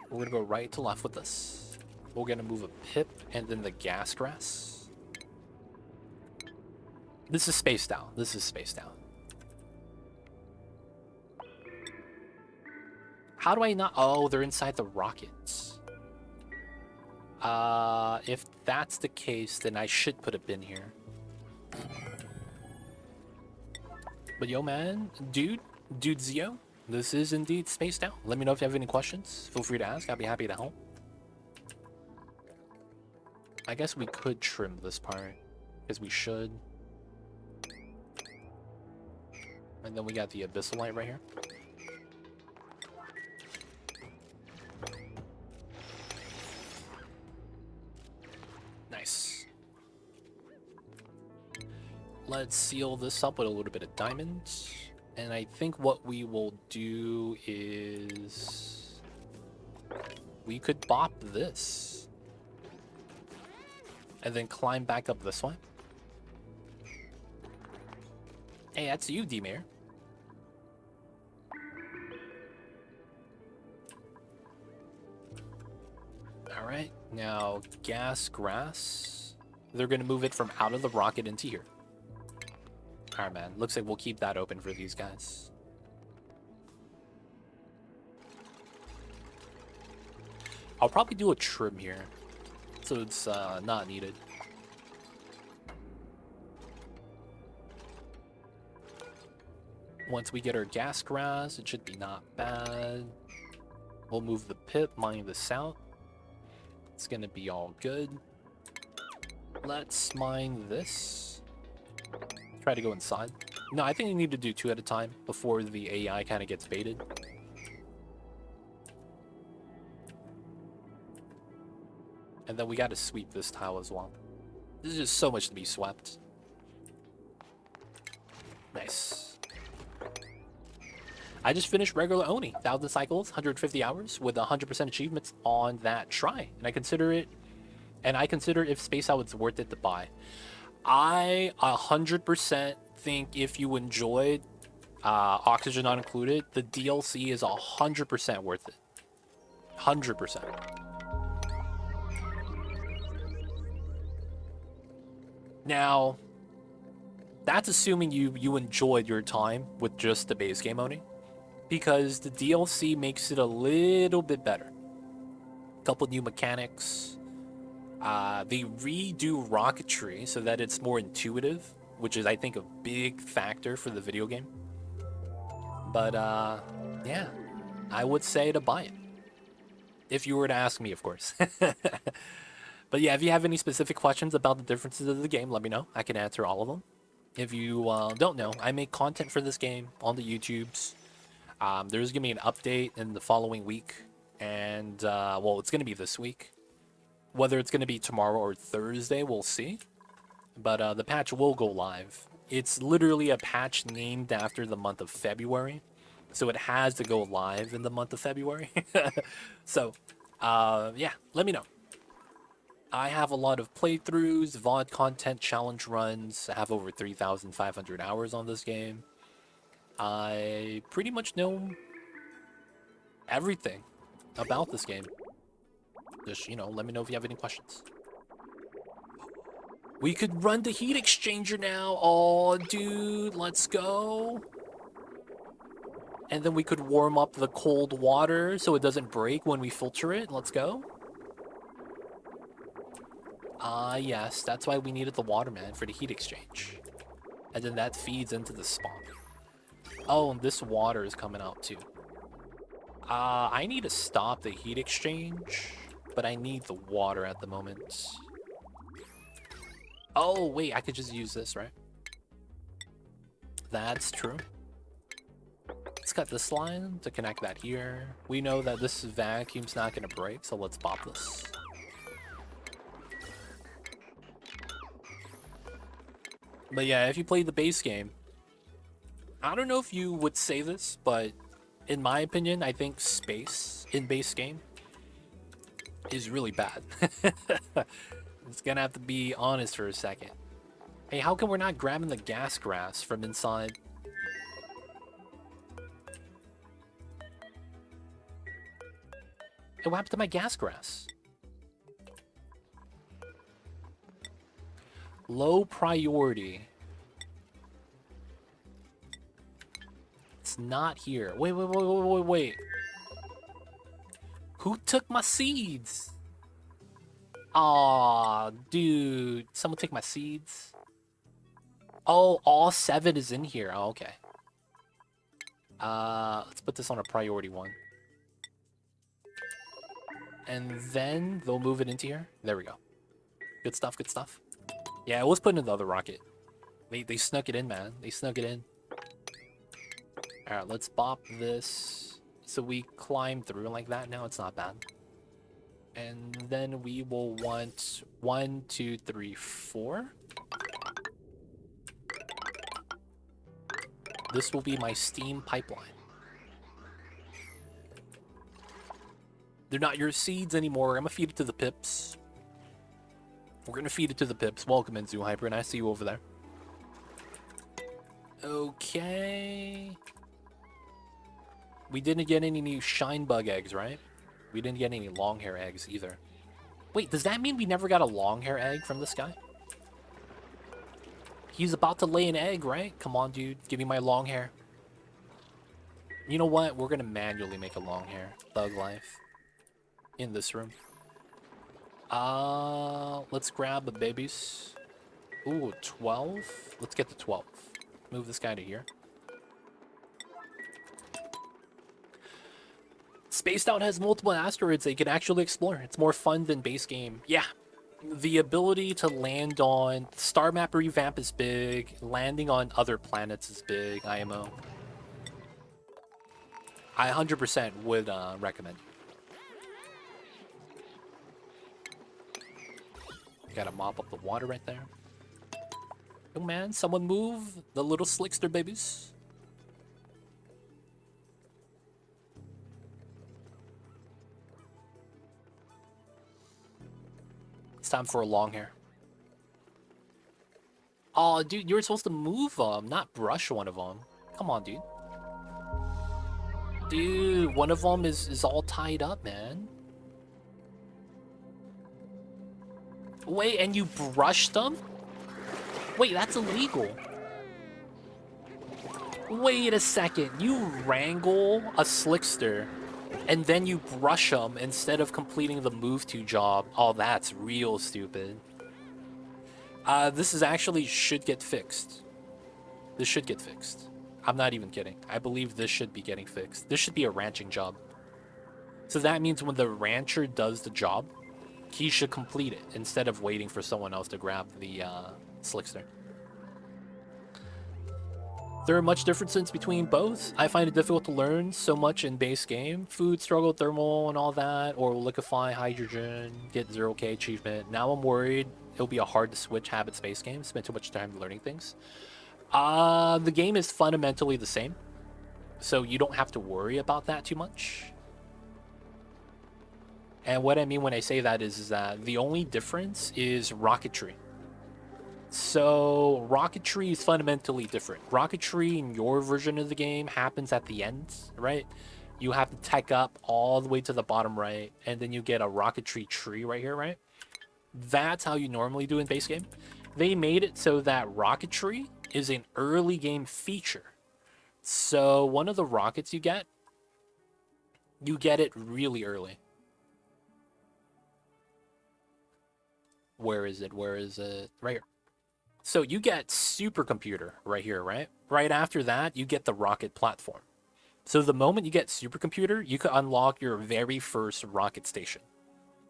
We're gonna go right to left with this. We're gonna move a pip and then the gas grass. This is spaced out. This is spaced out. How do I not? Oh, they're inside the rockets. If that's the case, then I should put a bin here. But yo, man, dude Zio, this is indeed spaced out. Let me know if you have any questions. Feel free to ask. I'll be happy to help. I guess we could trim this part, because we should. And then we got the abyssalite right here. Nice. Let's seal this up with a little bit of diamonds. And I think what we will do is we could bop this and then climb back up this way. Hey, that's you, D-Mare. All right, now gas grass. They're gonna move it from out of the rocket into here. All right, man. Looks like we'll keep that open for these guys. I'll probably do a trim here, so it's not needed. Once we get our gas grass, it should be not bad. We'll move the pit, mine this out. It's gonna be all good. Let's mine this. Try to go inside. No, I think we need to do 2 at a time before the AI kind of gets baited. And then we got to sweep this tile as well. There's just so much to be swept. Nice. I just finished regular Oni, 1,000 cycles, 150 hours with 100% achievements on that try. And I consider if Space Out it's worth it to buy. I 100% think if you enjoyed Oxygen Not Included, the DLC is 100% worth it. 100%. Now, that's assuming you enjoyed your time with just the base game only, because the DLC makes it a little bit better. A couple new mechanics. They redo rocketry so that it's more intuitive, which is, I think, a big factor for the video game. But, yeah, I would say to buy it. If you were to ask me, of course. But yeah, if you have any specific questions about the differences of the game, let me know. I can answer all of them. If you don't know, I make content for this game on the YouTubes. There's going to be an update in the following week. And, well, it's going to be this week. Whether it's going to be tomorrow or Thursday, we'll see. But the patch will go live. It's literally a patch named after the month of February. So it has to go live in the month of February. So, yeah, let me know. I have a lot of playthroughs, VOD content, challenge runs. I have over 3,500 hours on this game. I pretty much know everything about this game. Just, let me know if you have any questions. We could run the heat exchanger now. Oh, dude, let's go. And then we could warm up the cold water so it doesn't break when we filter it. Let's go. Yes, that's why we needed the water, man, for the heat exchange. And then that feeds into the spawn. Oh, and this water is coming out too. I need to stop the heat exchange, but I need the water at the moment. Oh, wait, I could just use this, right? That's true. Let's cut this line to connect that here. We know that this vacuum's not going to break, so let's pop this. But yeah, if you play the base game, I don't know if you would say this, but in my opinion, I think space in base game is really bad. It's gonna have to be honest for a second. Hey, how come we're not grabbing the gas grass from inside? Hey, what happened to my gas grass? Low priority. It's not here. Wait. Who took my seeds? Aw, dude. Someone take my seeds? Oh, all 7 is in here. Oh, okay. Let's put this on a priority 1. And then they'll move it into here. There we go. Good stuff, good stuff. Yeah, let's put in the other rocket. They snuck it in, man. They snuck it in. Alright, let's bop this. So we climb through like that now. It's not bad. And then we will want 1, 2, 3, 4. This will be my steam pipeline. They're not your seeds anymore. I'm gonna feed it to the pips. We're gonna feed it to the pips. Welcome in, Zoo Hyper, and I see you over there. Okay. We didn't get any new shine bug eggs, right? We didn't get any long hair eggs either. Wait, does that mean we never got a long hair egg from this guy? He's about to lay an egg, right? Come on, dude. Give me my long hair. You know what? We're gonna manually make a long hair. Thug life. In this room. Let's grab the babies. Ooh, 12? Let's get to 12. Move this guy to here. Spaced Out has multiple asteroids that you can actually explore. It's more fun than base game. Yeah. The ability to land on... Star map revamp is big. Landing on other planets is big, IMO. I 100% would recommend. Gotta mop up the water right there. Oh man, someone move the little slickster babies. It's time for a long hair. Oh, dude, you were supposed to move them, not brush one of them. Come on, dude. Dude, one of them is all tied up, man. Wait, and you brushed them? Wait, that's illegal. Wait a second. You wrangle a slickster, and then you brush them instead of completing the move to job. Oh, that's real stupid. This is actually should get fixed. This should get fixed. I'm not even kidding. I believe this should be getting fixed. This should be a ranching job. So that means when the rancher does the job, he should complete it instead of waiting for someone else to grab the slickster. There are much differences between both. I find it difficult to learn so much in base game. Food, struggle, thermal, and all that, or liquefy, hydrogen, get 0k achievement. Now I'm worried it'll be a hard to switch habit space game. Spend too much time learning things. The game is fundamentally the same, so you don't have to worry about that too much. And what I mean when I say that is that the only difference is rocketry. So rocketry is fundamentally different. Rocketry in your version of the game happens at the end, right? You have to tech up all the way to the bottom right, and then you get a rocketry tree right here, right? That's how you normally do in base game. They made it so that rocketry is an early game feature. So one of the rockets you get it really early. Where is it? Where is it? Right here. So you get supercomputer right here, right? Right after that, you get the rocket platform. So the moment you get supercomputer, you could unlock your very first rocket station.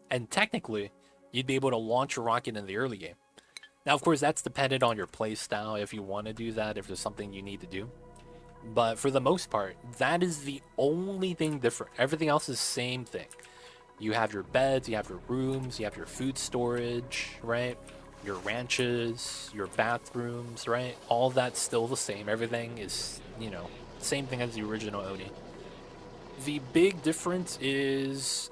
And technically, you'd be able to launch a rocket in the early game. Now, of course, that's dependent on your playstyle, if you want to do that, if there's something you need to do. But for the most part, that is the only thing different. Everything else is the same thing. You have your beds, you have your rooms, you have your food storage, right? Your ranches, your bathrooms, right? All that's still the same. Everything is, you know, same thing as the original OD. The big difference is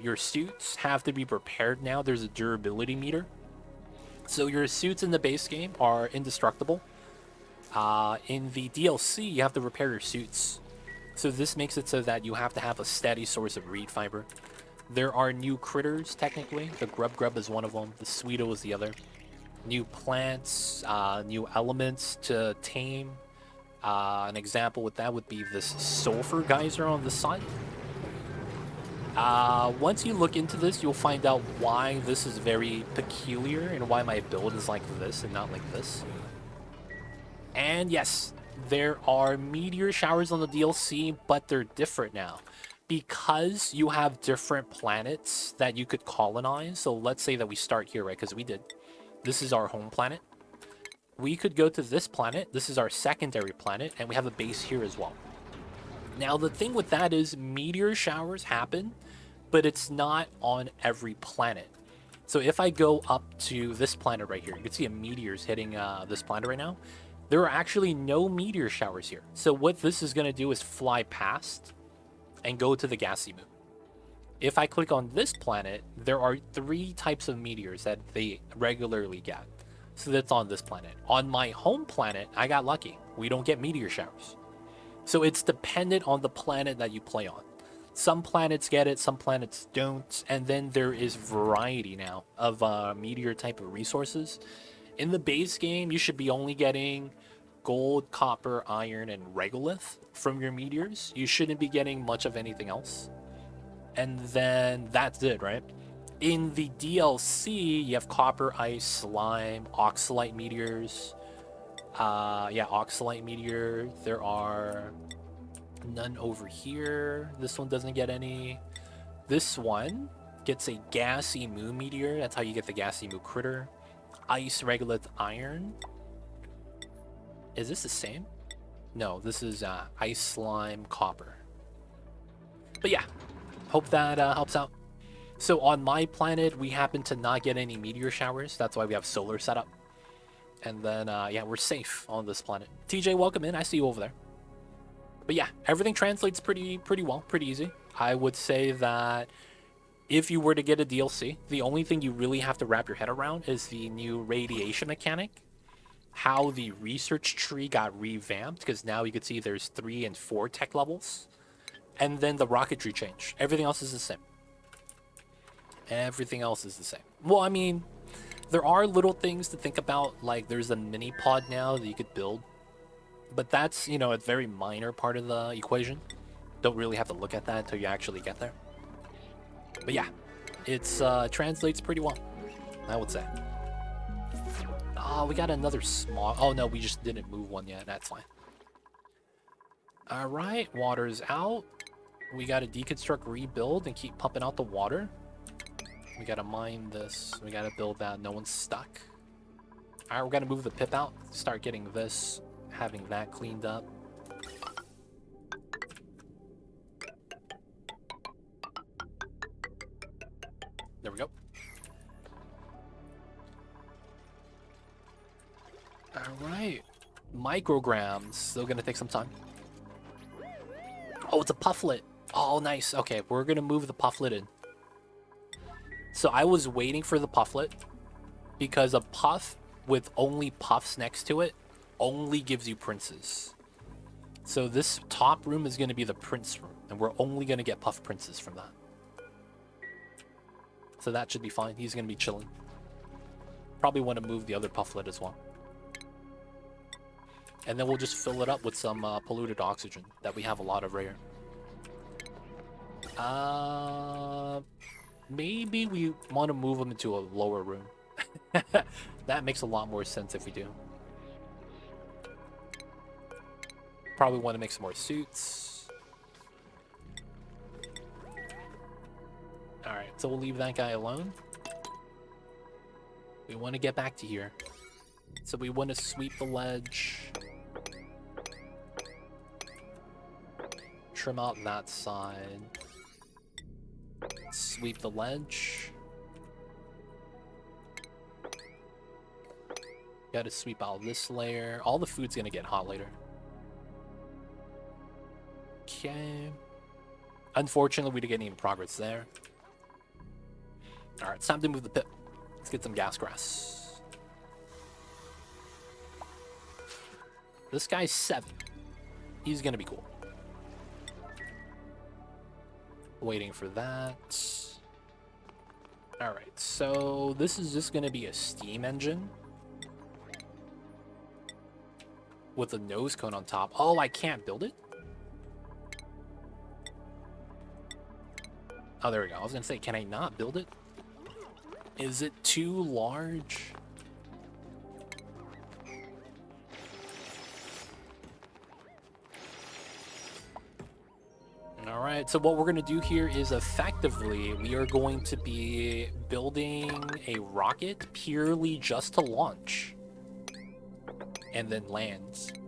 your suits have to be prepared now. There's a durability meter. So your suits in the base game are indestructible. In the DLC, you have to repair your suits. So this makes it so that you have to have a steady source of reed fiber. There are new critters, technically. The grub is one of them. The Sweeto is the other. New plants, new elements to tame. An example with that would be this sulfur geyser on the side. Once you look into this, you'll find out why this is very peculiar and why my build is like this and not like this. And yes, there are meteor showers on the DLC, but they're different now. Because you have different planets that you could colonize. So let's say that we start here, right? Because we did. This is our home planet. We could go to this planet. This is our secondary planet. And we have a base here as well. Now, the thing with that is meteor showers happen, but it's not on every planet. So if I go up to this planet right here, you can see a meteor's hitting this planet right now. there are actually no meteor showers here. So what this is going to do is fly past and go to the gassy moon. If I click on this planet, there are 3 types of meteors that they regularly get. So that's on this planet. On my home planet, I got lucky. We don't get meteor showers. So it's dependent on the planet that you play on. Some planets get it, some planets don't. And then there is variety now of meteor type of resources. In the base game, you should be only getting gold, copper, iron, and regolith from your meteors. You shouldn't be getting much of anything else. And then that's it, right? In the DLC, you have copper, ice, slime, oxalite meteors. Yeah, oxalite meteor. There are none over here. This one doesn't get any. This one gets a gassy moo meteor. That's how you get the gassy moo critter. Ice, regolith, iron. Is this the same? No, this is ice, slime, copper. But yeah, hope that helps out. So on my planet, we happen to not get any meteor showers. That's why we have solar set up. And then, yeah, we're safe on this planet. TJ, welcome in. I see you over there. But yeah, everything translates pretty well, pretty easy. I would say that if you were to get a DLC, the only thing you really have to wrap your head around is the new radiation mechanic. How the research tree got revamped, because now you can see there's 3 and 4 tech levels. And then the rocketry change. Everything else is the same. Everything else is the same. Well, I mean, there are little things to think about, like there's a mini pod now that you could build. But that's, you know, a very minor part of the equation. Don't really have to look at that until you actually get there. But yeah, it's translates pretty well, I would say. Oh, we got another small... Oh, no, we just didn't move one yet. That's fine. All right, water's out. We got to deconstruct, rebuild, and keep pumping out the water. We got to mine this. We got to build that. No one's stuck. All right, we're going to move the pip out. Start getting this, having that cleaned up. There we go. All right. Micrograms. Still going to take some time. Oh, it's a pufflet. Oh, nice. Okay, we're going to move the pufflet in. So I was waiting for the pufflet because a puff with only puffs next to it only gives you princes. So this top room is going to be the prince room, and we're only going to get puff princes from that. So that should be fine. He's going to be chilling. Probably want to move the other pufflet as well. And then we'll just fill it up with some polluted oxygen that we have a lot of right here. Maybe we want to move them into a lower room. That makes a lot more sense if we do. Probably want to make some more suits. Alright, so we'll leave that guy alone. We want to get back to here. So we want to sweep the ledge. Trim out that side. Sweep the ledge. Gotta sweep out this layer. All the food's gonna get hot later. Okay. Unfortunately, we didn't get any progress there. Alright, it's time to move the pit. Let's get some gas grass. This guy's 7. He's gonna be cool. Waiting for that. Alright, so this is just gonna be a steam engine with a nose cone on top. Oh, I can't build it? Oh, there we go. I was gonna say, can I not build it? Is it too large? Alright, so what we're going to do here is effectively, we are going to be building a rocket purely just to launch. And then land.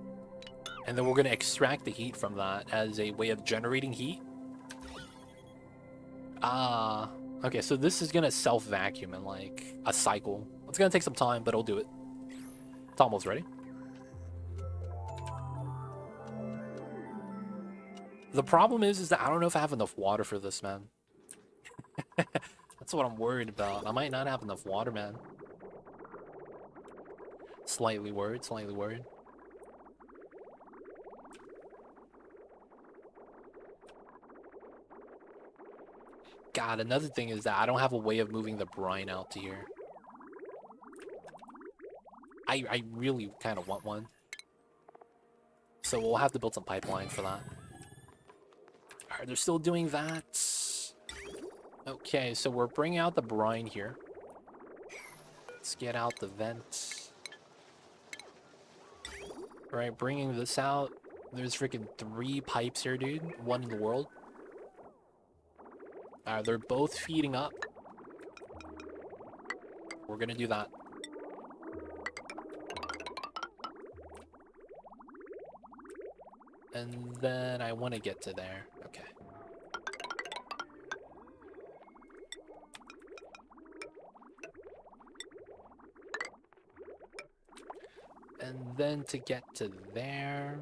And then we're going to extract the heat from that as a way of generating heat. Okay, so this is going to self-vacuum in like a cycle. It's going to take some time, but it'll do it. It's almost ready. The problem is that I don't know if I have enough water for this, man. That's what I'm worried about. I might not have enough water, man. Slightly worried, slightly worried. God, another thing is that I don't have a way of moving the brine out to here. I really kind of want one. So we'll have to build some pipeline for that. Alright, they're still doing that. Okay, so we're bringing out the brine here. Let's get out the vent. Alright, bringing this out. There's freaking 3 pipes here, dude. One in the world. Alright, they're both feeding up. We're gonna do that. And then I want to get to there. Okay. And then to get to there...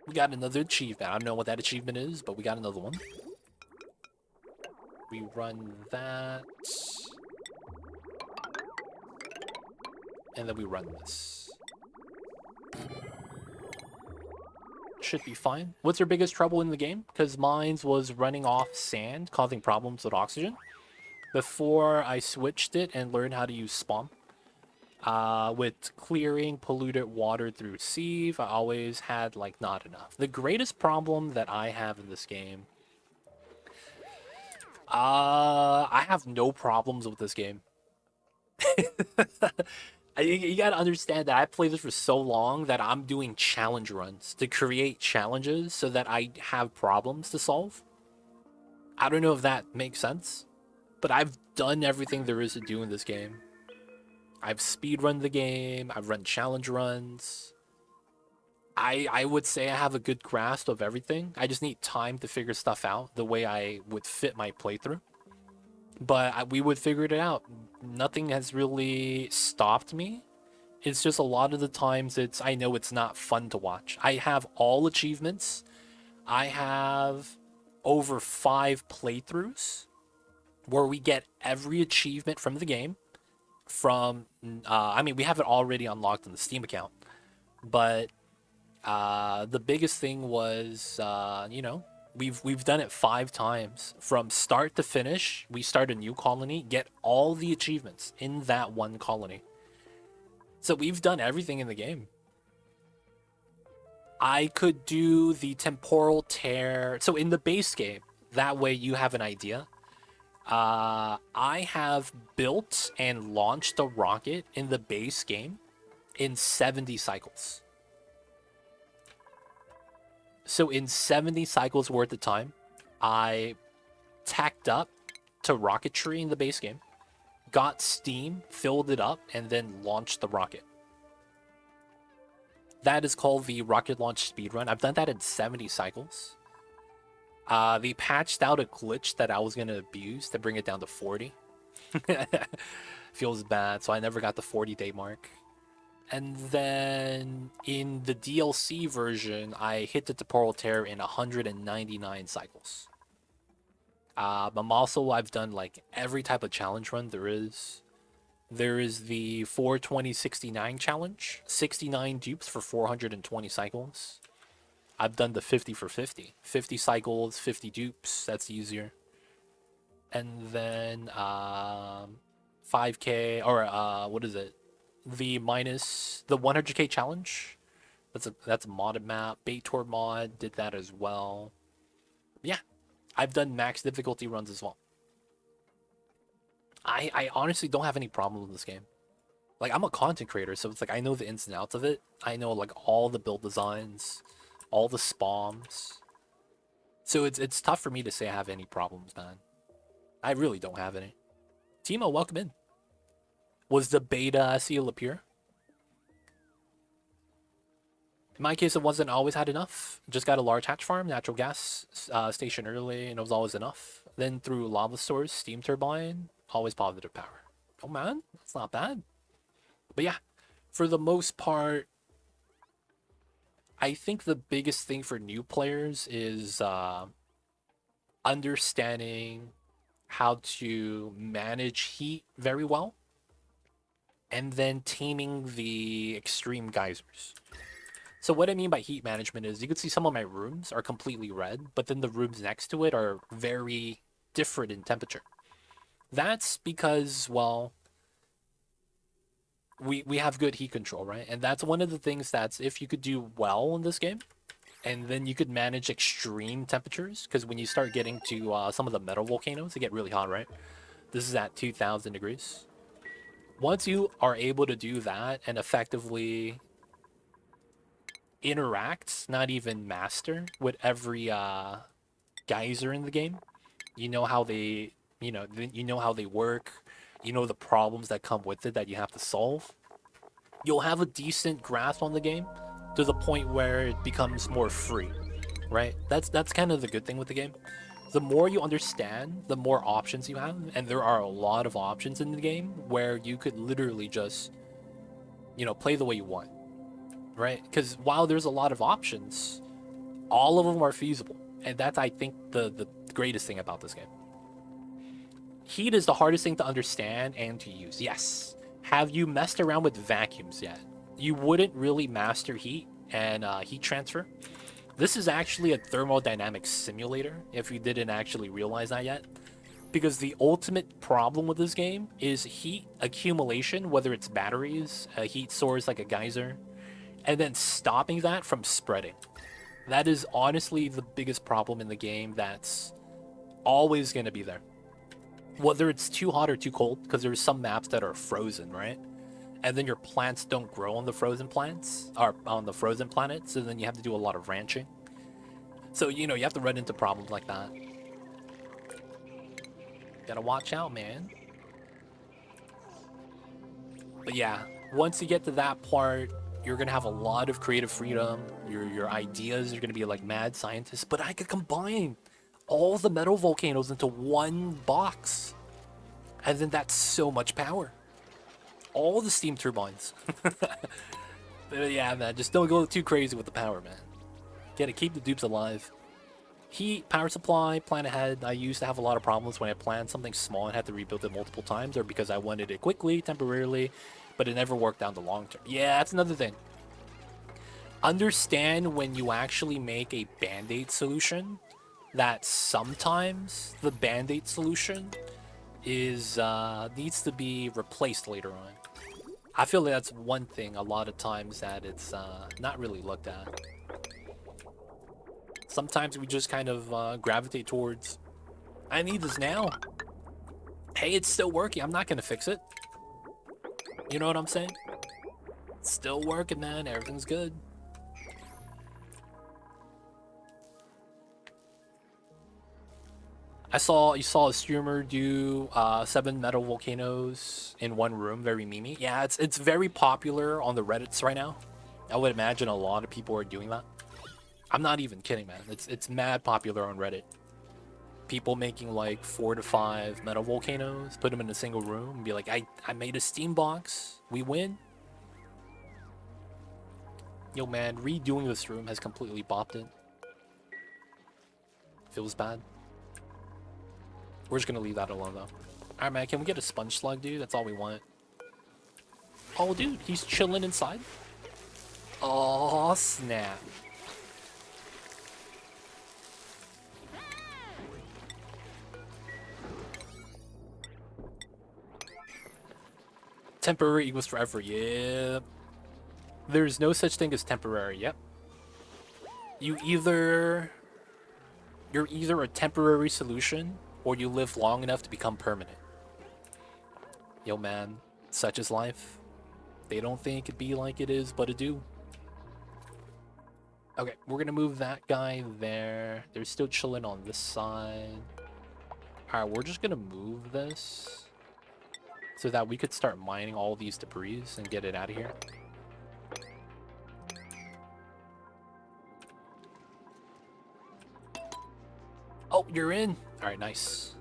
We got another achievement. I don't know what that achievement is, but we got another one. We run that. And then we run this. Should be fine. What's your biggest trouble in the game? Because mine was running off sand, causing problems with oxygen. Before I switched it and learned how to use spawn. With clearing polluted water through sieve, I always had, like, not enough. The greatest problem that I have in this game... I have no problems with this game. You gotta understand that I played this for so long that I'm doing challenge runs to create challenges so that I have problems to solve. I don't know if that makes sense, but I've done everything there is to do in this game. I've speedrun the game, I've run challenge runs. I would say I have a good grasp of everything. I just need time to figure stuff out the way I would fit my playthrough. But we would figure it out. Nothing has really stopped me. It's just a lot of the times I know it's not fun to watch. I have all achievements. I have over 5 playthroughs where we get every achievement from the game. I mean, we have it already unlocked in the Steam account. But the biggest thing was, you know, we've done it 5 times. From start to finish, we start a new colony, get all the achievements in that one colony. So we've done everything in the game. I could do the temporal tear. So in the base game, that way you have an idea. I have built and launched a rocket in the base game in 70 cycles. So in 70 cycles worth of time, I tacked up to rocketry in the base game, got steam, filled it up, and then launched the rocket. That is called the rocket launch speedrun. I've done that in 70 cycles. They patched out a glitch that I was going to abuse to bring it down to 40. Feels bad, so I never got the 40-day mark. And then in the DLC version, I hit the temporal tear in 199 cycles. I've done like every type of challenge run there is. There is the 420-69 challenge, 69 dupes for 420 cycles. I've done the 50 for 50. 50 cycles, 50 dupes, that's easier. And then 5K, or what is it? The 100K challenge. That's a modded map. Baitor mod did that as well. Yeah, I've done max difficulty runs as well. I honestly don't have any problem with this game. Like, I'm a content creator, so it's like I know the ins and outs of it. I know like all the build designs, all the spawns. So it's tough for me to say I have any problems, man. I really don't have any. Timo, welcome in. Was the beta seal appear? In my case, it wasn't always had enough. Just got a large hatch farm, natural gas station early, and it was always enough. Then through lava source, steam turbine, always positive power. Oh man, that's not bad. But yeah, for the most part, I think the biggest thing for new players is understanding how to manage heat very well, and then taming the extreme geysers. So what I mean by heat management is you can see some of my rooms are completely red, but then the rooms next to it are very different in temperature. That's because, well, we have good heat control, right? And that's one of the things that's if you could do well in this game, and then you could manage extreme temperatures, because when you start getting to some of the metal volcanoes, they get really hot, right? This is at 2,000 degrees. Once you are able to do that and effectively interact, not even master, with every geyser in the game, you know how they, you know how they work, you know the problems that come with it that you have to solve. You'll have a decent grasp on the game to the point where it becomes more free, right? That's kind of the good thing with the game. The more you understand, the more options you have, and there are a lot of options in the game where you could literally just, play the way you want, right? Because while there's a lot of options, all of them are feasible, and that's I think the greatest thing about this game. Heat is the hardest thing to understand and to use. Yes. Have you messed around with vacuums yet? You wouldn't really master heat and heat transfer. This is actually a thermodynamics simulator, if you didn't actually realize that yet. Because the ultimate problem with this game is heat accumulation, whether it's batteries, a heat source like a geyser, and then stopping that from spreading. That is honestly the biggest problem in the game that's always going to be there. Whether it's too hot or too cold, because there's some maps that are frozen, right? And then your plants don't grow on the frozen plants or on the frozen planets, and then you have to do a lot of ranching. So you have to run into problems like that. Gotta watch out, man. But yeah, once you get to that part, you're gonna have a lot of creative freedom. Your ideas are gonna be like mad scientists. But I could combine all the metal volcanoes into one box, and then that's so much power. All the steam turbines. Yeah, man, just don't go too crazy with the power, man. Gotta keep the dupes alive. Heat, power supply, plan ahead. I used to have a lot of problems when I planned something small and had to rebuild it multiple times, or because I wanted it quickly, temporarily, but it never worked out the long term. Yeah, that's another thing. Understand when you actually make a band-aid solution that sometimes the band-aid solution is needs to be replaced later on. I feel like that's one thing a lot of times that it's not really looked at. Sometimes we just kind of gravitate towards, I need this now. Hey, it's still working. I'm not going to fix it. You know what I'm saying? It's still working, man. Everything's good. You saw a streamer do 7 metal volcanoes in one room, very memey. Yeah, it's very popular on the Reddits right now. I would imagine a lot of people are doing that. I'm not even kidding, man. It's mad popular on Reddit. People making like 4 to 5 metal volcanoes, put them in a single room, and be like, I made a steam box. We win. Yo, man, redoing this room has completely bopped it. Feels bad. We're just gonna leave that alone, though. Alright, man, can we get a sponge slug, dude? That's all we want. Oh, dude, he's chilling inside. Oh, snap. Temporary equals forever, yep. There's no such thing as temporary, yep. You're either a temporary solution, or you live long enough to become permanent. Yo, man, such is life. They don't think it be like it is, but it do. Okay, we're gonna move that guy there. They're still chilling on this side. Alright, we're just gonna move this so that we could start mining all these debris and get it out of here. Oh, you're in. Alright, nice.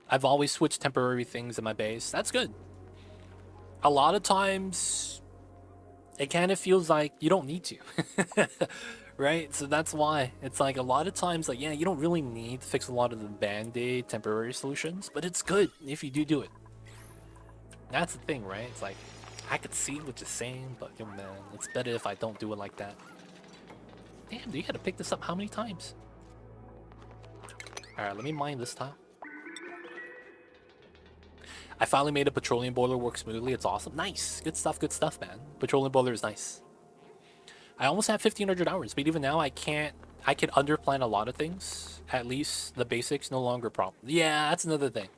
I've always switched temporary things in my base. That's good. A lot of times, it kind of feels like you don't need to. Right? So that's why it's like a lot of times, like, yeah, you don't really need to fix a lot of the band-aid temporary solutions, but it's good if you do it. That's the thing, right? It's like, I could see what you're saying, but yo, man, it's better if I don't do it like that. Damn, dude, you gotta pick this up how many times? Alright, let me mine this tile. I finally made a petroleum boiler work smoothly. It's awesome. Nice. Good stuff, man. Petroleum boiler is nice. I almost have 1,500 hours, but even now I can underplan a lot of things. At least the basics no longer a problem. Yeah, that's another thing.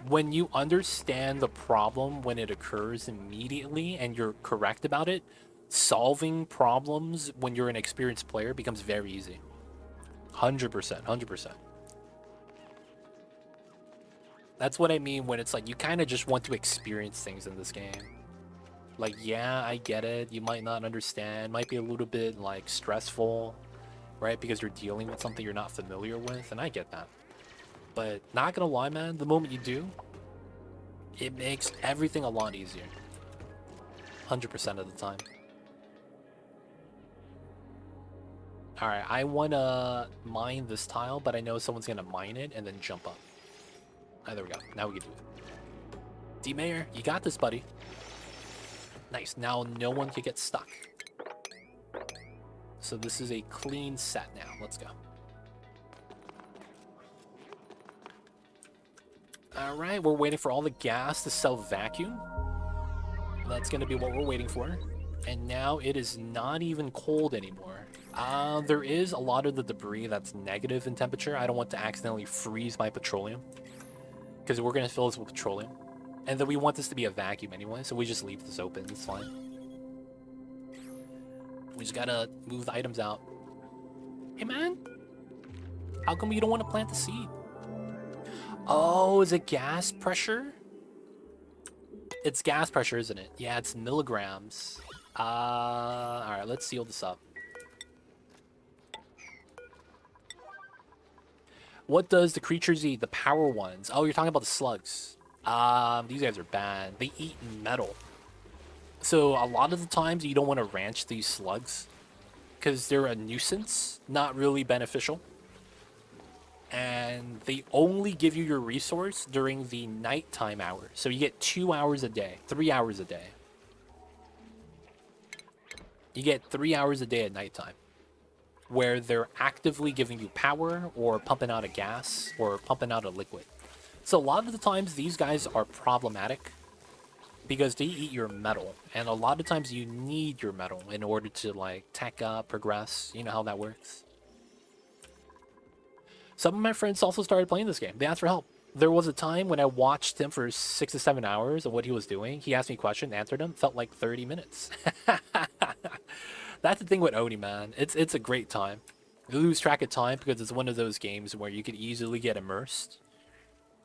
When you understand the problem when it occurs immediately and you're correct about it, solving problems when you're an experienced player becomes very easy. 100%, 100%. That's what I mean when it's like you kind of just want to experience things in this game. Like, yeah, I get it. You might not understand. Might be a little bit, like, stressful, right? Because you're dealing with something you're not familiar with, and I get that. But not gonna lie, man, the moment you do, it makes everything a lot easier. 100% of the time. Alright, I wanna mine this tile, but I know someone's gonna mine it and then jump up. Ah, there we go. Now we can do it. D-Mayor, you got this, buddy. Nice. Now no one can get stuck. So this is a clean set now. Let's go. Alright, we're waiting for all the gas to self-vacuum. That's going to be what we're waiting for. And now it is not even cold anymore. There is a lot of the debris that's negative in temperature. I don't want to accidentally freeze my petroleum, because we're going to fill this with petroleum. And then we want this to be a vacuum anyway, so we just leave this open. It's fine. We just gotta move the items out. Hey, man. How come you don't want to plant the seed? Oh, is it gas pressure? It's gas pressure, isn't it? Yeah, it's milligrams. Alright, let's seal this up. What does the creatures eat? The power ones. Oh, you're talking about the slugs. These guys are bad. They eat metal. So a lot of the times you don't want to ranch these slugs because they're a nuisance, not really beneficial. And they only give you your resource during the nighttime hours. So you get 2 hours a day, 3 hours a day. You get 3 hours a day at nighttime, where they're actively giving you power or pumping out a gas or pumping out a liquid. So a lot of the times these guys are problematic because they eat your metal, and a lot of times you need your metal in order to, like, tech up, progress. You know how that works. Some of my friends also started playing this game. They asked for help. There was a time when I watched him for 6 to 7 hours of what he was doing. He asked me a question, answered him, felt like 30 minutes. That's the thing with Oni, man. It's a great time. You lose track of time because it's one of those games where you could easily get immersed,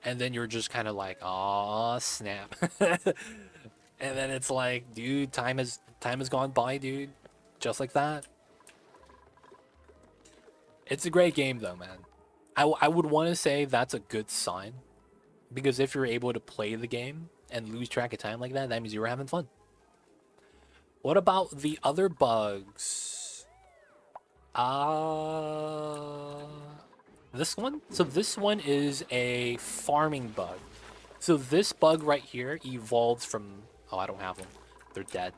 and then you're just kind of like, aw, snap. And then it's like, dude, time has gone by, dude. Just like that. It's a great game, though, man. I would want to say that's a good sign, because if you're able to play the game and lose track of time like that, that means you were having fun. What about the other bugs? This one? So this one is a farming bug. So this bug right here evolves from... Oh, I don't have them. They're dead.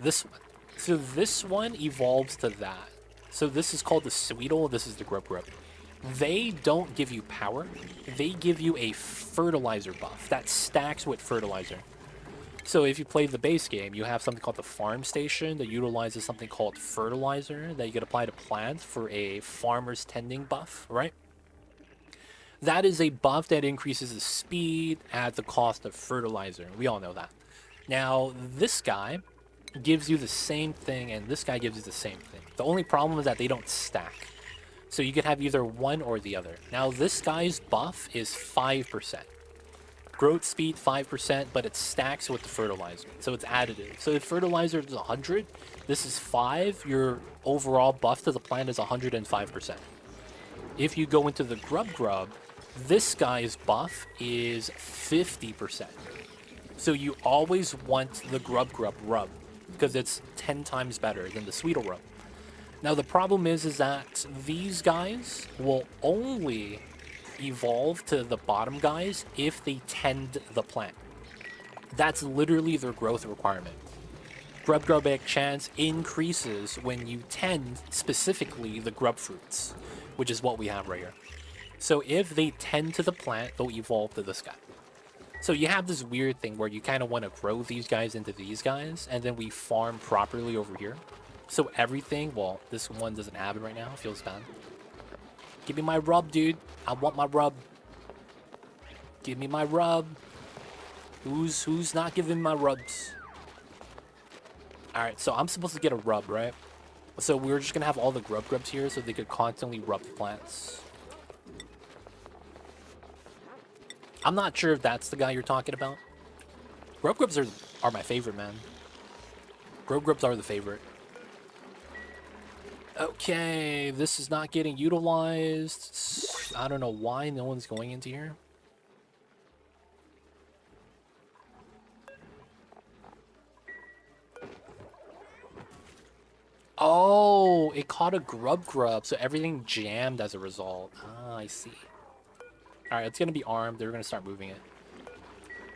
This one. So this one evolves to that. So this is called the Sweetle. This is the Grub Grub. They don't give you power. They give you a fertilizer buff that stacks with fertilizer. So if you play the base game, you have something called the farm station that utilizes something called fertilizer that you can apply to plants for a farmer's tending buff, right? That is a buff that increases the speed at the cost of fertilizer. We all know that. Now, this guy gives you the same thing, and this guy gives you the same thing. The only problem is that they don't stack. So you could have either one or the other. Now, this guy's buff is 5%. Growth speed 5%, but it stacks with the fertilizer, so it's additive. So if fertilizer is 100, this is 5, your overall buff to the plant is 105%. If you go into the Grub Grub, this guy's buff is 50%. So you always want the Grub Grub rub. because it's 10 times better than the Sweetlerow. Now the problem is that these guys will only evolve to the bottom guys if they tend the plant. That's literally their growth requirement. Grub egg chance increases when you tend specifically the grub fruits, which is what we have right here. So if they tend to the plant, they'll evolve to this guy. So you have this weird thing where you kind of want to grow these guys into these guys, and then we farm properly over here. So everything, well, this one doesn't have it right now. Feels bad. Give me my rub, dude. I want my rub. Give me my rub. Who's not giving my rubs? Alright, so I'm supposed to get a rub, right? So we're just gonna have all the grubs here so they could constantly rub the plants. I'm not sure if that's the guy you're talking about. Grubs are my favorite, man. Grubs are the favorite. Okay, this is not getting utilized. I don't know why no one's going into here. Oh, it caught a grub, so everything jammed as a result. Ah, I see. Alright, it's gonna be armed. They're gonna start moving it.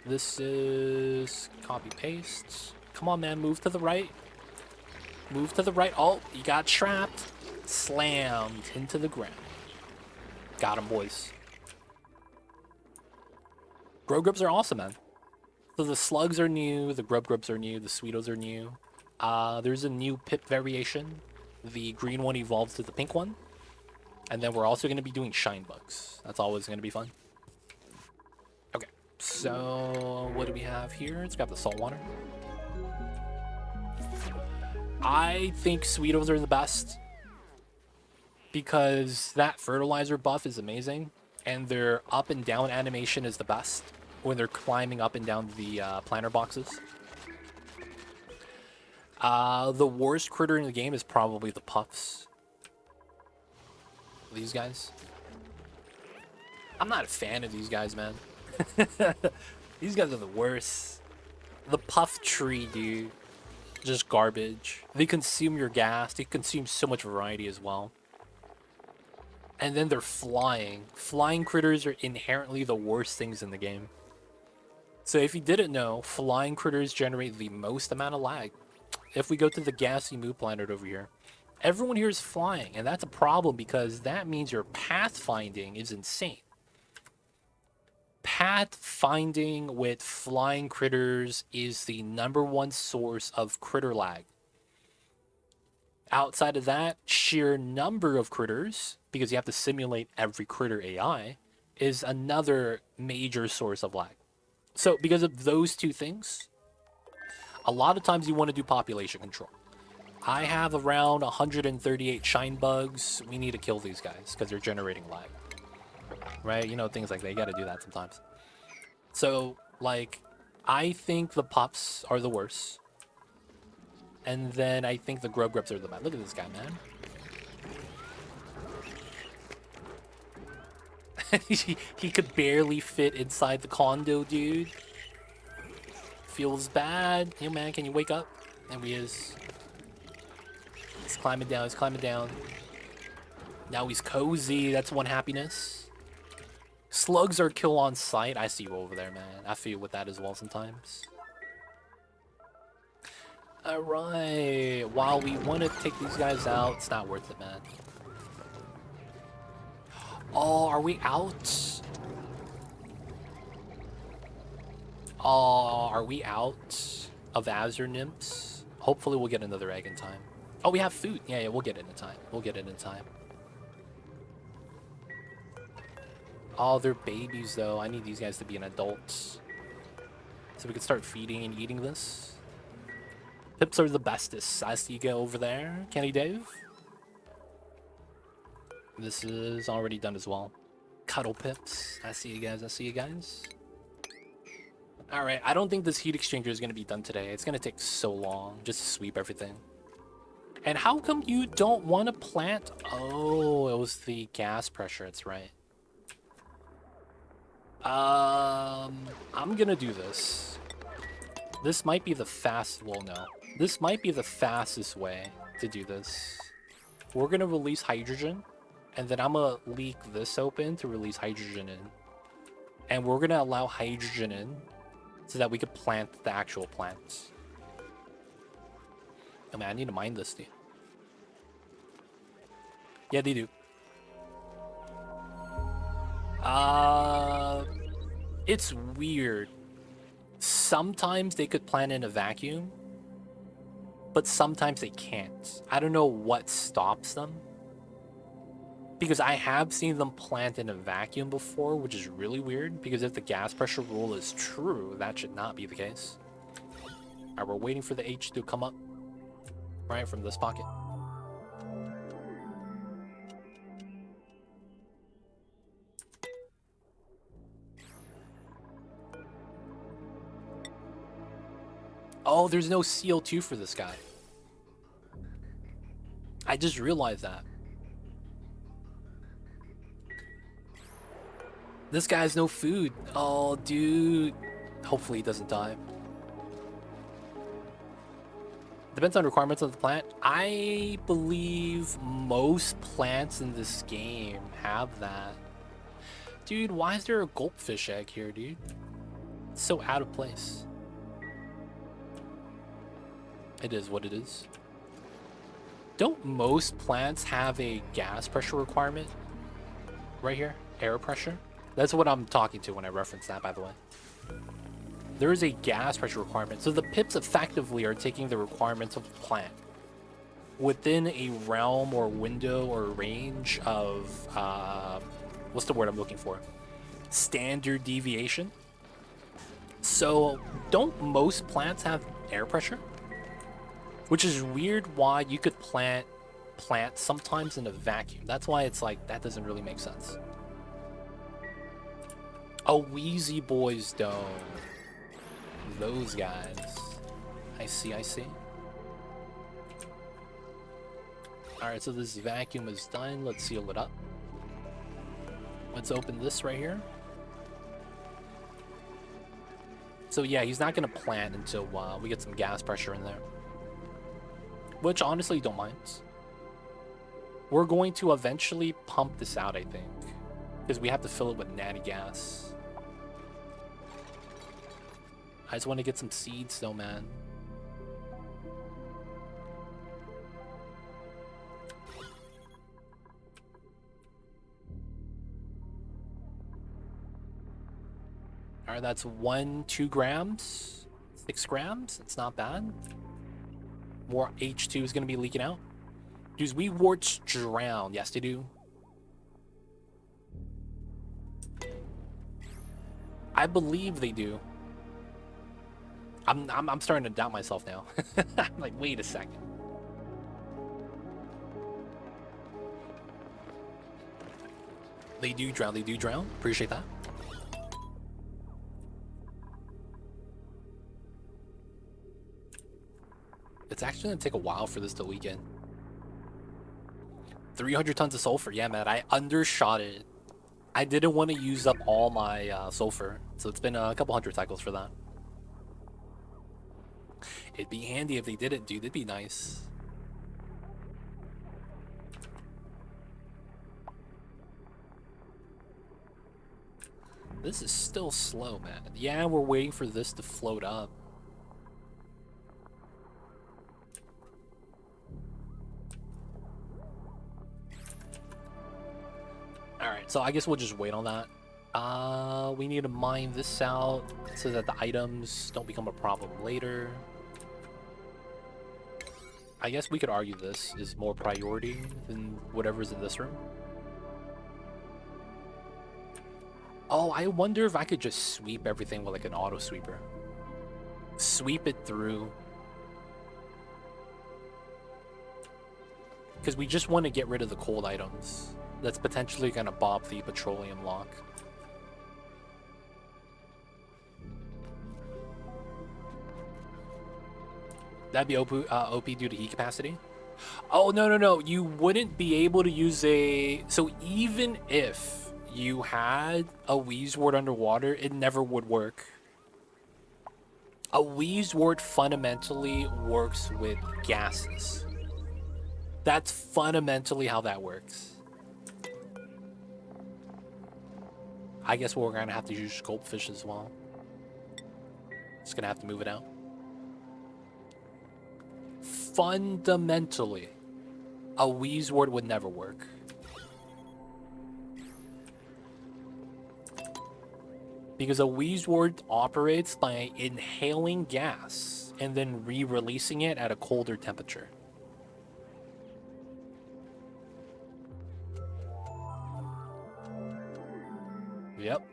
This is copy-paste. Come on, man, move to the right. Move to the right. Oh, you got trapped. Slammed into the ground. Got him, boys. Grubs are awesome, man. So the slugs are new, the grubs are new, the sweetos are new. There's a new pip variation. The green one evolves to the pink one. And then we're also going to be doing shine bugs. That's always going to be fun. Okay, so what do we have here? It's got the salt water. I think sweetos are the best because that fertilizer buff is amazing, and their up and down animation is the best when they're climbing up and down the planter boxes. The worst critter in the game is probably the puffs. These guys. I'm not a fan of these guys, man. These guys are the worst. The puff tree, dude. Just garbage. They consume your gas. They consume so much variety as well. And then they're flying. Flying critters are inherently the worst things in the game. So if you didn't know, flying critters generate the most amount of lag. If we go to the gassy moo planet over here, everyone here is flying, and that's a problem because that means your pathfinding is insane. Pathfinding with flying critters is the #1 source of critter lag. Outside of that, sheer number of critters, because you have to simulate every critter AI, is another major source of lag. So because of those two things, a lot of times you want to do population control. I have around 138 shine bugs. We need to kill these guys because they're generating lag. Right? You know, things like that. You got to do that sometimes. So, like, I think the pups are the worst. And then I think the grubs are the best. Look at this guy, man. he could barely fit inside the condo, dude. Feels bad. Hey, man, can you wake up? There he is. He's climbing down. He's climbing down. Now he's cozy. That's one happiness. Slugs are kill on sight. I see you over there, man. I feel with that as well sometimes. Alright. While we want to take these guys out, it's not worth it, man. Oh, are we out? Oh, are we out of Azure Nymphs? Hopefully we'll get another egg in time. Oh, we have food. Yeah, we'll get it in time. We'll get it in time. Oh, they're babies, though. I need these guys to be an adults. So we can start feeding and eating this. Pips are the bestest. I see you go over there. Kenny Dave. This is already done as well. Cuddle pips. I see you guys. I see you guys. Alright, I don't think this heat exchanger is going to be done today. It's going to take so long just to sweep everything. And how come you don't want to plant? Oh, it was the gas pressure. That's right. I'm gonna do this. This might be the fast. Well, no. This might be the fastest way to do this. We're gonna release hydrogen, and then I'm gonna leak this open to release hydrogen in. And we're gonna allow hydrogen in so that we could plant the actual plants. Oh man, I need to mine this, dude. Yeah, they do. It's weird. Sometimes they could plant in a vacuum, but sometimes they can't. I don't know what stops them. Because I have seen them plant in a vacuum before, which is really weird, because if the gas pressure rule is true, that should not be the case. Alright, we're waiting for the H to come up, right, from this pocket. Oh, there's no CO2 for this guy. I just realized that. This guy has no food. Oh, dude. Hopefully he doesn't die. Depends on requirements of the plant. I believe most plants in this game have that. Dude, why is there a goldfish egg here, dude? It's so out of place. It is what it is. Don't most plants have a gas pressure requirement? Right here? Air pressure? That's what I'm talking to when I reference that, by the way. There is a gas pressure requirement. So the pips effectively are taking the requirements of the plant within a realm or window or range of, what's the word I'm looking for? Standard deviation. So don't most plants have air pressure? Which is weird why you could plant plants sometimes in a vacuum. That's why it's like, that doesn't really make sense. A Wheezy Boys Dome. Those guys. I see, I see. Alright, so this vacuum is done. Let's seal it up. Let's open this right here. So yeah, he's not going to plant until we get some gas pressure in there. Which, honestly, don't mind. We're going to eventually pump this out, I think. Because we have to fill it with natty gas. I just want to get some seeds, though, man. Alright, that's 2 grams. 6 grams. It's not bad. More H2 is going to be leaking out. Dudes, we warts drown. Yes, they do. I believe they do. I'm starting to doubt myself now. I'm like, wait a second. They do drown. They do drown. Appreciate that. It's actually going to take a while for this to leak in. 300 tons of sulfur. Yeah, man, I undershot it. I didn't want to use up all my sulfur, so it's been a couple hundred cycles for that. It'd be handy if they did it, dude. It'd be nice. This is still slow, man. Yeah, we're waiting for this to float up. Alright, so I guess we'll just wait on that. We need to mine this out so that the items don't become a problem later. I guess we could argue this is more priority than whatever's in this room. Oh, I wonder if I could just sweep everything with like an auto sweeper. Sweep it through. Because we just want to get rid of the cold items. That's potentially going to bop the petroleum lock. That'd be OP due to heat capacity? Oh, no. You wouldn't be able to use a... So even if you had a Wheeze Ward underwater, it never would work. A wheeze word fundamentally works with gases. That's fundamentally how that works. I guess we're gonna have to use sculptfish as well. Just gonna have to move it out. Fundamentally, a wheeze word would never work. Because a wheeze word operates by inhaling gas and then re-releasing it at a colder temperature. Yep.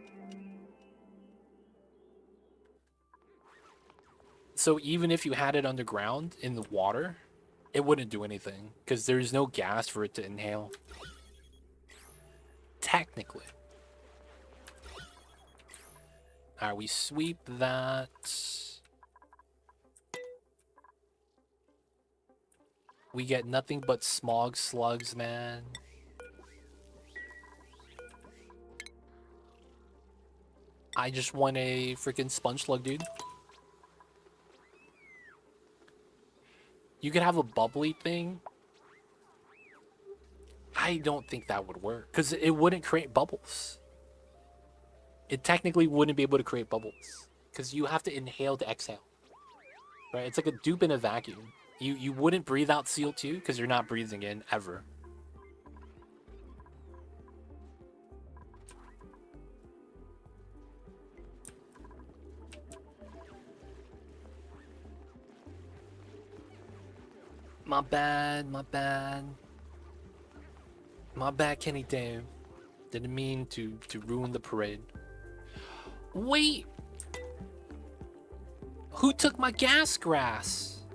So even if you had it underground in the water, it wouldn't do anything because there's no gas for it to inhale. Technically. All right, we sweep that. We get nothing but smog slugs, man. I just want a freaking sponge slug, dude. You could have a bubbly thing. I don't think that would work because it wouldn't create bubbles. It technically wouldn't be able to create bubbles because you have to inhale to exhale. Right? It's like a dupe in a vacuum. You wouldn't breathe out CO2 because you're not breathing in ever. My bad, my bad. My bad, Kenny Dave. Didn't mean to ruin the parade. Wait! Who took my gas grass?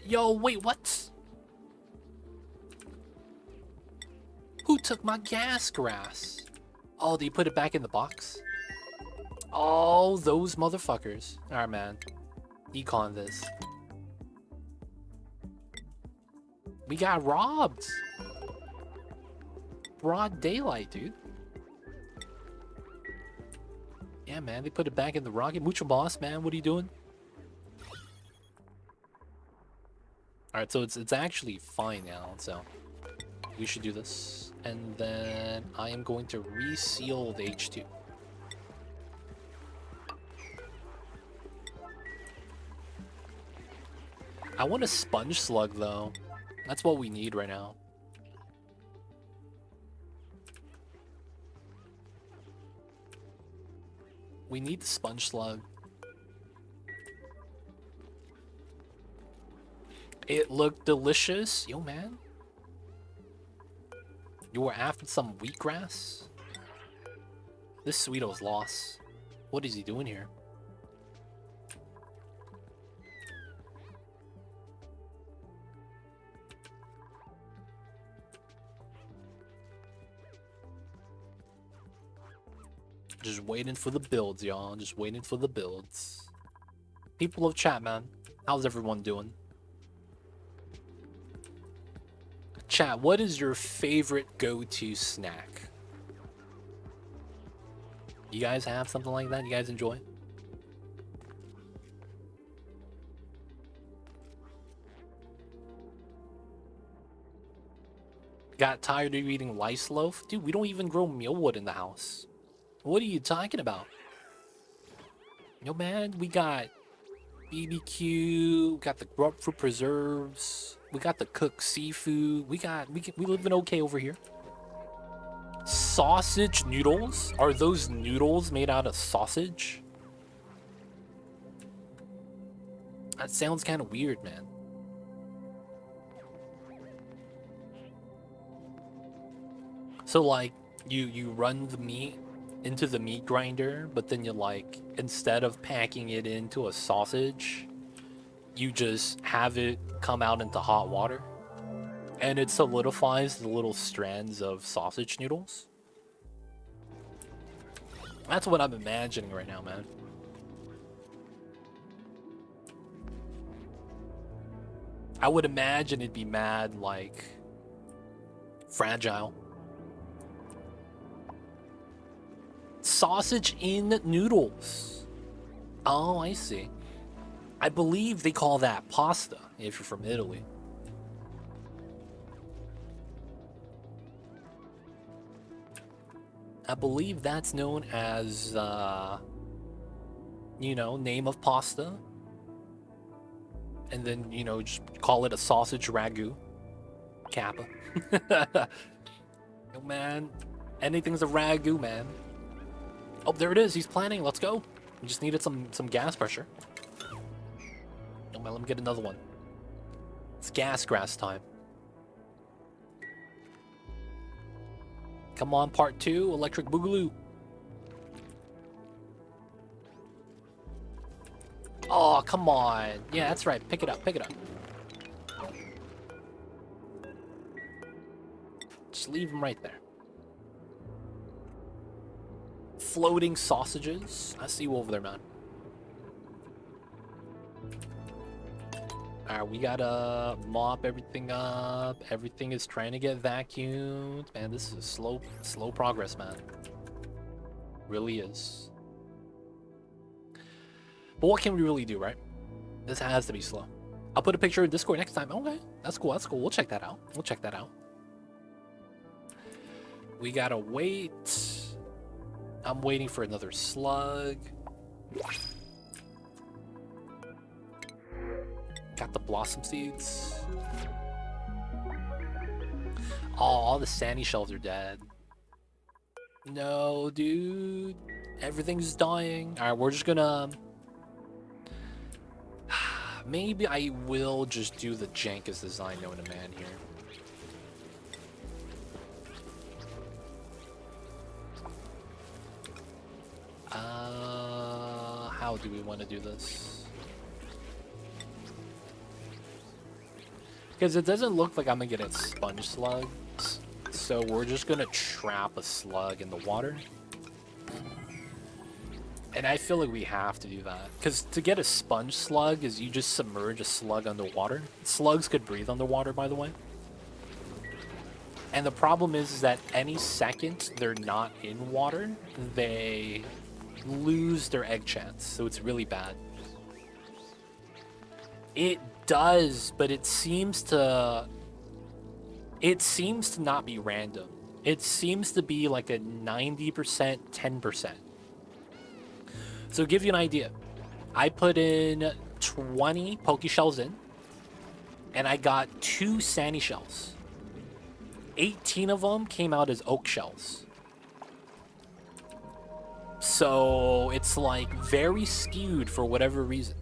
Yo, wait, what? Who took my gas grass? Oh, did you put it back in the box? Oh, those motherfuckers. Alright, man. Econ this. We got robbed. Broad daylight, dude. Yeah, man, they put it back in the rocket. Mucho boss, man, what are you doing? Alright, so it's actually fine now, so we should do this. And then I am going to reseal the H2. I want a sponge slug, though. That's what we need right now. We need the sponge slug. It looked delicious. Yo, man. You were after some wheatgrass? This Sweeto's lost. What is he doing here? Just waiting for the builds, y'all. Just waiting for the builds. People of chat, man. How's everyone doing? Chat, what is your favorite go-to snack? You guys have something like that? You guys enjoy? Got tired of eating lice loaf? Dude, we don't even grow mealwood in the house. What are you talking about? Yo, man, we got BBQ, we got the grapefruit preserves, we got the cooked seafood, we living okay over here. Sausage noodles? Are those noodles made out of sausage? That sounds kind of weird, man. So like you run the meat into the meat grinder, but then you like, instead of packing it into a sausage, you just have it come out into hot water and it solidifies the little strands of sausage noodles. That's what I'm imagining right now, man. I would imagine it'd be mad, like, fragile. Sausage in noodles. Oh, I see. I believe they call that pasta if you're from Italy. I believe that's known as, you know, name of pasta. And then, you know, just call it a sausage ragu. Kappa. Yo, man. Anything's a ragu, man. Oh, there it is. He's planning. Let's go. We just needed some gas pressure. Oh, man, let me get another one. It's gas grass time. Come on, part 2, electric boogaloo. Oh, come on. Yeah, that's right. Pick it up, pick it up. Just leave them right there. Floating sausages. I see you over there, man. Alright, we gotta mop everything up. Everything is trying to get vacuumed. Man, this is slow progress, man. Really is. But what can we really do, right? This has to be slow. I'll put a picture in Discord next time. Okay, that's cool, that's cool. We'll check that out. We'll check that out. We gotta wait. I'm waiting for another slug. Got the blossom seeds. Oh, all the sandy shells are dead. No, dude. Everything's dying. Alright, we're just gonna... Maybe I will just do the jankest design known to man here. How do we want to do this? Because it doesn't look like I'm gonna get a sponge slugs, so we're just gonna trap a slug in the water. And I feel like we have to do that, because to get a sponge slug is you just submerge a slug underwater. Slugs could breathe underwater, by the way. And the problem is that any second they're not in water, they lose their egg chance, so it's really bad. It does, but it seems to not be random. It seems to be like a 90%, 10%. So to give you an idea, I put in 20 poke shells in, and I got 2 sandy shells. 18 of them came out as oak shells. So it's like very skewed for whatever reason.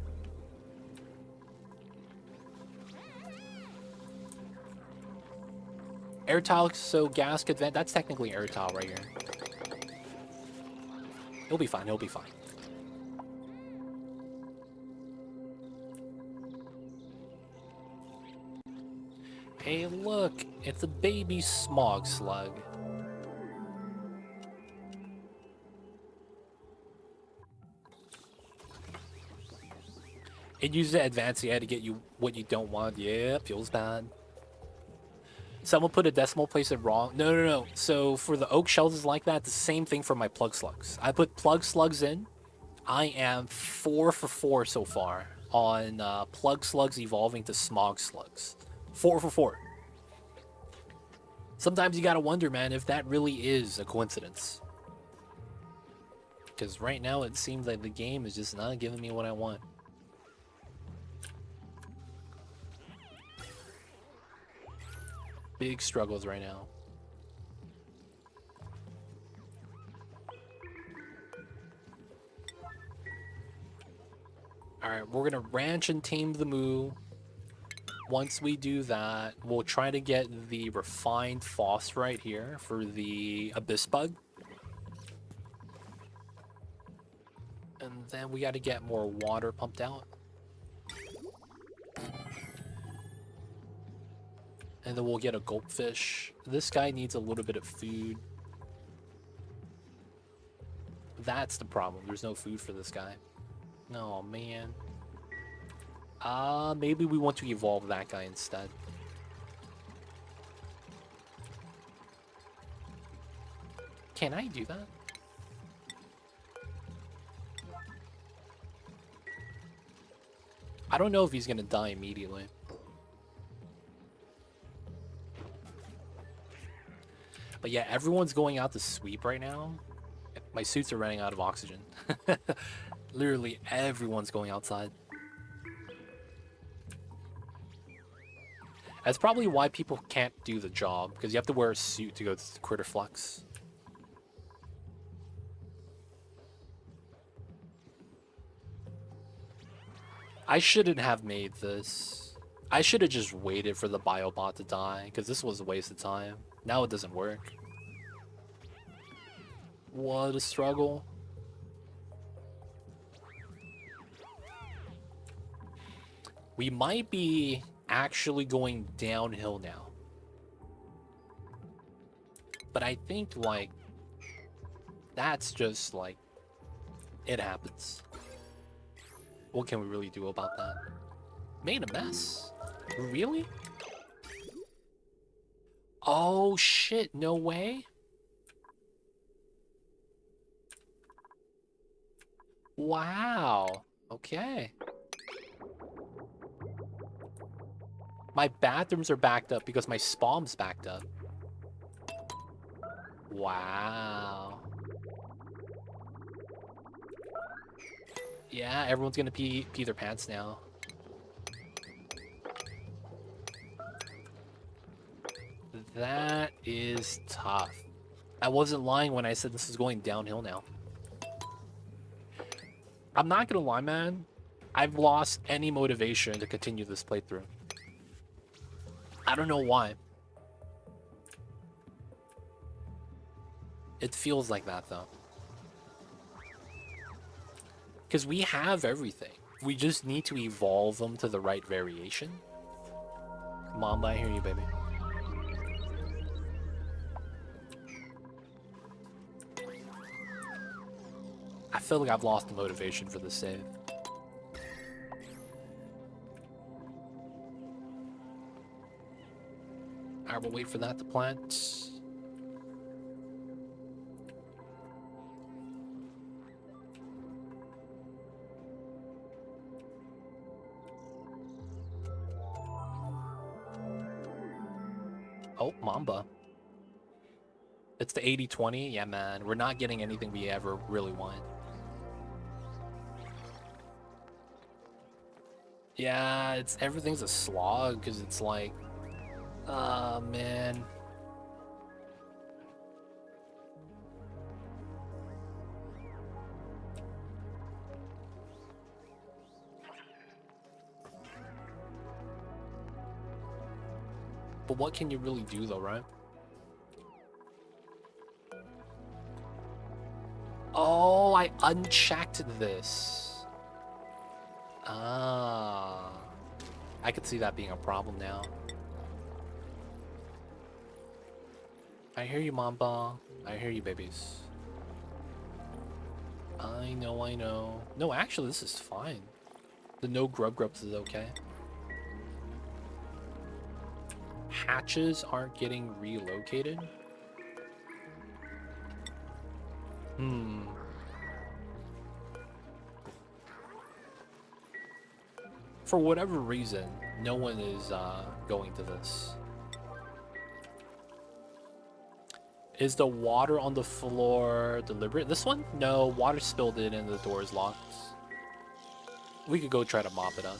Air tile, so gas could vent. That's technically air tile right here. He'll be fine, he'll be fine. Hey, look, it's a baby smog slug. It uses the advanced AI to get you what you don't want. Yeah, feels bad. Someone put a decimal place it wrong. No. So for the oak shells is like that. The same thing for my plug slugs. I put plug slugs in. I am 4 for 4 so far on plug slugs evolving to smog slugs. 4 for 4. Sometimes you gotta wonder, man, if that really is a coincidence. Because right now it seems like the game is just not giving me what I want. Big struggles right now. Alright, we're gonna ranch and tame the moo. Once we do that, we'll try to get the refined phosphorite here for the abyss bug. And then we gotta get more water pumped out. And then we'll get a goldfish. This guy needs a little bit of food. That's the problem. There's no food for this guy. Oh, man. Maybe we want to evolve that guy instead. Can I do that? I don't know if he's gonna die immediately. But yeah, everyone's going out to sweep right now. My suits are running out of oxygen. Literally everyone's going outside. That's probably why people can't do the job, because you have to wear a suit to go to Critter Flex. I shouldn't have made this. I should have just waited for the biobot to die, because this was a waste of time. Now it doesn't work. What a struggle. We might be actually going downhill now. But I think, like, that's just, like, it happens. What can we really do about that? Made a mess. Really? Oh, shit. No way? Wow. Okay. My bathrooms are backed up because my spawn's backed up. Wow. Yeah, everyone's gonna pee their pants now. That is tough. I wasn't lying when I said this is going downhill now. I'm not gonna lie, man. I've lost any motivation to continue this playthrough. I don't know why. It feels like that, though. Because we have everything. We just need to evolve them to the right variation. Mamba, I hear you, baby. I feel like I've lost the motivation for this save. Alright, we'll wait for that to plant. Oh, Mamba. It's the 80-20? Yeah, man. We're not getting anything we ever really want. Yeah, everything's a slog because it's like, oh man. But what can you really do though, right? Oh, I unchecked this. Ah, I could see that being a problem now. I hear you, Mamba. I hear you, babies. I know, I know. No, actually, this is fine. The no grubs is okay. Hatches aren't getting relocated. For whatever reason, no one is going to this. Is the water on the floor deliberate? This one? No, water spilled in and the door is locked. We could go try to mop it up.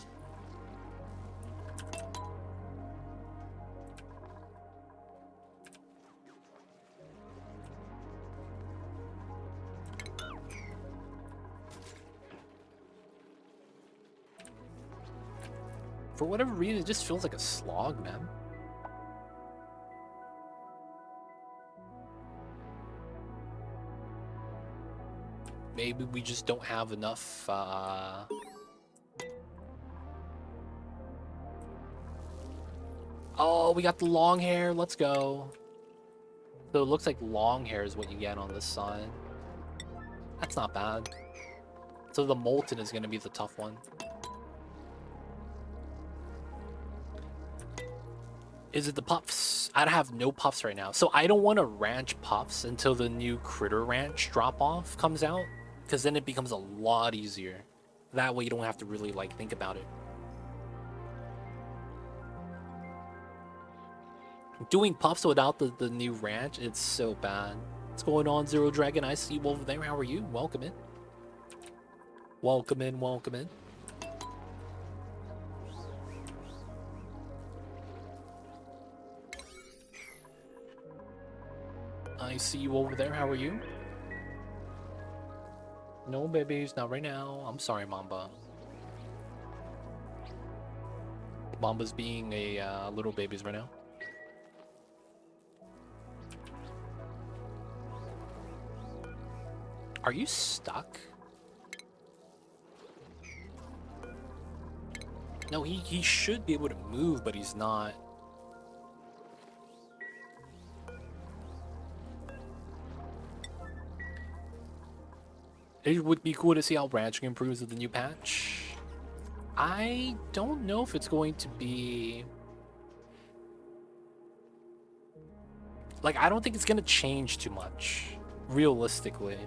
For whatever reason, it just feels like a slog, man. Maybe we just don't have enough, Oh, we got the long hair. Let's go. So it looks like long hair is what you get on this side. That's not bad. So the molten is going to be the tough one. Is it the puffs? I have no puffs right now. So I don't want to ranch puffs until the new Critter Ranch drop-off comes out. Because then it becomes a lot easier. That way you don't have to really, like, think about it. Doing puffs without the new ranch, it's so bad. What's going on, Zero Dragon? I see you over there. How are you? Welcome in. Welcome in, welcome in. I see you over there. How are you? No babies, not right now. I'm sorry, Mamba. Mamba's being a little babies right now. Are you stuck? No, he should be able to move, but he's not. It would be cool to see how ranching improves with the new patch. I don't know if it's going to be... Like, I don't think it's going to change too much, realistically.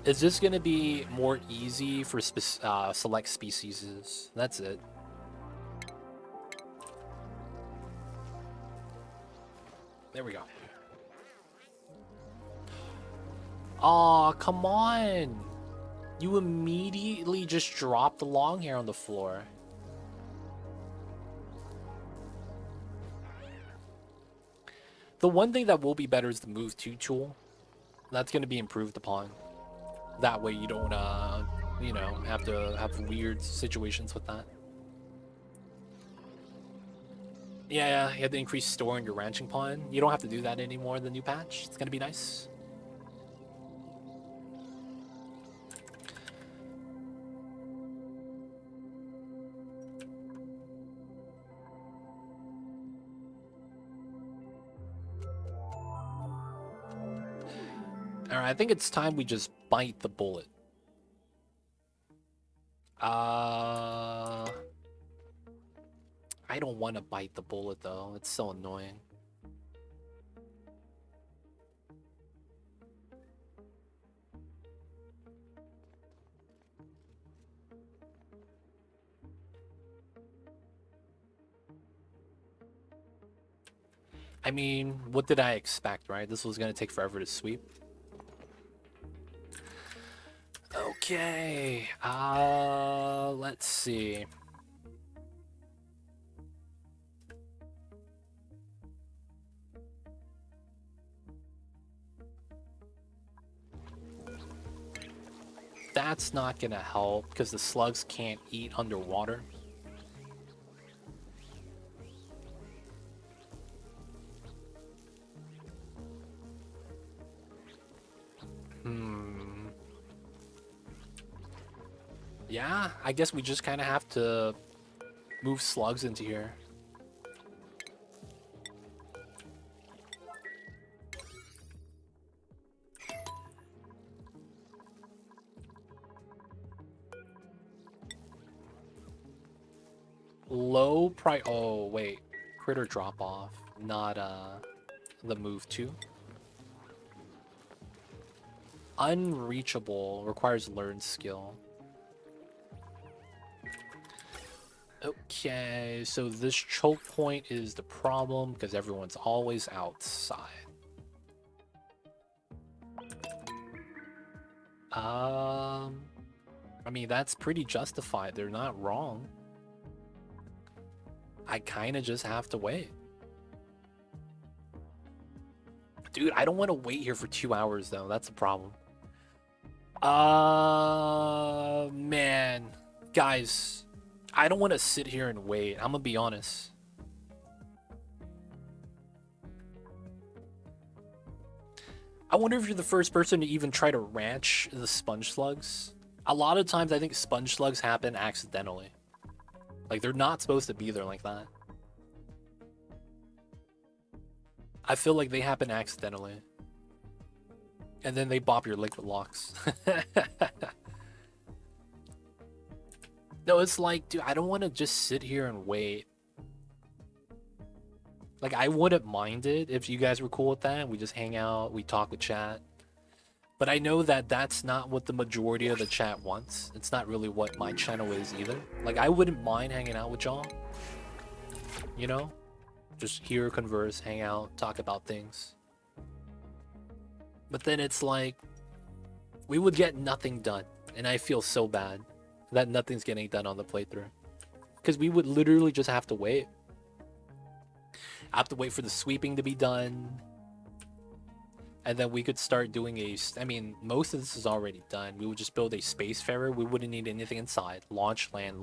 It's just going to be more easy for select species. That's it. There we go. Aw, come on! You immediately just dropped the long hair on the floor. The one thing that will be better is the move to tool. That's going to be improved upon. That way you don't, you know, have to have weird situations with that. Yeah, you have to increase store in your ranching pond. You don't have to do that anymore in the new patch. It's going to be nice. Alright, I think it's time we just bite the bullet. I don't want to bite the bullet, though. It's so annoying. I mean, what did I expect, right? This was going to take forever to sweep. Okay, let's see. That's not gonna help because the slugs can't eat underwater. Yeah, I guess we just kind of have to move slugs into here. Low price. Oh, wait. Critter drop off, not the move to. Unreachable requires learned skill. Okay, so this choke point is the problem because everyone's always outside. I mean, that's pretty justified. They're not wrong. I kind of just have to wait. Dude, I don't want to wait here for 2 hours, though. That's a problem. Man. Guys, I don't want to sit here and wait. I'm gonna be honest. I wonder if you're the first person to even try to ranch the sponge slugs. A lot of times I think sponge slugs happen accidentally. Like, they're not supposed to be there like that. I feel like they happen accidentally. And then they bop your liquid locks. No, it's like, dude, I don't want to just sit here and wait. Like, I wouldn't mind it if you guys were cool with that. We just hang out, we talk with chat. But I know that that's not what the majority of the chat wants. It's not really what my channel is either. Like, I wouldn't mind hanging out with y'all. You know? Just hear, converse, hang out, talk about things. But then it's like, we would get nothing done. And I feel so bad that nothing's getting done on the playthrough. Because we would literally just have to wait. I have to wait for the sweeping to be done. And then we could start doing a... I mean, most of this is already done. We would just build a spacefarer. We wouldn't need anything inside. Launch land.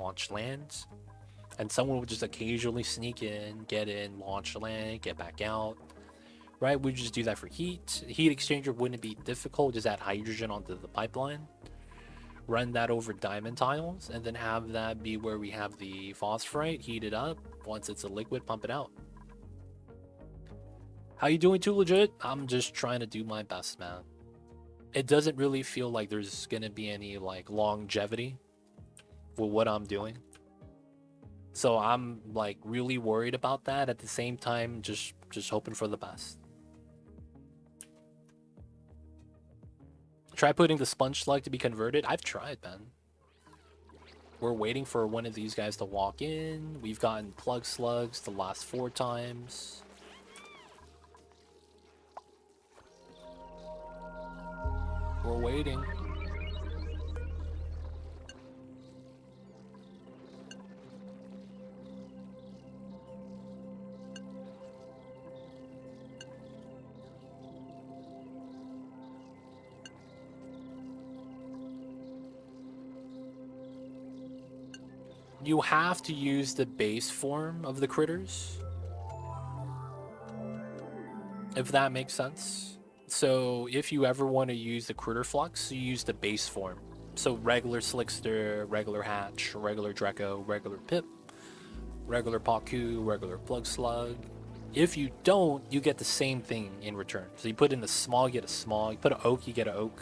And someone would just occasionally sneak in, get in, launch land, get back out. Right? We'd just do that for heat. Heat exchanger wouldn't be difficult. Just add hydrogen onto the pipeline. Run that over diamond tiles. And then have that be where we have the phosphorite. Heat it up. Once it's a liquid, pump it out. How you doing, Too Legit? I'm just trying to do my best, man. It doesn't really feel like there's gonna be any like longevity for what I'm doing. So I'm like really worried about that. At the same time, just hoping for the best. Try putting the sponge slug to be converted. I've tried, man. We're waiting for one of these guys to walk in. We've gotten plug slugs the last 4 times. We're waiting. You have to use the base form of the critters, if that makes sense. So if you ever want to use the critter flux, you use the base form. So regular Slickster, regular Hatch, regular Draco, regular Pip, regular Paku, regular Plug Slug. If you don't, you get the same thing in return. So you put in the small, you get a small. You put an oak, you get an oak.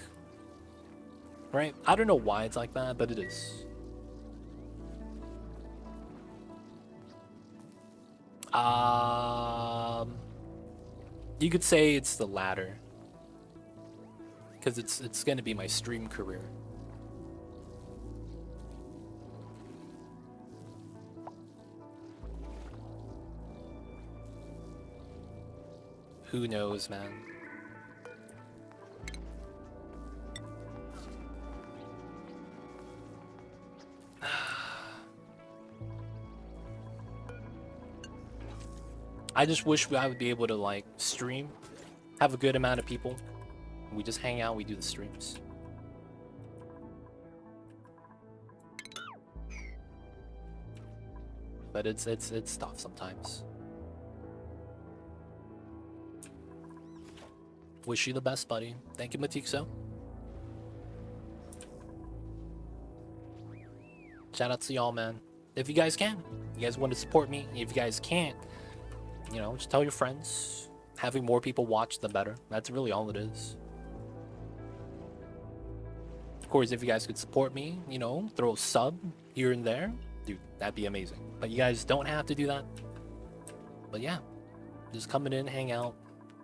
Right? I don't know why it's like that, but it is. You could say it's the latter. Because it's going to be my stream career. Who knows, man? I just wish I would be able to like stream, have a good amount of people. We just hang out, we do the streams. But it's tough sometimes. Wish you the best, buddy. Thank you, Matixo. Shout out to y'all, man. If you guys can, you guys want to support me. If you guys can't, you know, just tell your friends. Having more people watch, the better. That's really all it is. Of course, if you guys could support me, you know, throw a sub here and there, dude, that'd be amazing. But you guys don't have to do that. But yeah, just coming in, hang out,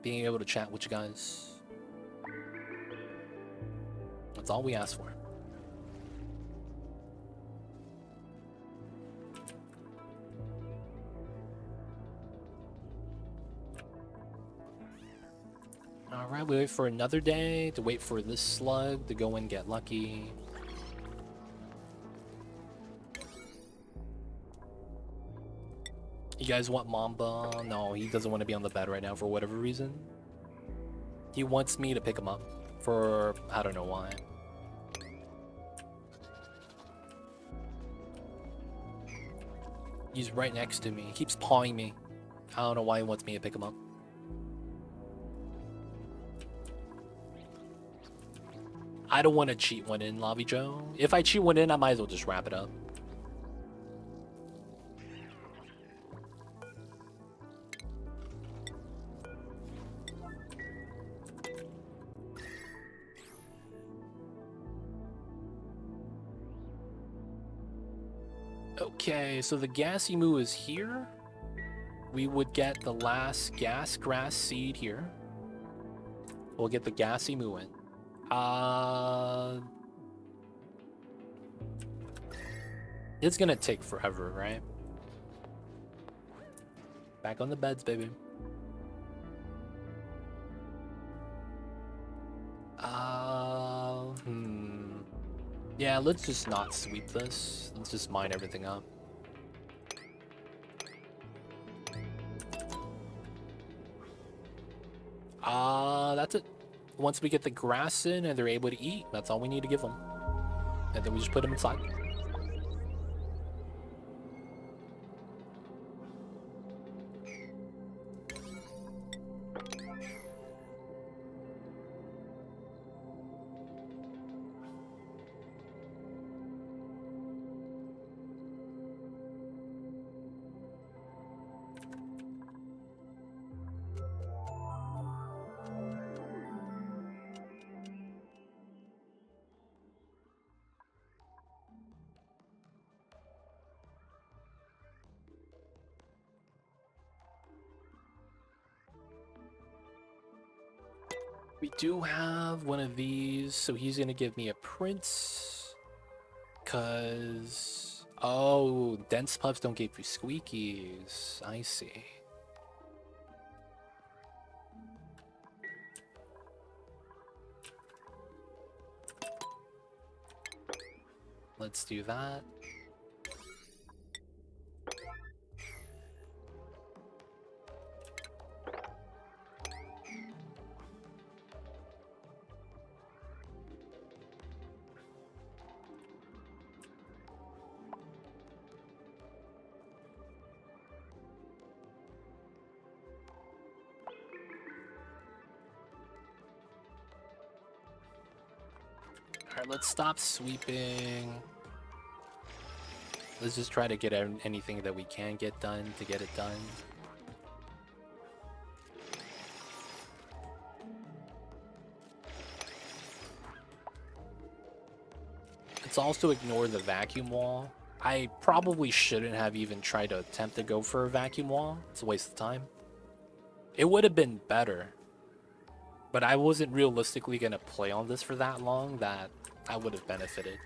being able to chat with you guys. That's all we ask for. Alright, we wait for another day to wait for this slug to go and get lucky. You guys want Mamba? No, he doesn't want to be on the bed right now for whatever reason. He wants me to pick him up for I don't know why. He's right next to me. He keeps pawing me. I don't know why he wants me to pick him up. I don't want to cheat one in, Lobby Joe. If I cheat one in, I might as well just wrap it up. Okay, so the gassy moo is here. We would get the last gas grass seed here. We'll get the gassy moo in. It's gonna take forever, right? Back on the beds, baby. Yeah, let's just not sweep this. Let's just mine everything up. That's it. Once we get the grass in and they're able to eat, that's all we need to give them. And then we just put them inside. We do have one of these, so he's gonna give me a prince. Cause oh, dense puffs don't give you squeakies. I see. Let's do that. Alright, let's stop sweeping. Let's just try to get anything that we can get done to get it done. Let's also ignore the vacuum wall. I probably shouldn't have even tried to attempt to go for a vacuum wall. It's a waste of time. It would have been better. But I wasn't realistically going to play on this for that long that I would have benefited.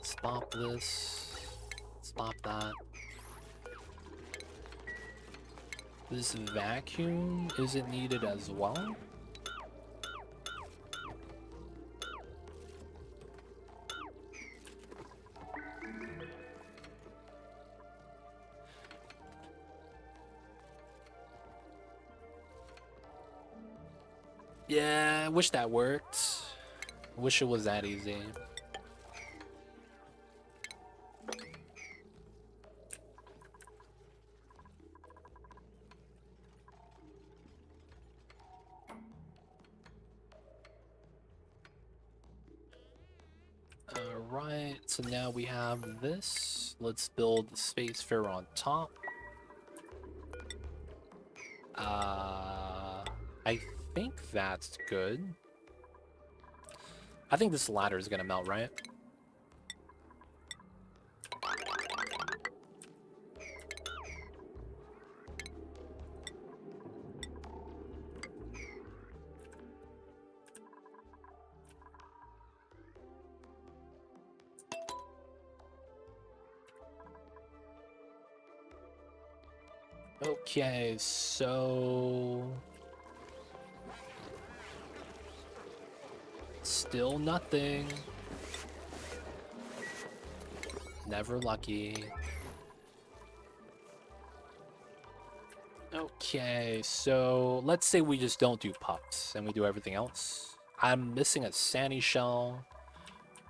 Stop this. Stop that. This vacuum isn't needed as well. Yeah, I wish that worked. Wish it was that easy. Alright, so now we have this. Let's build the space fair on top. I think that's good. I think this ladder is gonna melt, right? Okay, so still nothing. Never lucky. Okay, so let's say we just don't do pups and we do everything else. I'm missing a sandy shell,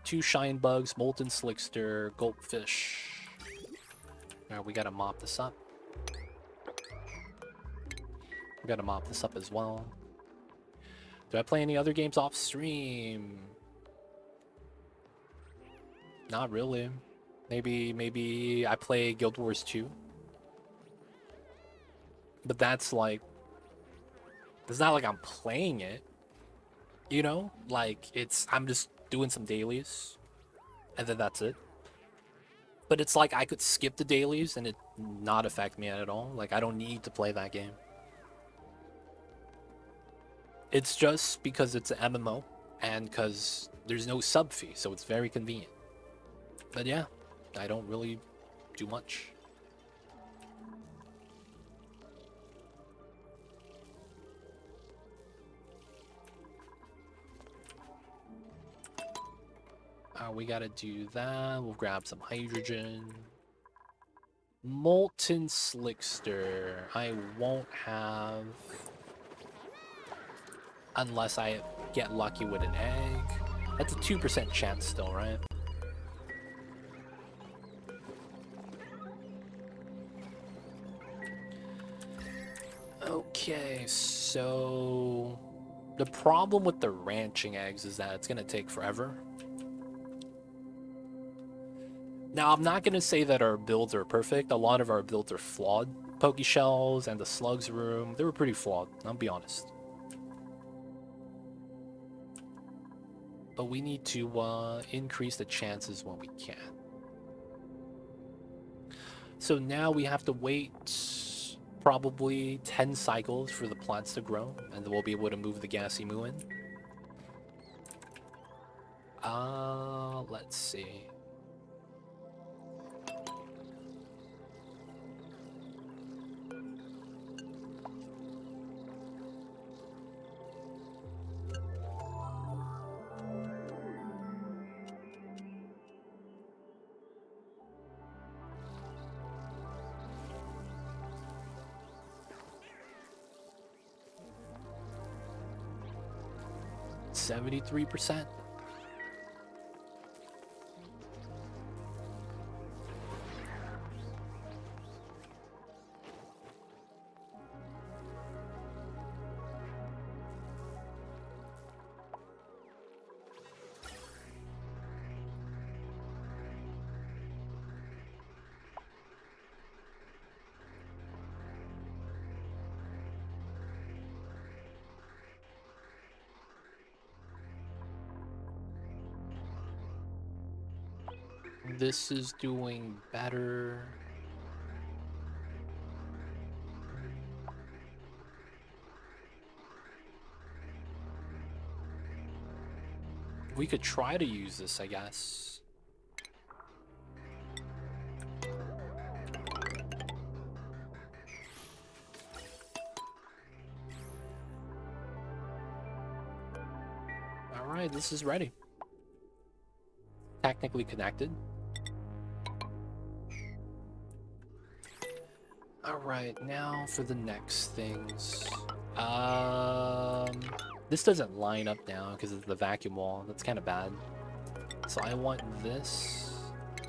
2 shine bugs, molten slickster, goldfish. Alright, we gotta mop this up. We gotta mop this up as well. Do I play any other games off stream? Not really. Maybe I play Guild Wars 2. But that's like, it's not like I'm playing it. You know? Like, I'm just doing some dailies. And then that's it. But it's like I could skip the dailies and it not affect me at all. Like, I don't need to play that game. It's just because it's an MMO and because there's no sub fee, so it's very convenient. But yeah, I don't really do much. We gotta do that. We'll grab some hydrogen. Molten Slickster. I won't have... unless I get lucky with an egg. That's a 2% chance still, right? Okay, so... the problem with the ranching eggs is that it's gonna take forever. Now, I'm not going to say that our builds are perfect. A lot of our builds are flawed. Pokeshells and the slugs room, they were pretty flawed, I'll be honest. But we need to increase the chances when we can. So now we have to wait probably 10 cycles for the plants to grow, and then we'll be able to move the gassy moo in. Let's see. %73%. This is doing better. We could try to use this, I guess. All right, this is ready. Technically connected. Alright, now for the next things. This doesn't line up now because of the vacuum wall. That's kind of bad. So I want this,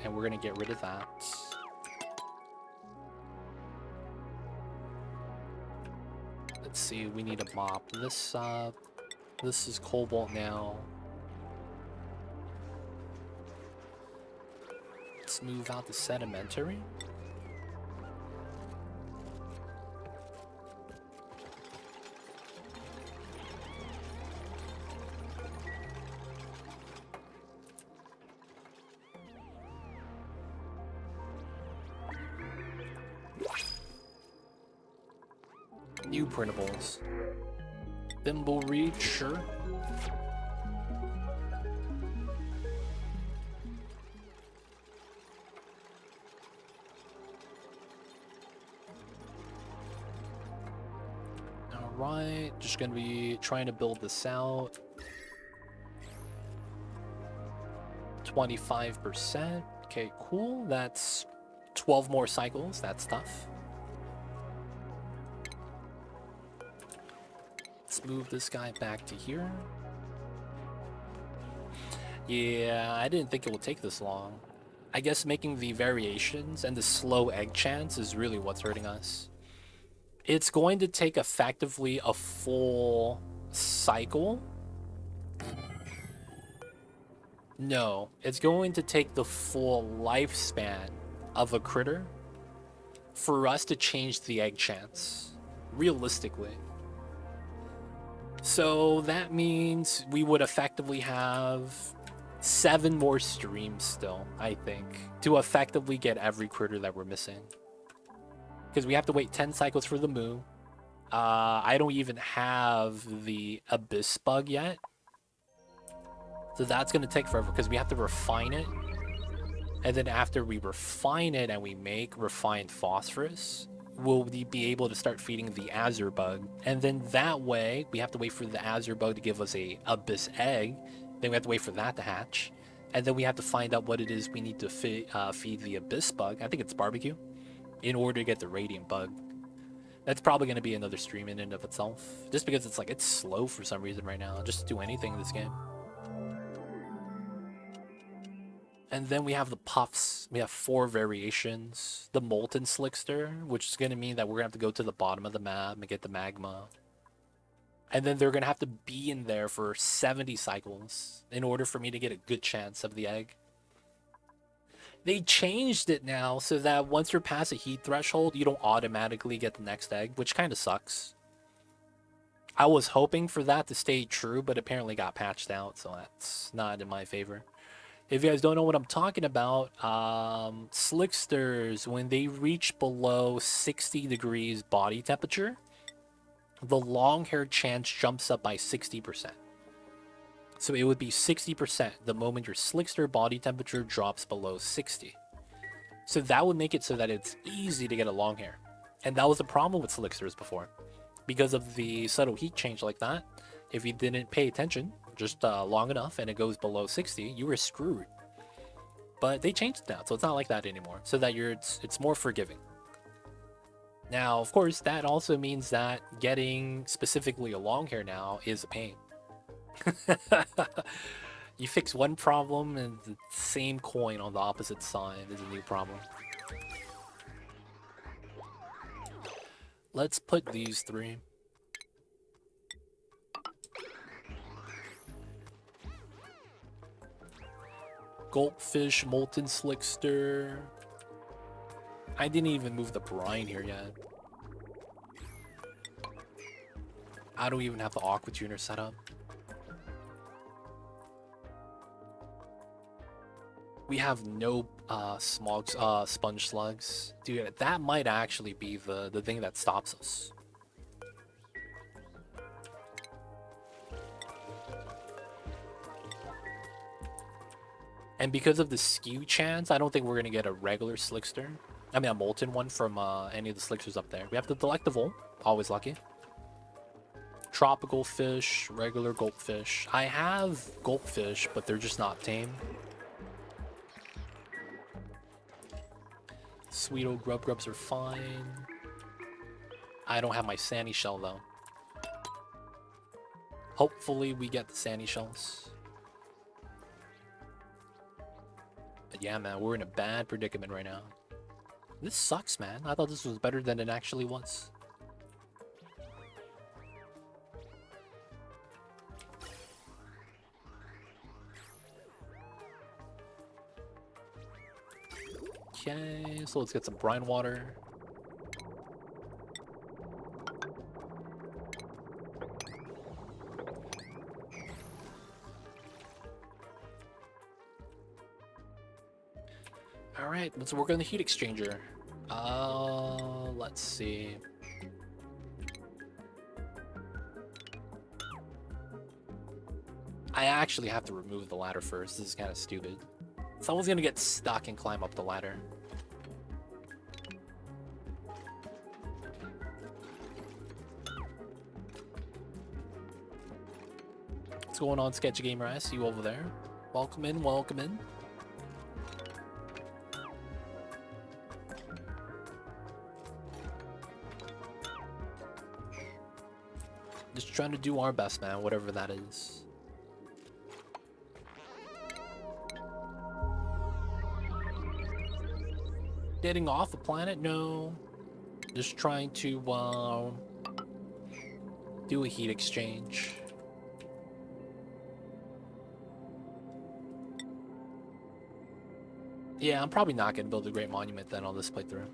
and we're gonna get rid of that. Let's see, we need to mop this up. This is cobalt now. Let's move out the sedimentary. New printables. Thimble reed, sure. Alright, just gonna be trying to build this out. 25%. Okay, cool. That's 12 more cycles. That's tough. Let's move this guy back to here. Yeah, I didn't think it would take this long. I guess making the variations and the slow egg chance is really what's hurting us. It's going to take effectively a full cycle. No, it's going to take the full lifespan of a critter for us to change the egg chance, realistically. So that means we would effectively have 7 more streams still, I think, to effectively get every critter that we're missing. Because we have to wait 10 cycles for the moo. I don't even have the abyss bug yet. So that's going to take forever because we have to refine it. And then after we refine it and we make refined phosphorus, we'll be able to start feeding the azure bug. And then that way, we have to wait for the azure bug to give us a abyss egg. Then we have to wait for that to hatch. And then we have to find out what it is we need to feed the abyss bug. I think it's barbecue. In order to get the radiant bug. That's probably going to be another stream in and of itself. Just because it's like, it's slow for some reason right now. Just do anything in this game. And then we have the puffs. We have 4 variations. The molten slickster, which is going to mean that we're going to have to go to the bottom of the map and get the magma. And then they're going to have to be in there for 70 cycles in order for me to get a good chance of the egg. They changed it now so that once you're past a heat threshold, you don't automatically get the next egg, which kind of sucks. I was hoping for that to stay true, but apparently got patched out, so that's not in my favor. If you guys don't know what I'm talking about, slicksters, when they reach below 60 degrees body temperature, the long hair chance jumps up by 60%. So it would be 60% the moment your slickster body temperature drops below 60. So that would make it so that it's easy to get a long hair. And that was the problem with slicksters before. Because of the subtle heat change like that, if you didn't pay attention just long enough and it goes below 60, you were screwed. But they changed it now, so it's not like that anymore. So that it's more forgiving. Now, of course, that also means that getting specifically a long hair now is a pain. You fix one problem and the same coin on the opposite side is a new problem. Let's put these 3. Goldfish, molten slickster. I didn't even move the brine here yet. I don't even have the aqua tuner set up. We have no sponge slugs. Dude, that might actually be the thing that stops us. And because of the skew chance, I don't think we're going to get a regular slickster. I mean, a molten one from any of the slicksters up there. We have the delectable, always lucky. Tropical fish, regular goldfish. I have goldfish, but they're just not tame. Sweet old grubs are fine. I don't have my sandy shell though. Hopefully we get the sandy shells. But yeah, man, we're in a bad predicament right now. This sucks, man. I thought this was better than it actually was. Okay, so let's get some brine water. Alright, let's work on the heat exchanger. Let's see. I actually have to remove the ladder first. This is kind of stupid. Someone's gonna get stuck and climb up the ladder. What's going on, Sketchy Gamer? I see you over there. Welcome in, welcome in. Just trying to do our best, man, whatever that is. Getting off the planet? No. Just trying to do a heat exchange. Yeah, I'm probably not going to build a great monument then on this playthrough.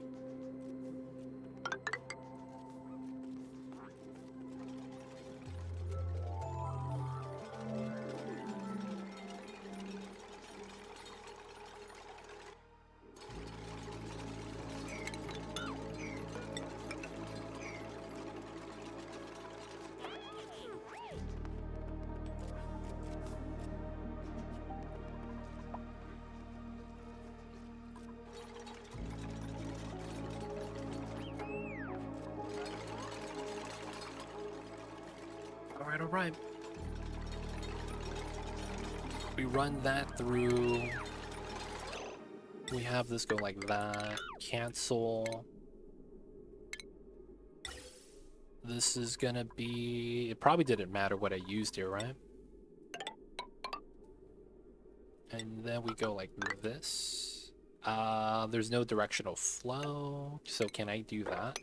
Alright. We run that through. We have this go like that. Cancel. This is gonna be... It probably didn't matter what I used here, right? And then we go like this. There's no directional flow, so can I do that?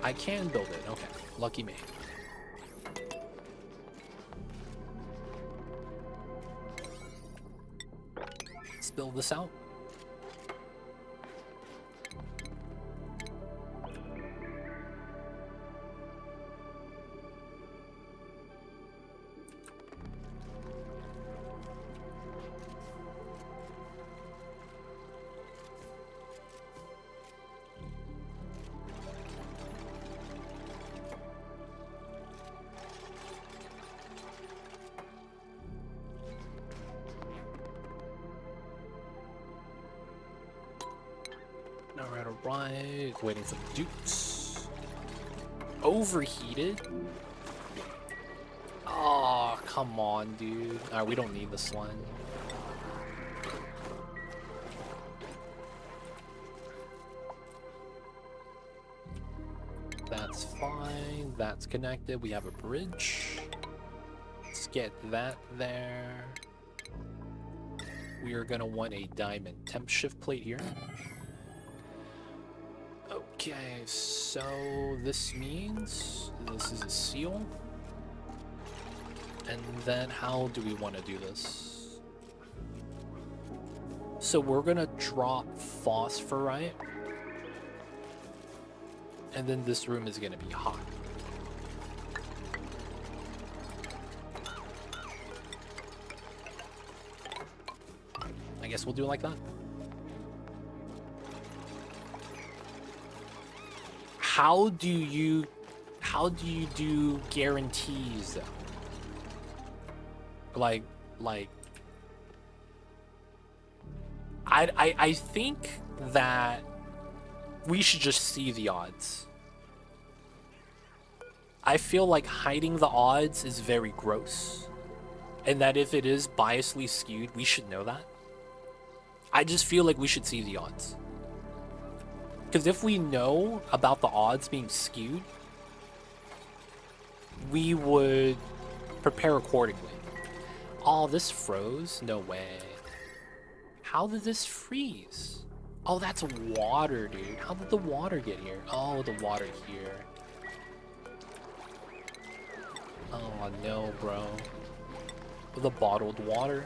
I can build it. Okay, lucky me. Let's build this out. Alright, waiting for the dukes. Overheated? Oh, come on, dude. Alright, we don't need this one. That's fine. That's connected. We have a bridge. Let's get that there. We are gonna want a diamond temp shift plate here. Okay, so this means this is a seal. And then how do we want to do this? So we're gonna drop phosphorite. And then this room is gonna be hot. I guess we'll do it like that. How do you do guarantees though? Like I think that we should just see the odds. I feel like hiding the odds is very gross. And that if it is biasly skewed, we should know that. I just feel like we should see the odds. Because if we know about the odds being skewed, we would prepare accordingly. Oh, this froze? No way. How did this freeze? Oh, that's water, dude. How did the water get here? Oh, the water here. Oh, no, bro. The bottled water.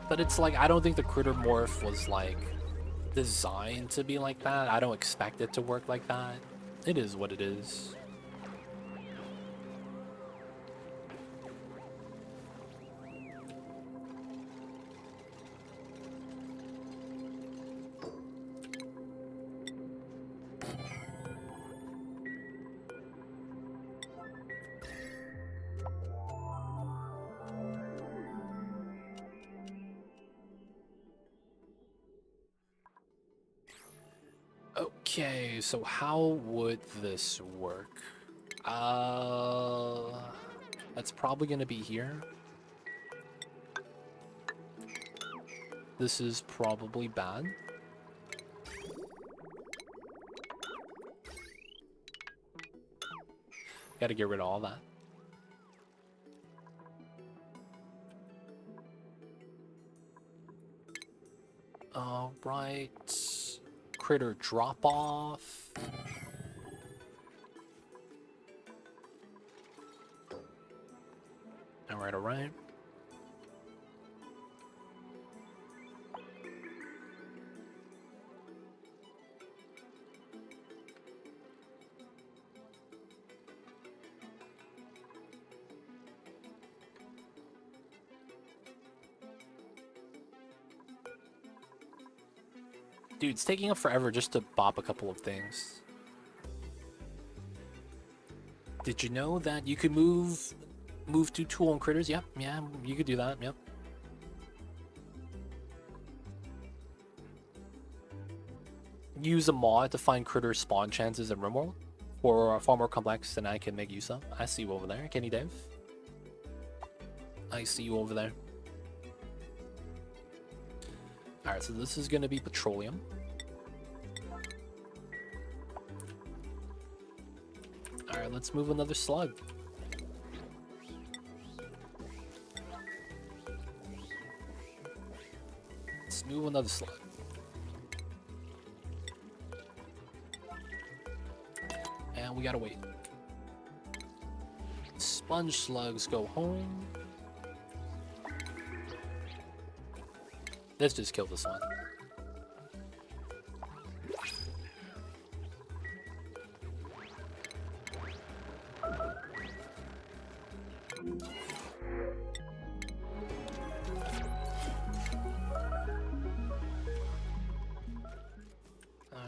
But it's like, I don't think the critter morph was like designed to be like that. I don't expect it to work like that. It is what it is. Okay, so how would this work? That's probably gonna be here. This is probably bad. Gotta get rid of all that. All right. Critter drop off. All right, all right. Dude, it's taking up forever just to bop a couple of things. Did you know that you could move to tool and critters? Yep, yeah, you could do that, yep. Use a mod to find critter spawn chances in RimWorld, or far more complex than I can make use of. I see you over there, Kenny Dave. I see you over there. Alright, so this is going to be petroleum. Alright, let's move another slug. Let's move another slug. And we gotta wait. Sponge slugs go home. Let's just kill this one.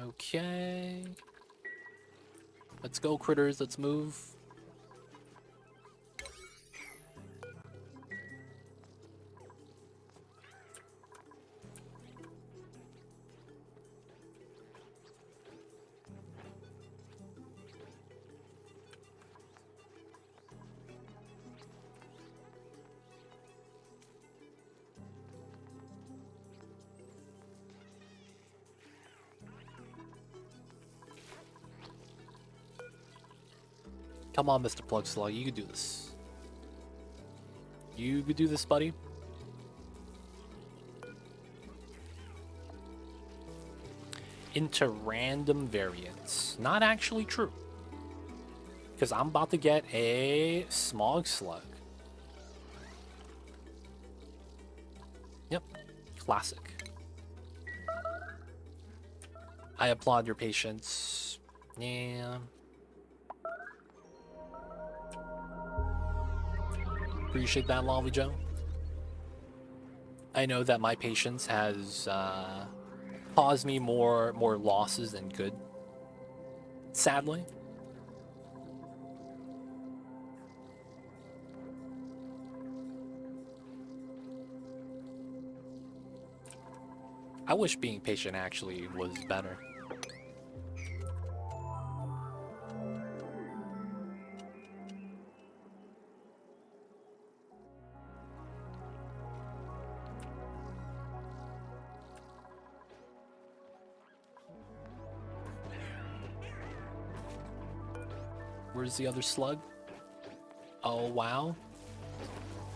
Okay. Let's go, critters. Let's move. Come on, Mr. Plug Slug, you could do this. You could do this, buddy. Into random variants. Not actually true. Because I'm about to get a smog slug. Yep, classic. I applaud your patience. Yeah. Appreciate that, Lolly Joe. I know that my patience has caused me more losses than good. Sadly. I wish being patient actually was better. Where's the other slug? Oh, wow.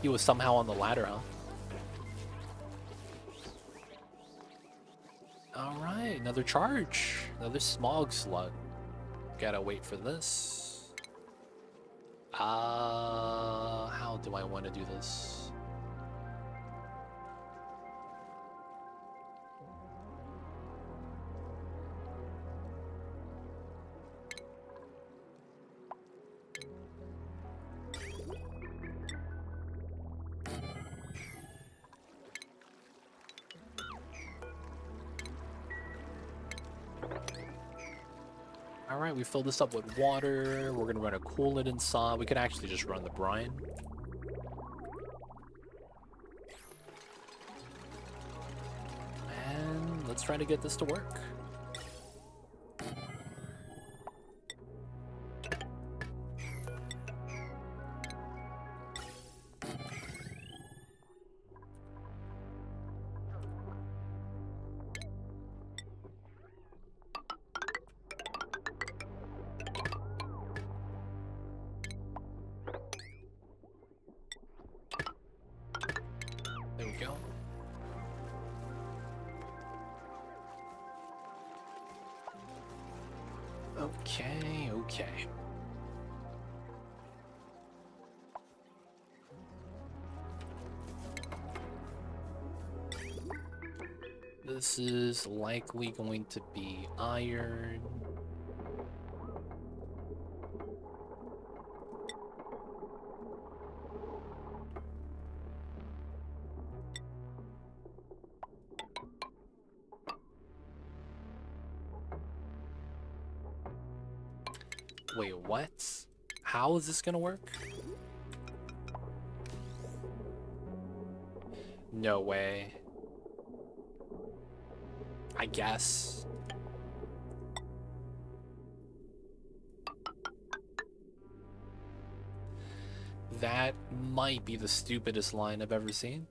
He was somehow on the ladder, huh? Alright, another charge. Another smog slug. Gotta wait for this. How do I want to do this? Alright, we filled this up with water. We're gonna run a coolant inside. We could actually just run the brine. And let's try to get this to work. There we go. Okay, okay. This is likely going to be iron. Wait, what? How is this gonna work? No way. I guess. That might be the stupidest line I've ever seen.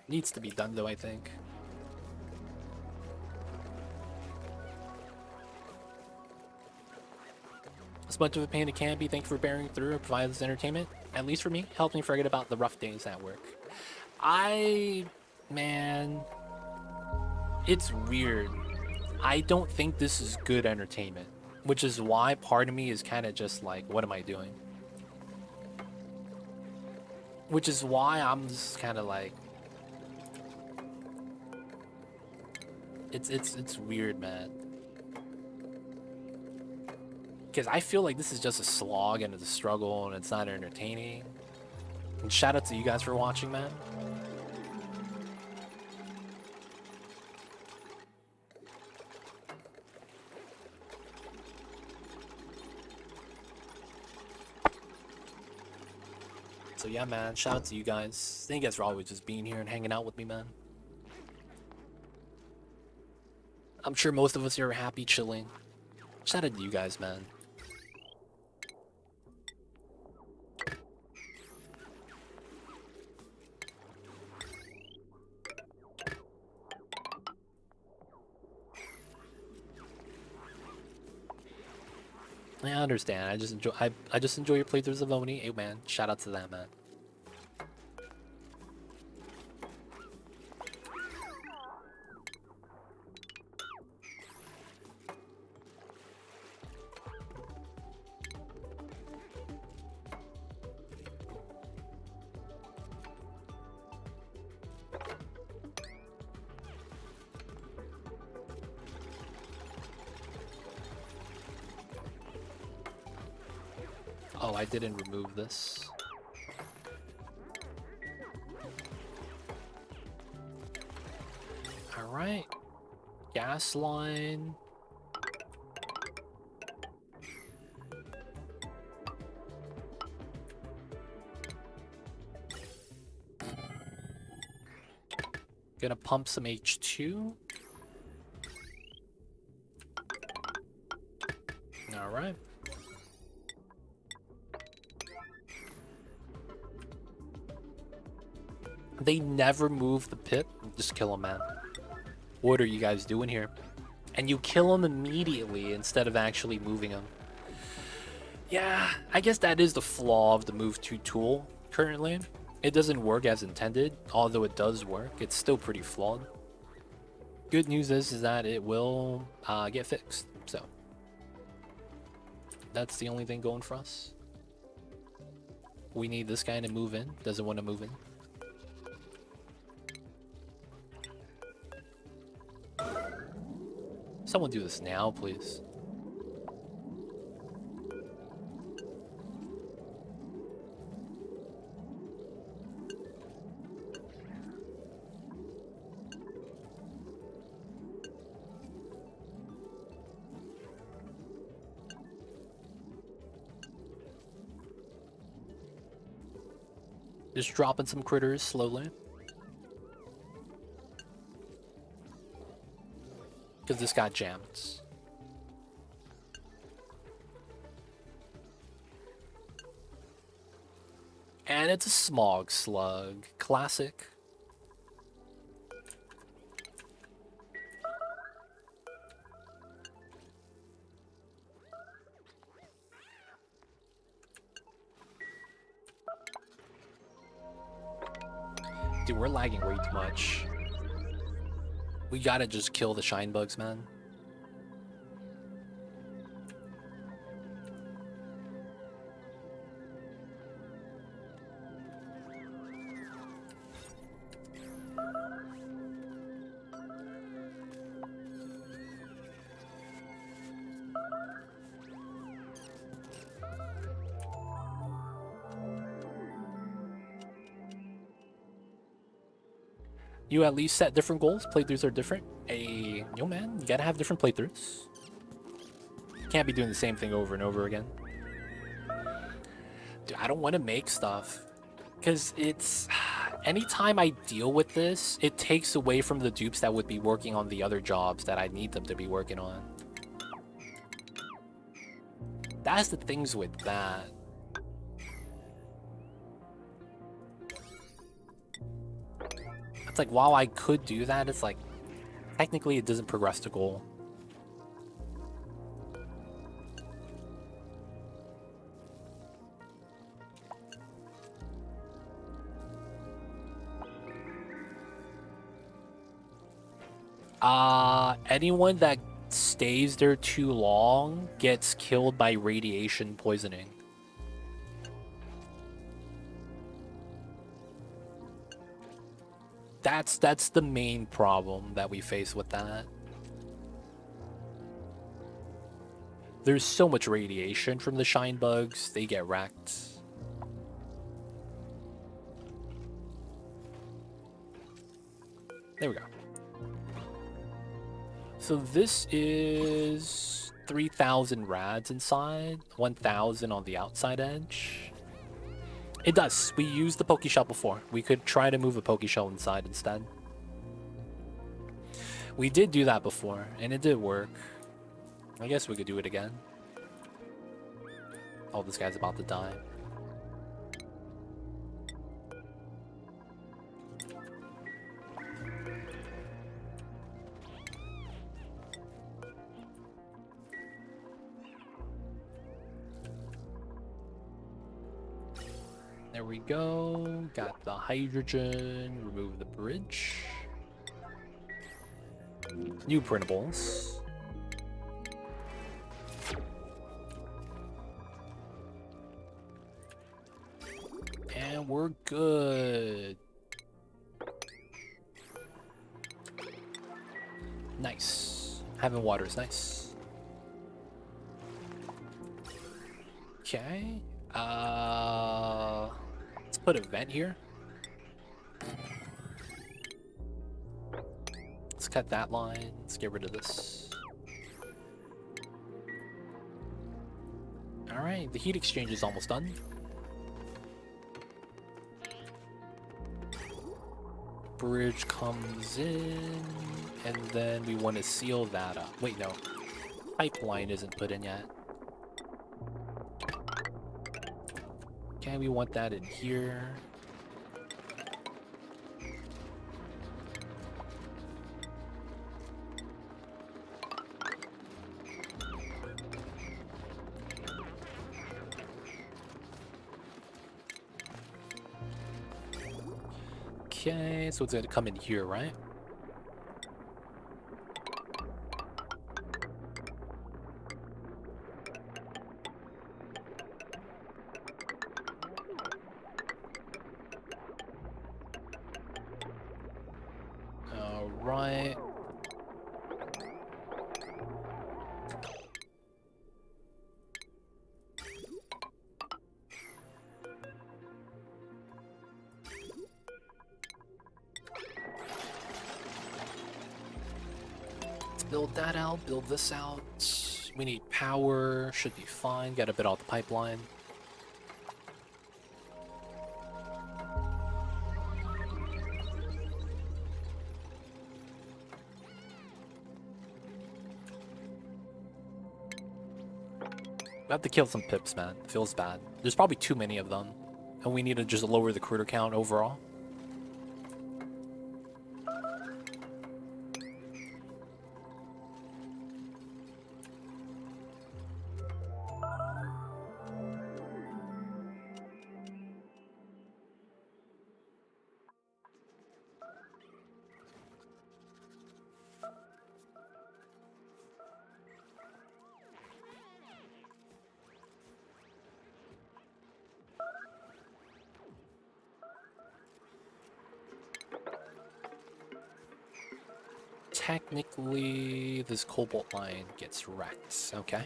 Needs to be done though, I think. As much of a pain it can be, thank you for bearing through and providing this entertainment. At least for me, helped me forget about the rough days at work. Man, it's weird. I don't think this is good entertainment, which is why part of me is kind of just like, what am I doing? Which is why I'm just kind of like, it's weird, man. Because I feel like this is just a slog and it's a struggle and it's not entertaining. And shout out to you guys for watching, man. So yeah, man, shout out to you guys. Thank you guys for always just being here and hanging out with me, man. I'm sure most of us here are happy, chilling. Shout out to you guys, man. I understand. I just enjoy your playthroughs of Oni. Hey man, shout out to that, man. Oh, I didn't remove this. Alright. Gas line. Gonna pump some H2. Alright. They never move the pit. Just kill them, man. What are you guys doing here? And you kill them immediately instead of actually moving them. Yeah, I guess that is the flaw of the move to tool currently. It doesn't work as intended, although it does work. It's still pretty flawed. Good news is that it will get fixed, so that's the only thing going for us. We need this guy to move in. Doesn't want to move in. Someone do this now, please. Just dropping some critters slowly. Because this got jammed. And it's a smog slug. Classic. Dude, we're lagging way too much. We gotta just kill the shine bugs, man. You at least set different goals. Playthroughs are different. Hey, yo man, you gotta have different playthroughs. Can't be doing the same thing over and over again. Dude, I don't want to make stuff. Because it's... Anytime I deal with this, it takes away from the dupes that would be working on the other jobs that I need them to be working on. That's the things with that. It's like, while I could do that, it's like, technically it doesn't progress the goal. Anyone that stays there too long gets killed by radiation poisoning. That's the main problem that we face with that. There's so much radiation from the shine bugs, they get wrecked. There we go. So this is 3,000 rads inside, 1,000 on the outside edge. It does. We used the Pokeshell before. We could try to move a Pokeshell inside instead. We did do that before, and it did work. I guess we could do it again. Oh, this guy's about to die. There we go. Got the hydrogen. Remove the bridge. New printables. And we're good. Nice. Having water is nice. Okay. Let's put a vent here. Let's cut that line. Let's get rid of this. Alright, the heat exchange is almost done. Bridge comes in, and then we want to seal that up. Wait, no. Pipeline isn't put in yet. Okay, we want that in here. Okay, so it's going to come in here, right? Alright. Build that out, build this out. We need power, should be fine. Got a bit off the pipeline. We have to kill some pips, man. It feels bad. There's probably too many of them. And we need to just lower the critter count overall. Technically, this cobalt line gets wrecked. Okay.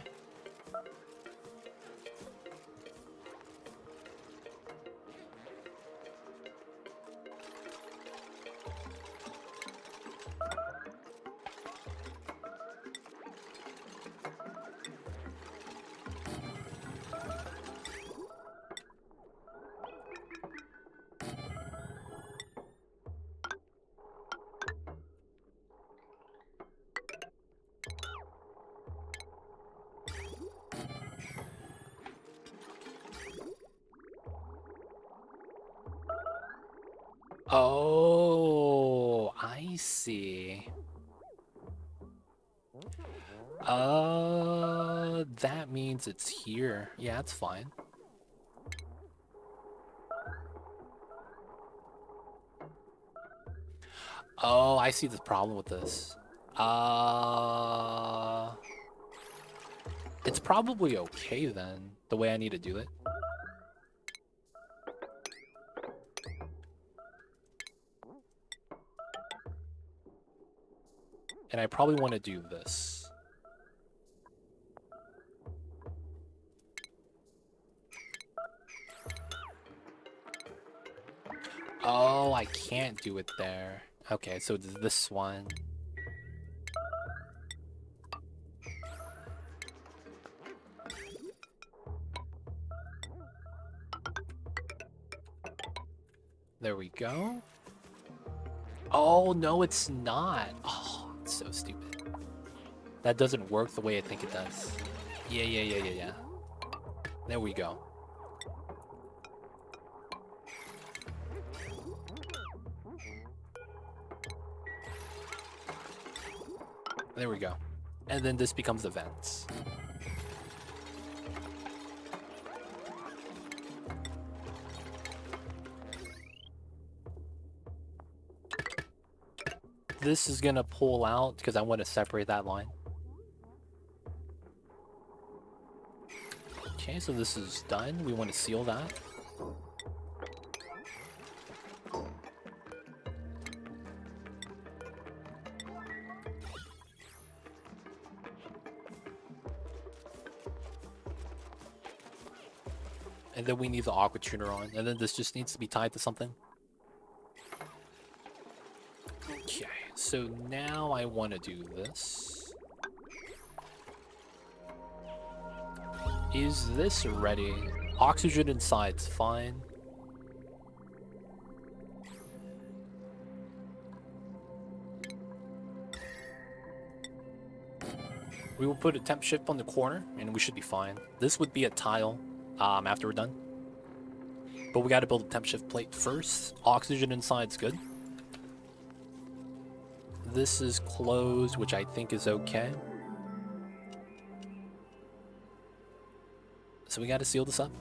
Oh, I see. That means it's here. Yeah, it's fine. Oh, I see the problem with this. It's probably okay then, the way I need to do it. And I probably want to do this. Oh, I can't do it there. Okay, so it's this one. There we go. Oh, no, it's not. Oh, it's so stupid. That doesn't work the way I think it does. Yeah. There we go. There we go. And then this becomes the vents. This is gonna pull out because I want to separate that line. Okay, so this is done. We want to seal that. And then we need the aqua tuner on, and then this just needs to be tied to something. Okay, so now I want to do this. Is this ready? Oxygen inside's fine. We will put a temp shift on the corner, and we should be fine. This would be a tile after we're done. But we got to build a temp shift plate first. Oxygen inside's good. This is closed, which I think is okay. So we got to seal this up.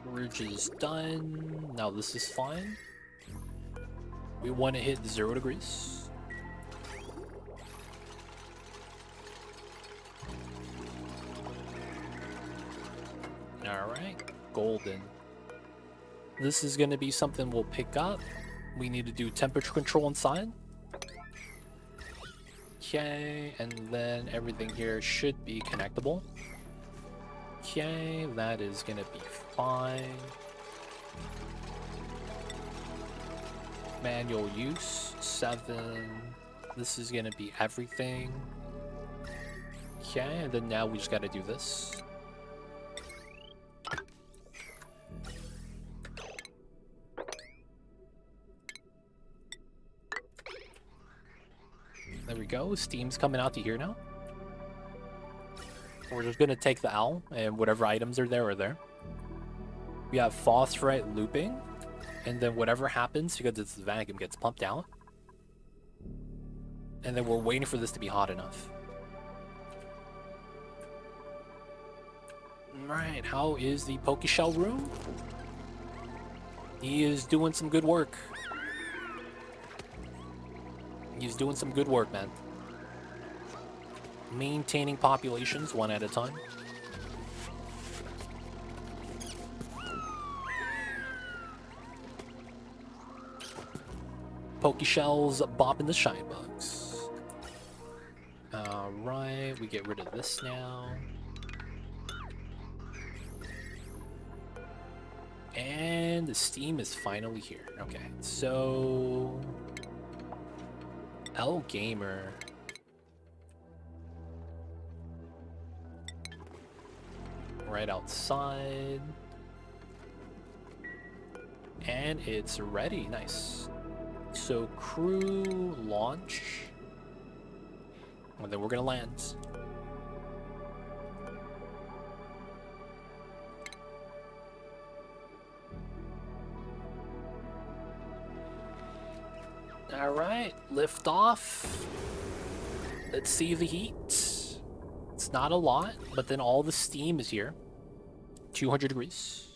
Ridge is done. Now this is fine. We want to hit 0 degrees. Alright, golden. This is going to be something we'll pick up. We need to do temperature control inside. Okay, and then everything here should be connectable. Okay, that is gonna be fine. Manual use, 7. This is gonna be everything. Okay, and then now we just gotta do this. There we go, steam's coming out to here now. We're just gonna take the owl, and whatever items are there. We have phosphorite looping, and then whatever happens, because it's the vacuum, gets pumped out. And then we're waiting for this to be hot enough. Alright, how is the Pokeshell room? He is doing some good work. He's doing some good work, man. Maintaining populations one at a time. Pokeshells bopping the shine bugs. Alright, we get rid of this now. And the steam is finally here. Okay, so L Gamer. Right outside. And it's ready. Nice. So crew launch. And then we're gonna land. Alright, lift off. Let's see the heat. It's not a lot, but then all the steam is here. 200 degrees.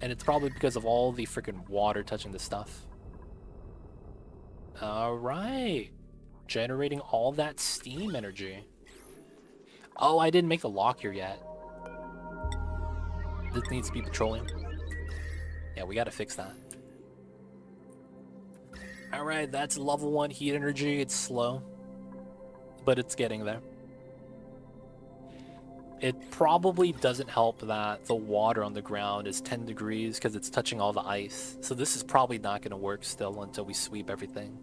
And it's probably because of all the freaking water touching the stuff. Alright. Generating all that steam energy. Oh, I didn't make the lock here yet. This needs to be petroleum. Yeah, we gotta fix that. Alright, that's level 1 heat energy. It's slow, but it's getting there. It probably doesn't help that the water on the ground is 10 degrees because it's touching all the ice. So this is probably not going to work still until we sweep everything.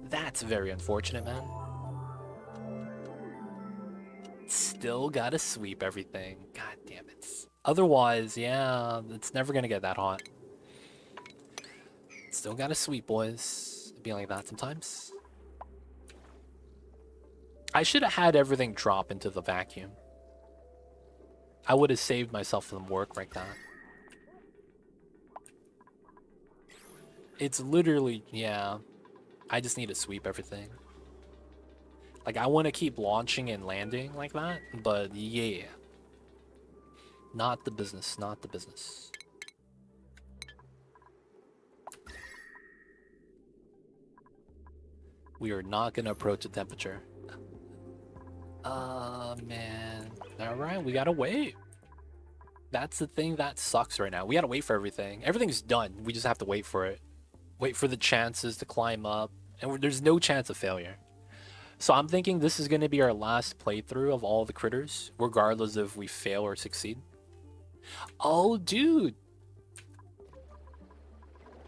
That's very unfortunate, man. Still gotta sweep everything. God damn it. Otherwise, yeah, it's never going to get that hot. Still gotta sweep, boys. It'd be like that sometimes. I should have had everything drop into the vacuum. I would have saved myself some work like that. It's literally, yeah. I just need to sweep everything. Like, I want to keep launching and landing like that, but yeah. Not the business, not the business. We are not going to approach the temperature. Man. Alright, we gotta wait. That's the thing that sucks right now. We gotta wait for everything. Everything's done. We just have to wait for it. Wait for the chances to climb up. And there's no chance of failure. So I'm thinking this is gonna be our last playthrough of all the critters, regardless if we fail or succeed. Oh, dude.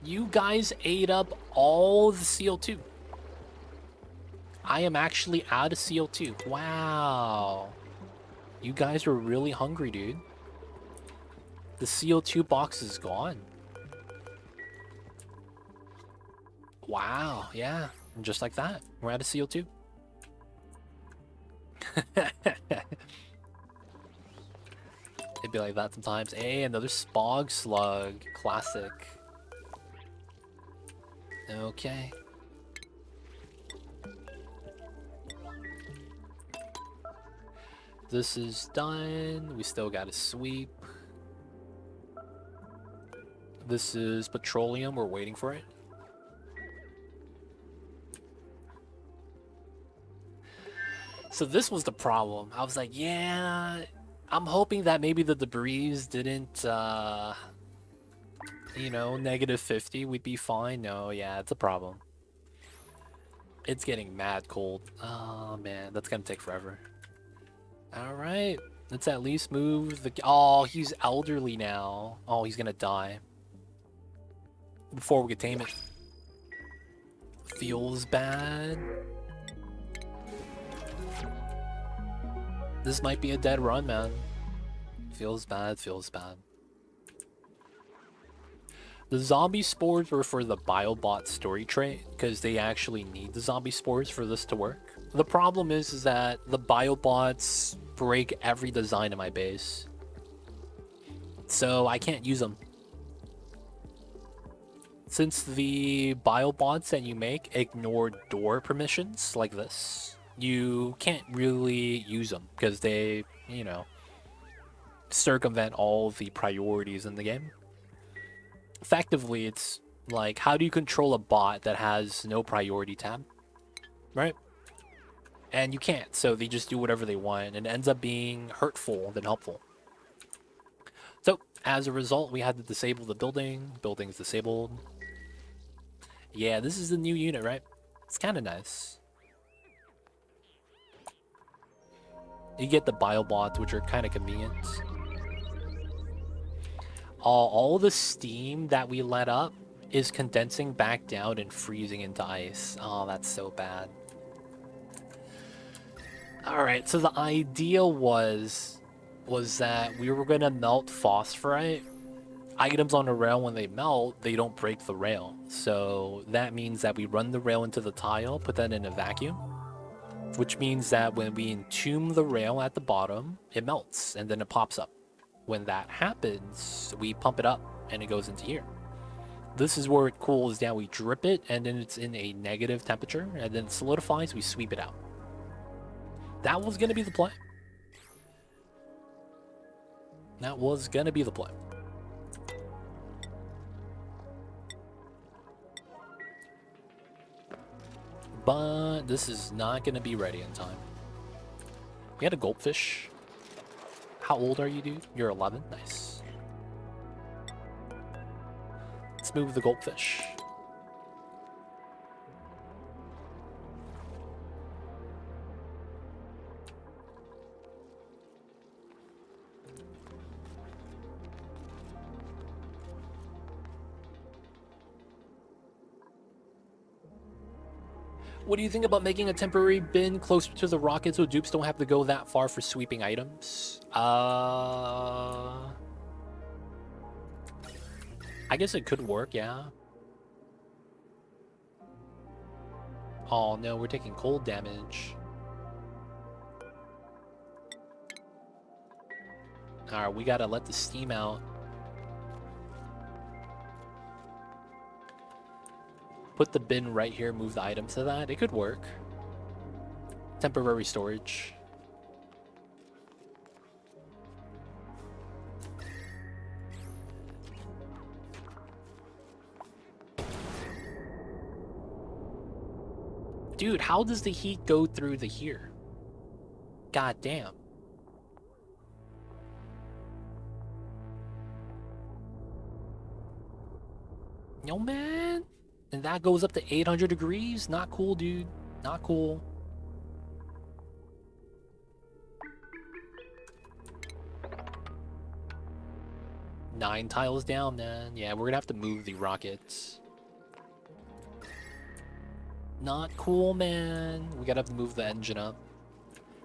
You guys ate up all the CO2. I am actually out of CO2. Wow. You guys were really hungry, dude. The CO2 box is gone. Wow, yeah. And just like that, we're out of CO2. It'd be like that sometimes. Hey, another Spog Slug. Classic. Okay. This is done. We still gotta sweep. This is petroleum. We're waiting for it. So this was the problem. I was like, yeah, I'm hoping that maybe the debris didn't, you know, negative 50. We'd be fine. No, yeah, it's a problem. It's getting mad cold. Oh, man, that's gonna take forever. All right, let's at least move the... Oh, he's elderly now. Oh, he's gonna die before we can tame it. Feels bad. This might be a dead run, man. Feels bad, feels bad. The zombie spores were for the Biobot story trait, because they actually need the zombie spores for this to work. The problem is that the Biobots break every design in my base. So I can't use them. Since the Biobots that you make ignore door permissions like this, you can't really use them because they, you know, circumvent all the priorities in the game. Effectively, it's like, how do you control a bot that has no priority tab? Right? And you can't, so they just do whatever they want, and it ends up being hurtful than helpful. So, as a result, we had to disable the building. Building's disabled. Yeah, this is the new unit, right? It's kind of nice. You get the Biobots, which are kind of convenient. All the steam that we let up is condensing back down and freezing into ice. Oh, that's so bad. Alright, so the idea was that we were gonna melt phosphorite. Items on the rail, when they melt, they don't break the rail. So that means that we run the rail into the tile, put that in a vacuum, which means that when we entomb the rail at the bottom, it melts and then it pops up. When that happens, we pump it up and it goes into here. This is where it cools down. We drip it and then it's in a negative temperature and then it solidifies, we sweep it out. That was going to be the play. That was going to be the play. But this is not going to be ready in time. We had a goldfish. How old are you, dude? You're 11? Nice. Let's move the goldfish. What do you think about making a temporary bin closer to the rocket so dupes don't have to go that far for sweeping items? I guess it could work, yeah. Oh no, we're taking cold damage. Alright, we gotta let the steam out. Put the bin right here, move the items to that. It could work. Temporary storage. Dude, how does the heat go through the here? God damn. Yo, man. And that goes up to 800 degrees? Not cool, dude. Not cool. Nine tiles down, man. Yeah, we're gonna have to move the rockets. Not cool, man. We gotta have to move the engine up.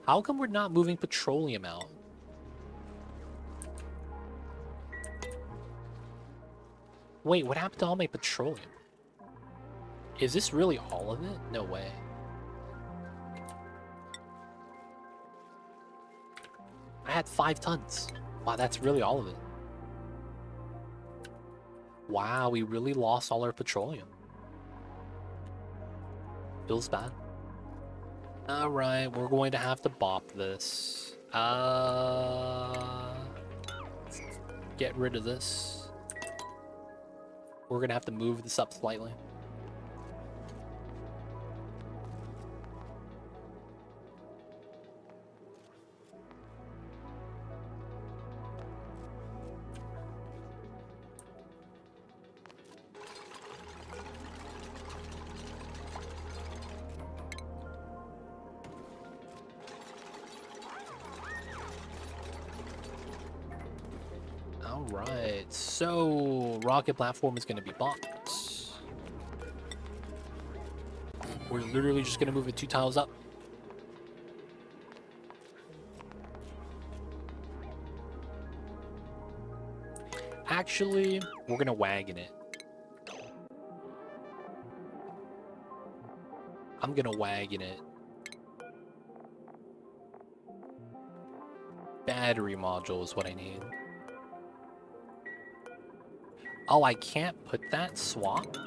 How come we're not moving petroleum out? Wait, what happened to all my petroleum? Is this really all of it? No way. I had 5 tons. Wow, that's really all of it. Wow, we really lost all our petroleum. Feels bad. Alright, we're going to have to bop this. Get rid of this. We're gonna have to move this up slightly. Alright, so rocket platform is going to be bought. We're literally just going to move it 2 tiles up. Actually, we're going to wagon it. I'm going to wagon it. Battery module is what I need. Oh, I can't put that swap?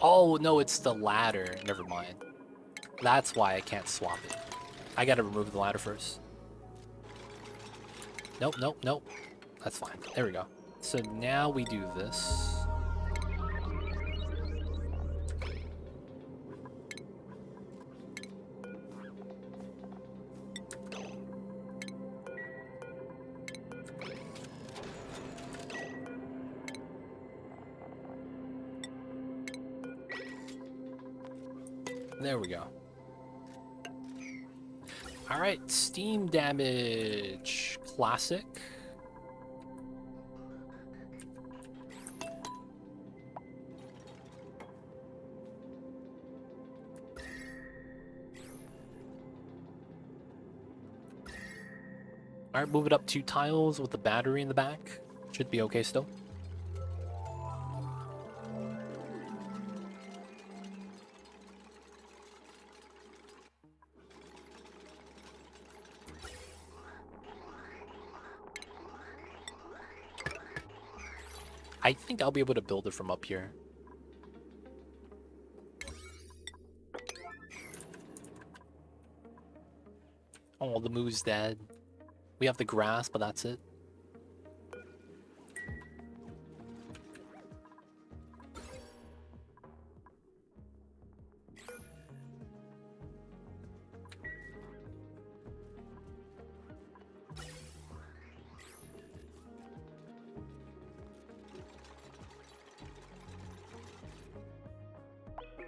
Oh, no, it's the ladder. Never mind. That's why I can't swap it. I gotta remove the ladder first. Nope, nope, nope. That's fine. There we go. So now we do this. There we go. Alright, steam damage. Classic. Alright, move it up 2 tiles with the battery in the back. Should be okay still. I think I'll be able to build it from up here. Oh, the moo's dead. We have the grass, but that's it.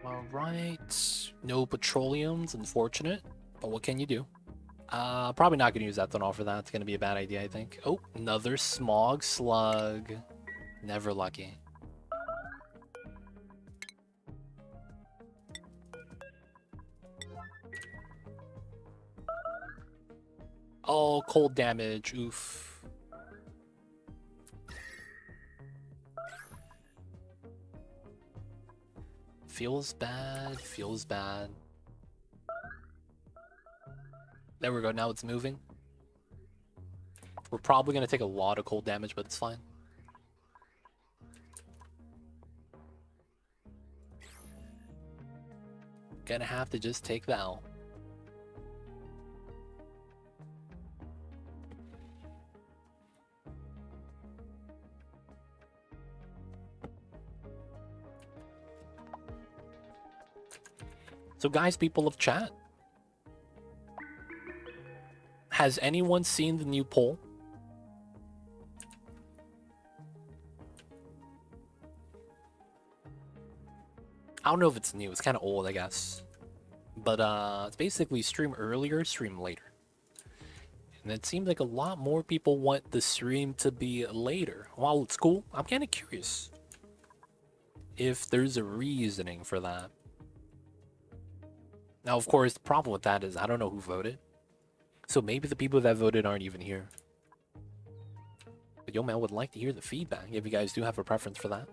Alright. No petroleums, unfortunate. But what can you do? Probably not going to use ethanol for that. It's going to be a bad idea, I think. Oh, another smog slug. Never lucky. Oh, cold damage. Oof. Feels bad. Feels bad. There we go. Now it's moving. We're probably going to take a lot of cold damage, but it's fine. Gonna have to just take the L. So guys, people of chat, has anyone seen the new poll? I don't know if it's new. It's kind of old, I guess. But it's basically stream earlier, stream later. And it seems like a lot more people want the stream to be later. While it's cool, I'm kind of curious if there's a reasoning for that. Now, of course, the problem with that is I don't know who voted. So maybe the people that voted aren't even here. But yo, man, I would like to hear the feedback if you guys do have a preference for that.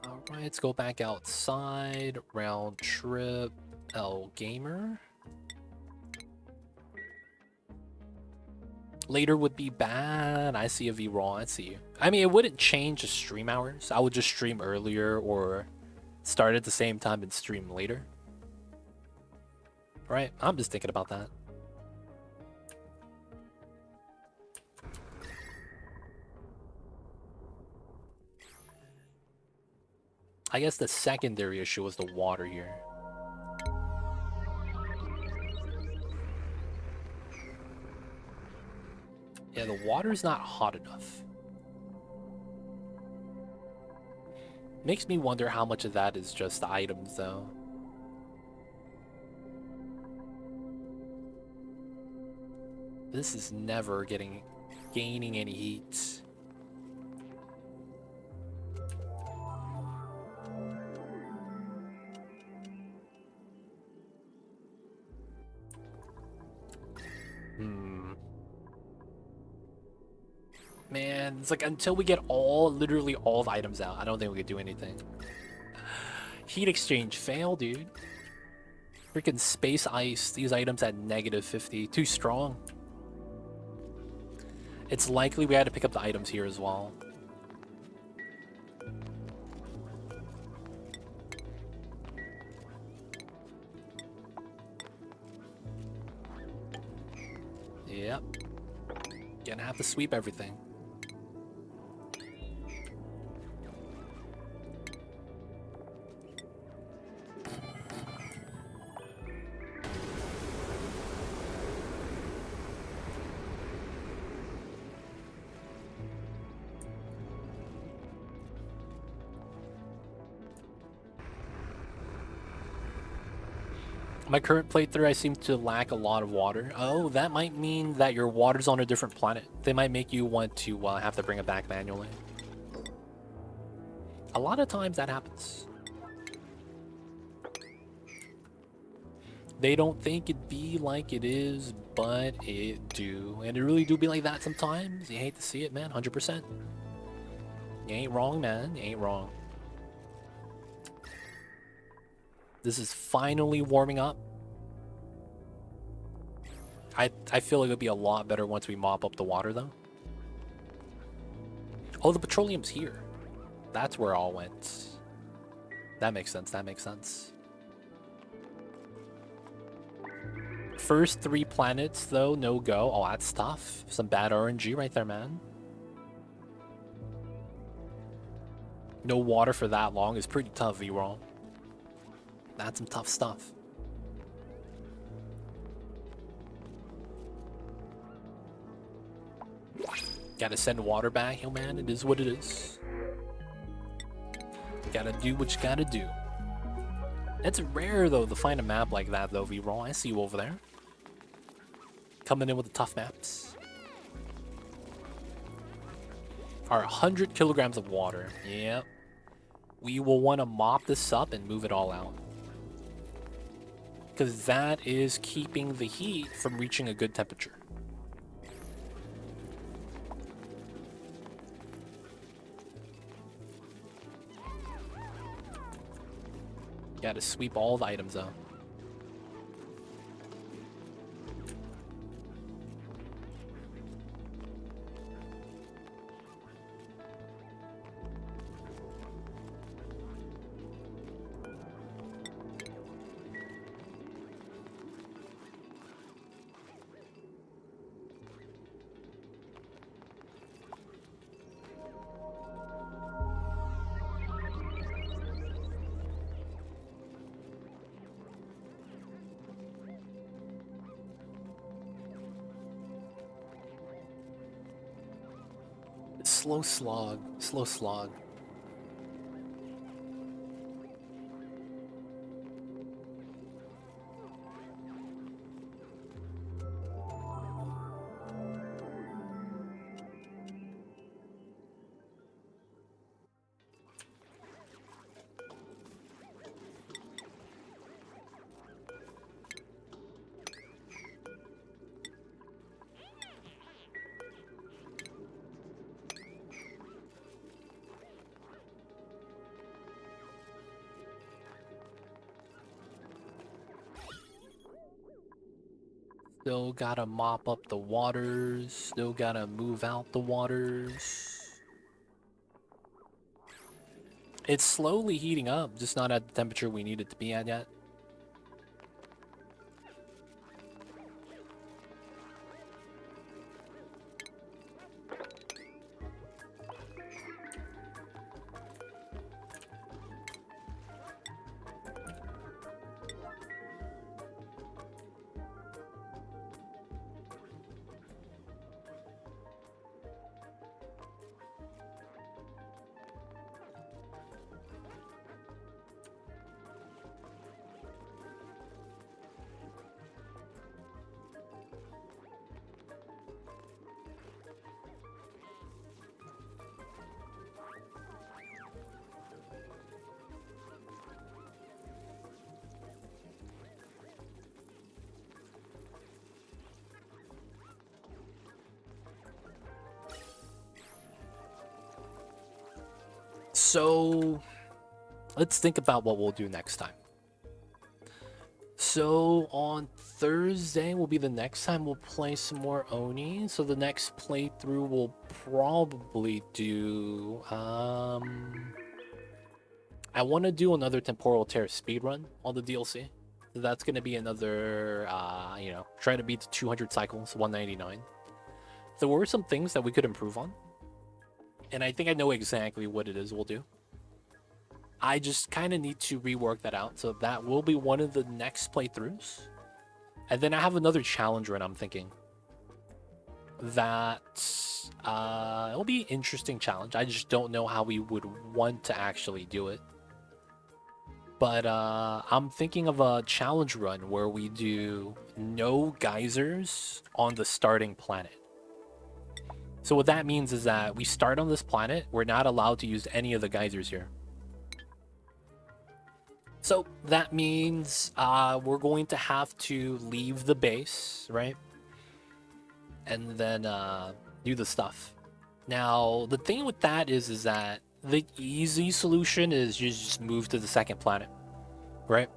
Alright, let's go back outside. Round trip. L Gamer. Later would be bad. I see a V-Raw. I see you. I mean, it wouldn't change the stream hours. I would just stream earlier or start at the same time and stream later. Right? I'm just thinking about that. I guess the secondary issue was the water here. Yeah, the water's not hot enough. Makes me wonder how much of that is just items, though. This is never gaining any heat. Man, it's like until we get literally all the items out, I don't think we could do anything. Heat exchange fail, dude. Freaking space ice. These items at -50. Too strong. It's likely we had to pick up the items here as well. Yep. Gonna have to sweep everything. My current playthrough, I seem to lack a lot of water. Oh, that might mean that your water's on a different planet. They might make you want to have to bring it back manually. A lot of times that happens. They don't think it be like it is, but it do. And it really do be like that sometimes. You hate to see it, man, 100%. You ain't wrong, man. You ain't wrong. This is finally warming up. I feel like it'll be a lot better once we mop up the water, though. Oh, the petroleum's here. That's where it all went. That makes sense. That makes sense. First 3 planets, though, no go. Oh, that's tough. Some bad RNG right there, man. No water for that long is pretty tough, V-Roll. That's some tough stuff. Gotta send water back, yo, man. It is what it is. Gotta do what you gotta do. It's rare, though, to find a map like that, though, V-Roll. I see you over there. Coming in with the tough maps. Our 100 kilograms of water. Yep. We will want to mop this up and move it all out. Because that is keeping the heat from reaching a good temperature. Gotta sweep all the items out. Slow slog, slow slog. Still gotta mop up the waters. Still gotta move out the waters. It's slowly heating up, just not at the temperature we need it to be at yet. So let's think about what we'll do next time. So on Thursday will be the next time we'll play some more Oni. So the next playthrough we'll probably do I want to do another Temporal Tear speedrun on the DLC. So that's going to be another you know, try to beat the 200 cycles, 199. There were some things that we could improve on. And I think I know exactly what it is we'll do. I just kind of need to rework that out. So that will be one of the next playthroughs. And then I have another challenge run I'm thinking. That it'll be an interesting challenge. I just don't know how we would want to actually do it. But I'm thinking of a challenge run where we do no geysers on the starting planet. So what that means is that we start on this planet. We're not allowed to use any of the geysers here. So that means we're going to have to leave the base, right? And then do the stuff. Now, the thing with that is that the easy solution is you just move to the second planet, right?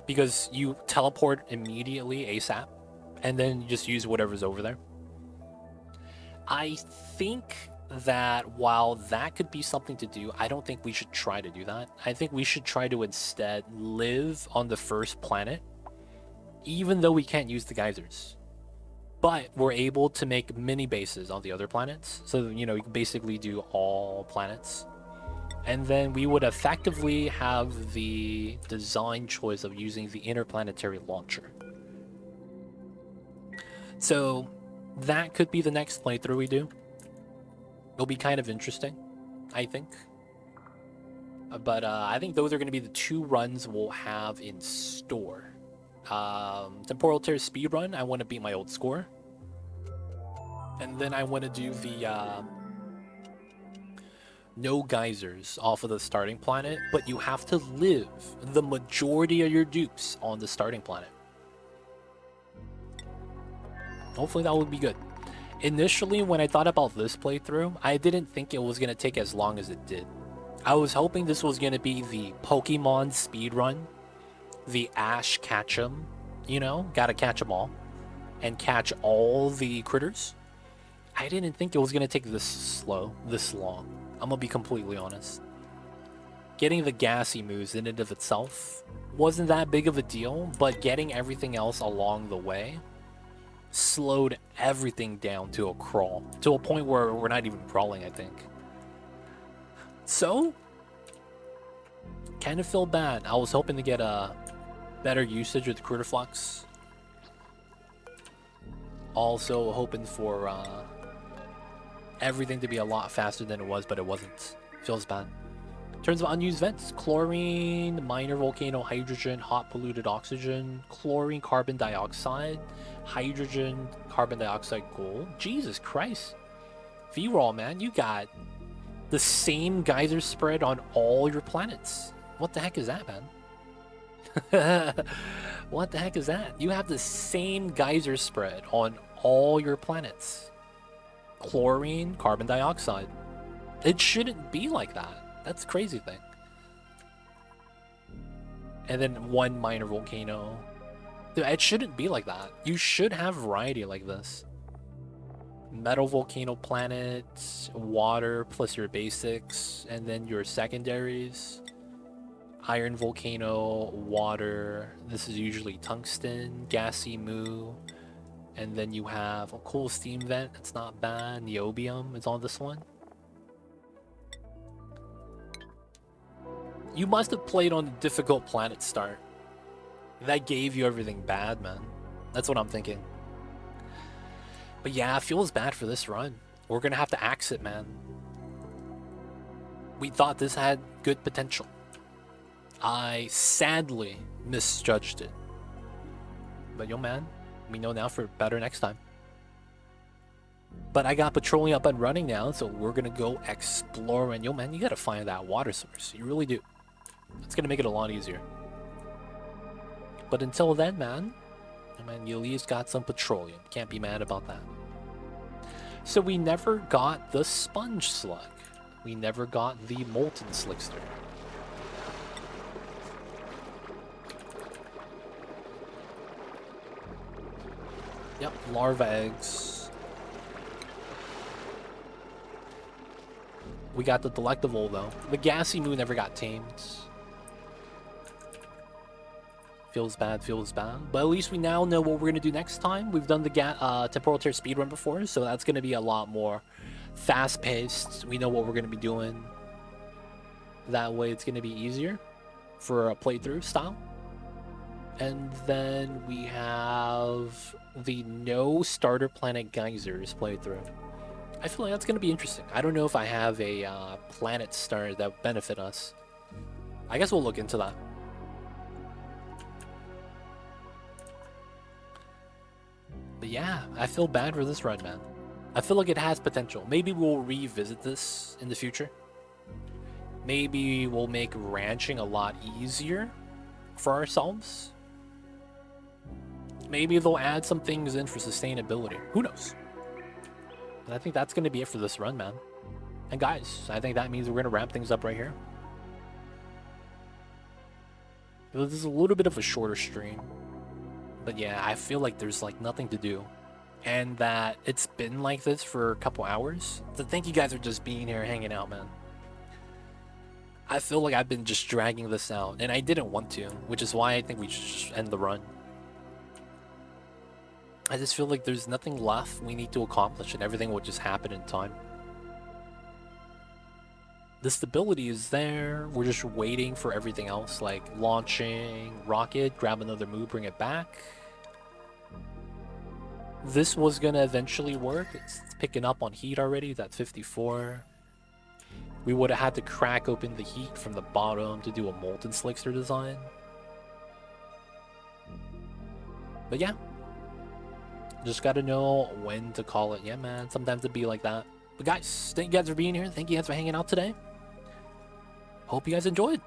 Because you teleport immediately ASAP, and then you just use whatever's over there. I think that while that could be something to do, I don't think we should try to do that. I think we should try to instead live on the first planet, even though we can't use the geysers. But we're able to make mini bases on the other planets. So, you know, you can basically do all planets. And then we would effectively have the design choice of using the interplanetary launcher. So that could be the next playthrough we do. It'll be kind of interesting, I think. But I think those are going to be the two runs we'll have in store. Temporal Tear speed run, I want to beat my old score. And then I want to do the no geysers off of the starting planet, but you have to live the majority of your dupes on the starting planet. Hopefully that would be good. Initially, when I thought about this playthrough, I didn't think it was going to take as long as it did. I was hoping this was going to be the Pokemon speedrun, the Ash catch 'em, you know, gotta catch 'em all, and catch all the critters. I didn't think it was going to take this long. I'm going to be completely honest. Getting the gassy moves in and of itself wasn't that big of a deal, but getting everything else along the way slowed everything down to a crawl, to a point where we're not even crawling, I think. So, kind of feel bad. I was hoping to get a better usage with Critter Flux. Also hoping for everything to be a lot faster than it was, but it wasn't. Feels bad. In terms of unused vents, chlorine, minor volcano, hydrogen, hot polluted oxygen, chlorine, carbon dioxide, hydrogen, carbon dioxide, gold. Jesus Christ. V-Roll, man, you got the same geyser spread on all your planets. What the heck is that, man? What the heck is that? You have the same geyser spread on all your planets. Chlorine, carbon dioxide. It shouldn't be like that. That's a crazy thing. And then one minor volcano. Dude, it shouldn't be like that. You should have variety like this. Metal volcano planet, water plus your basics, and then your secondaries. Iron volcano, water. This is usually tungsten, gassy moo. And then you have a cool steam vent. It's not bad. Niobium is on this one. You must have played on a difficult planet start. That gave you everything bad, man. That's what I'm thinking. But yeah, it feels bad for this run. We're gonna have to axe it, man. We thought this had good potential. I sadly misjudged it. But yo, man, we know now for better next time. But I got petroleum up and running now, so we're gonna go explore. And yo, man, you gotta find that water source. You really do. It's gonna make it a lot easier. But until then, man, you at least got some petroleum. Can't be mad about that. So we never got the sponge slug. We never got the molten slickster. Yep, larva eggs. We got the delectable though. The gassy moo never got tamed. Feels bad, feels bad. But at least we now know what we're going to do next time. We've done the Temporal Tear speedrun before, so that's going to be a lot more fast-paced. We know what we're going to be doing. That way it's going to be easier for a playthrough style. And then we have the no starter planet geysers playthrough. I feel like that's going to be interesting. I don't know if I have a planet star that would benefit us. I guess we'll look into that. But yeah, I feel bad for this run, man. I feel like it has potential. Maybe we'll revisit this in the future. Maybe we'll make ranching a lot easier for ourselves. Maybe they'll add some things in for sustainability. Who knows? But I think that's going to be it for this run, man. And guys, I think that means we're going to wrap things up right here. This is a little bit of a shorter stream. But yeah, I feel like there's like nothing to do. And that it's been like this for a couple hours. So thank you guys for just being here, hanging out, man. I feel like I've been just dragging this out. And I didn't want to, which is why I think we should just end the run. I just feel like there's nothing left we need to accomplish and everything will just happen in time. The stability is there. We're just waiting for everything else, like launching rocket, grab another move, bring it back. This was gonna eventually work. It's picking up on heat already. That's 54. We would have had to crack open the heat from the bottom to do a molten slickster design. But yeah. Just gotta know when to call it. Yeah, man. Sometimes it'd be like that. But guys, thank you guys for being here. Thank you guys for hanging out today. Hope you guys enjoyed.